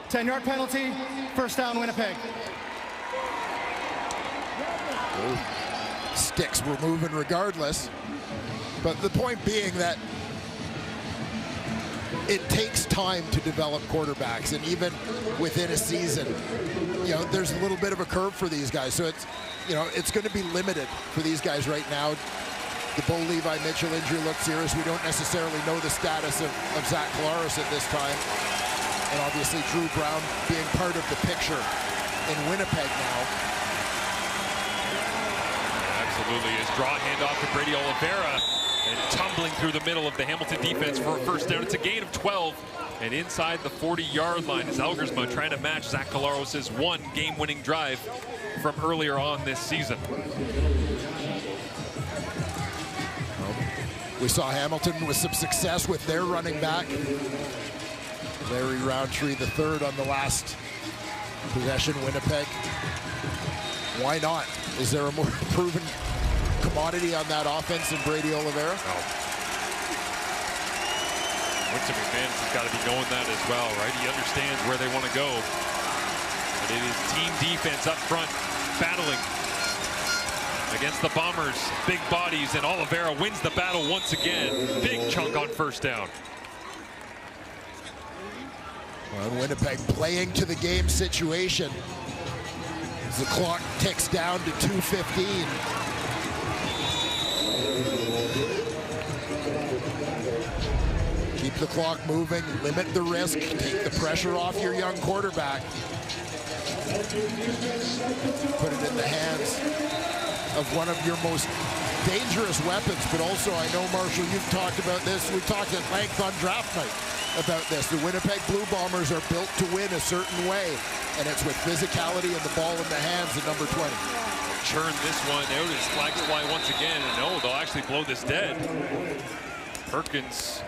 10-yard penalty, first down Winnipeg. Ooh. Sticks were moving regardless. But the point being that it takes time to develop quarterbacks, and even within a season, you know, there's a little bit of a curve for these guys. So it's, you know, it's going to be limited for these guys right now. The Bo Levi Mitchell injury looks serious. We don't necessarily know the status of Zach Collaros at this time. And obviously Drew Brown being part of the picture in Winnipeg now. Absolutely. His draw handoff to Brady Oliveira, and tumbling through the middle of the Hamilton defense for a first down. It's a gain of 12, and inside the 40-yard line is Elgersma trying to match Zach Collaros' one game-winning drive from earlier on this season. We saw Hamilton with some success with their running back, Larry Roundtree the third on the last possession. Winnipeg, why not? Is there a more proven commodity on that offense than Brady Oliveira? No. Winston McManus has got to be knowing that as well, right? He understands where they want to go. But it is team defense up front battling against the Bombers. Big bodies, and Oliveira wins the battle once again. Big chunk on first down. Well, Winnipeg playing to the game situation as the clock ticks down to 2:15. Keep the clock moving, limit the risk, take the pressure off your young quarterback. Put it in the hands of one of your most dangerous weapons, but also, I know, Marshall, you've talked about this. We talked at length on draft night about this. The Winnipeg Blue Bombers are built to win a certain way, and it's with physicality and the ball in the hands of number 20. Churn this one out as flags fly once again, and no, they'll actually blow this dead. Perkins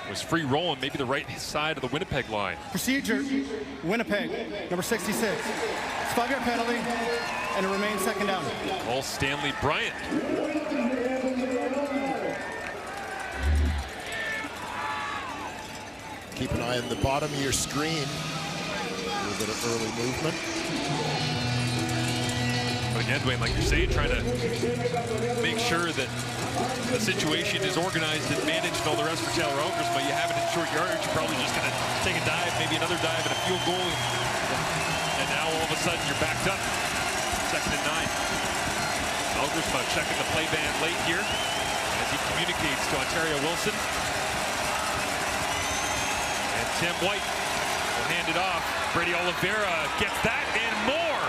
was free rolling, maybe the right side of the Winnipeg line. Procedure, Winnipeg, number 66. It's 5-yard penalty, and it remains second down. All Stanley Bryant. Keep an eye on the bottom of your screen. A little bit of early movement. But again, Dwayne, like you're saying, trying to make sure that the situation is organized and managed and all the rest for Taylor Alkers, but you have it in short yardage. You're probably just going to take a dive, maybe another dive and a field goal. And now all of a sudden you're backed up. 2nd and 9. Alkers checking the play band late here as he communicates to Ontario Wilson. And Tim White will hand it off. Brady Oliveira gets that and more.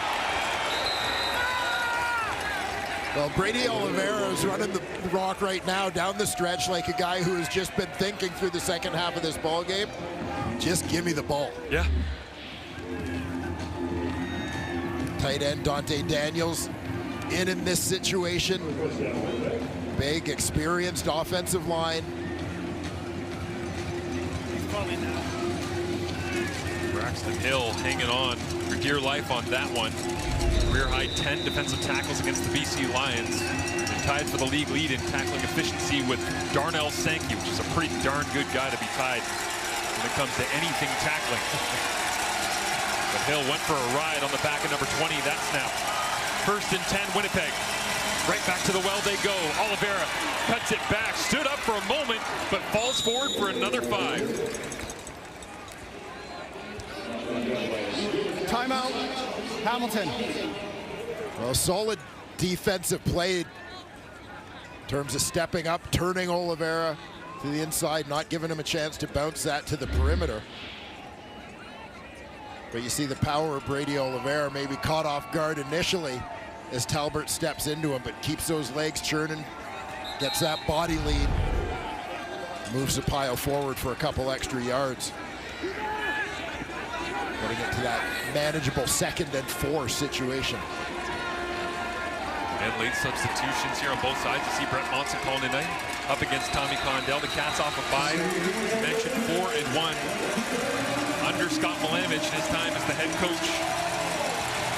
Well, Brady Oliveira is running the rock right now down the stretch like a guy who has just been thinking through the second half of this ball game. Just give me the ball. Yeah. Tight end Dante Daniels in this situation. Big, experienced offensive line. Braxton Hill hanging on for dear life on that one. Career high 10 defensive tackles against the BC Lions. And tied for the league lead in tackling efficiency with Darnell Sankey, which is a pretty darn good guy to be tied when it comes to anything tackling. But Hill went for a ride on the back of number 20. That snap. 1st and 10, Winnipeg. Right back to the well they go. Oliveira cuts it back, stood up for a moment, but falls forward for another 5. Timeout, Hamilton. Well, solid defensive play in terms of stepping up, turning Oliveira to the inside, not giving him a chance to bounce that to the perimeter. But you see the power of Brady Oliveira, maybe caught off guard initially as Talbert steps into him, but keeps those legs churning, gets that body lead, moves the pile forward for a couple extra yards. Getting it to that manageable 2nd and 4 situation. And late substitutions here on both sides. You see Brett Monson calling tonight up against Tommy Condell. The Cats off of 5. You mentioned 4 and 1 under Scott Milanovich in his time as the head coach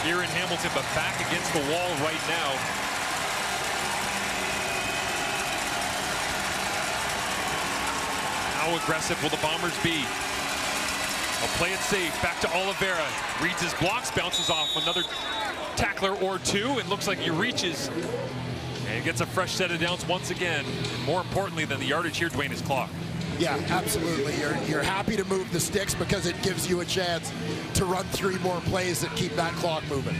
here in Hamilton, but back against the wall right now. How aggressive will the Bombers be? I'll play it safe. Back to Oliveira. Reads his blocks, bounces off another tackler or two, and looks like he reaches and gets a fresh set of downs once again. And more importantly than the yardage here, Dwayne, is clock. Yeah, absolutely. You're happy to move the sticks because it gives you a chance to run 3 more plays that keep that clock moving.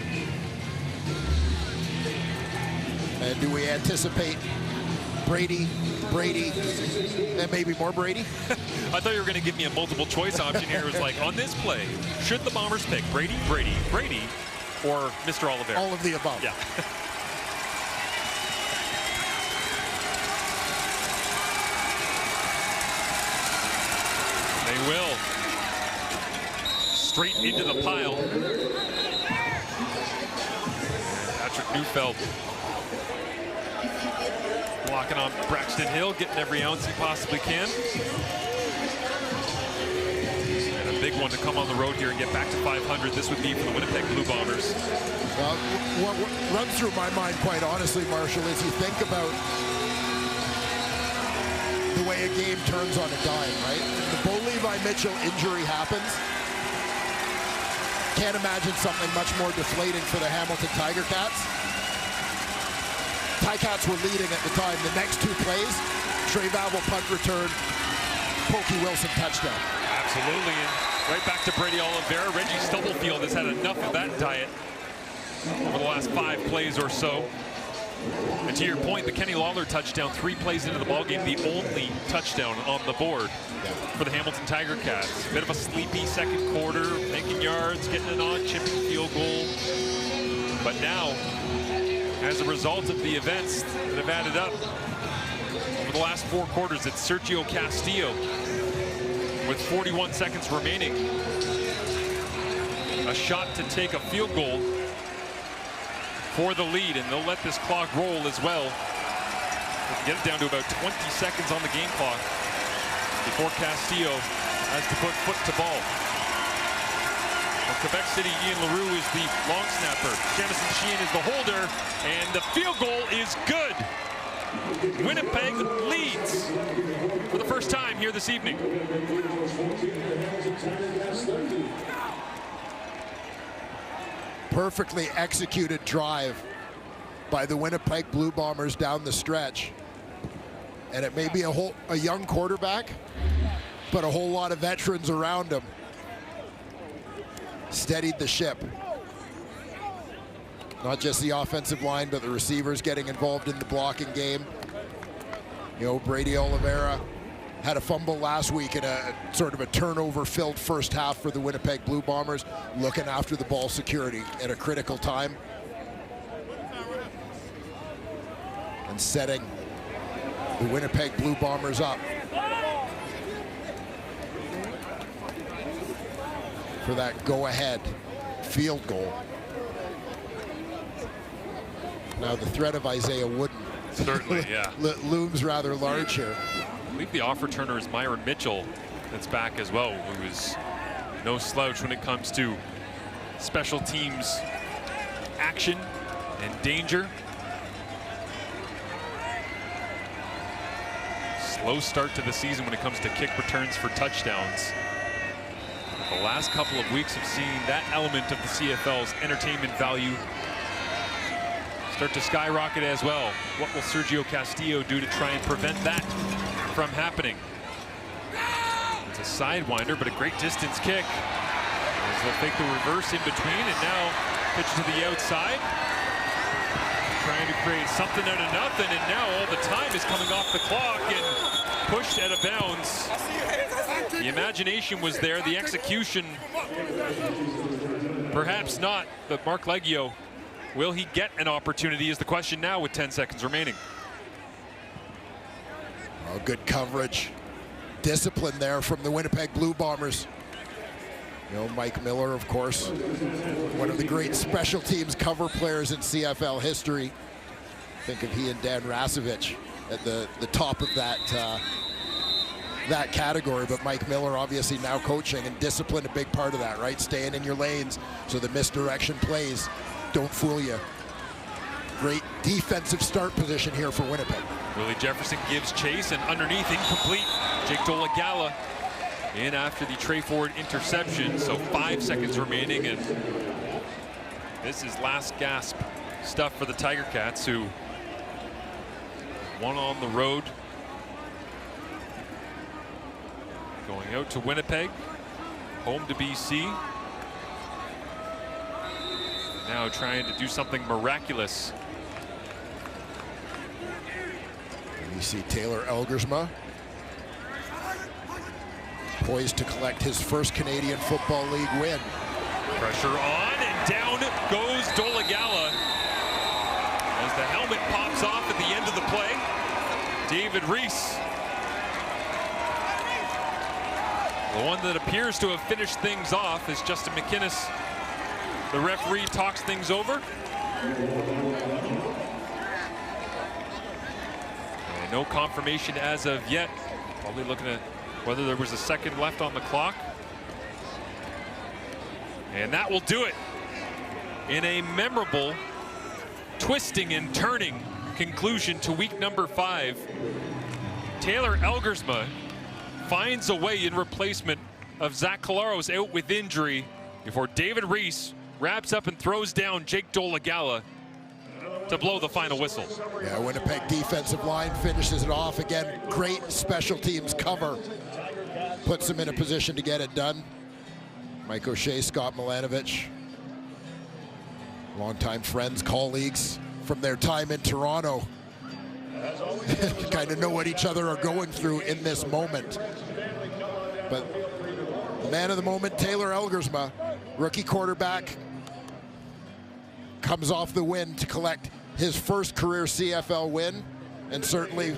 And do we anticipate Brady, and maybe more Brady? I thought you were going to give me a multiple choice option here. It was like, on this play, should the Bombers pick Brady, or Mr. Oliveira? All of the above. Yeah. They will. Straight into the pile. Patrick Neufeld blocking on Braxton Hill, getting every ounce he possibly can. And a big one to come on the road here and get back to 500. This would be for the Winnipeg Blue Bombers. Well, what runs through my mind, quite honestly, Marshall, is you think about the way a game turns on a dime, right? The Bo Levi Mitchell injury happens. Can't imagine something much more deflating for the Hamilton Tiger Cats. Ticats were leading at the time. The next 2 plays, Trey Vavel punt return, Pokey Wilson touchdown. Absolutely, and right back to Brady Oliveira. Reggie Stubblefield has had enough of that diet over the last 5 plays or so. And to your point, the Kenny Lawler touchdown, 3 plays into the ballgame, the only touchdown on the board for the Hamilton Tiger Cats. Bit of a sleepy second quarter, making yards, getting an odd chipping field goal. But now, as a result of the events that have added up over the last 4 quarters, it's Sergio Castillo with 41 seconds remaining. A shot to take a field goal for the lead, and they'll let this clock roll as well. They'll get it down to about 20 seconds on the game clock before Castillo has to put foot to ball. Well, Quebec City, Ian Leroux is the long snapper. Jamison Sheehan is the holder, and the field goal is good. Winnipeg leads for the first time here this evening. Perfectly executed drive by the Winnipeg Blue Bombers down the stretch. And it may be a young quarterback, but a whole lot of veterans around him steadied the ship. Not just the offensive line, but the receivers getting involved in the blocking game. You know, Brady Oliveira had a fumble last week in a sort of a turnover-filled first half for the Winnipeg Blue Bombers, looking after the ball security at a critical time. And setting the Winnipeg Blue Bombers up for that go-ahead field goal. Now the threat of Isaiah Wooden certainly, yeah, looms rather large here. I believe the off returner is Myron Mitchell that's back as well, who is no slouch when it comes to special teams action and danger. Slow start to the season when it comes to kick returns for touchdowns. But the last couple of weeks have seen that element of the CFL's entertainment value start to skyrocket as well. What will Sergio Castillo do to try and prevent that from happening? It's a sidewinder, but a great distance kick. As they'll take the reverse in between, and now pitch to the outside. Trying to create something out of nothing, and now all the time is coming off the clock and pushed out of bounds. The imagination was there, the execution perhaps not, but Mark Leggio, will he get an opportunity is the question now with 10 seconds remaining. Oh, good coverage. Discipline there from the Winnipeg Blue Bombers. You know, Mike Miller, of course, one of the great special teams cover players in CFL history. Think of he and Dan Rasevich at the top of that category, but Mike Miller obviously now coaching, and discipline a big part of that, right? Staying in your lanes so the misdirection plays don't fool you. Great defensive start position here for Winnipeg. Willie Jefferson gives chase, and underneath, incomplete. Jake Dolagala in after the Trey Ford interception, so 5 seconds remaining, and this is last gasp stuff for the Tiger Cats, who won on the road. Going out to Winnipeg, home to BC. Now trying to do something miraculous. And you see Taylor Elgersma poised to collect his first Canadian Football League win. Pressure on, and down goes Dolagala as the helmet pops off at the end of the play. David Reese, the one that appears to have finished things off, is Justin McInnes. The referee talks things over. And no confirmation as of yet. Probably looking at whether there was a second left on the clock. And that will do it in a memorable twisting and turning conclusion to week number 5. Taylor Elgersma finds a way in replacement of Zach Collaros out with injury before David Reese wraps up and throws down Jake Dolagala to blow the final whistle. Yeah, Winnipeg defensive line finishes it off. Again, great special teams cover. Puts them in a position to get it done. Mike O'Shea, Scott Milanovich, longtime friends, colleagues from their time in Toronto. Kind of know what each other are going through in this moment. But the man of the moment, Taylor Elgersma, rookie quarterback, comes off the win to collect his first career CFL win, and certainly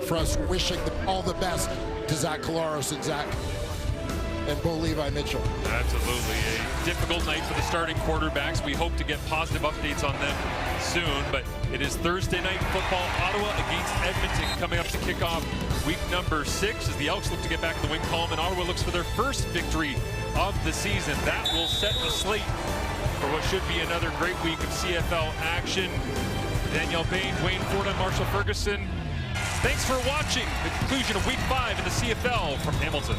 for us wishing all the best to Zach Collaros and Bo Levi Mitchell. Absolutely a difficult night for the starting quarterbacks. We hope to get positive updates on them soon, but it is Thursday night football. Ottawa against Edmonton coming up to kick off week number 6 as the Elks look to get back in the win column, and Ottawa looks for their first victory of the season. That will set the slate for what should be another great week of CFL action. Danielle Bain, Wayne Ford, and Marshall Ferguson. Thanks for watching the conclusion of Week 5 in the CFL from Hamilton.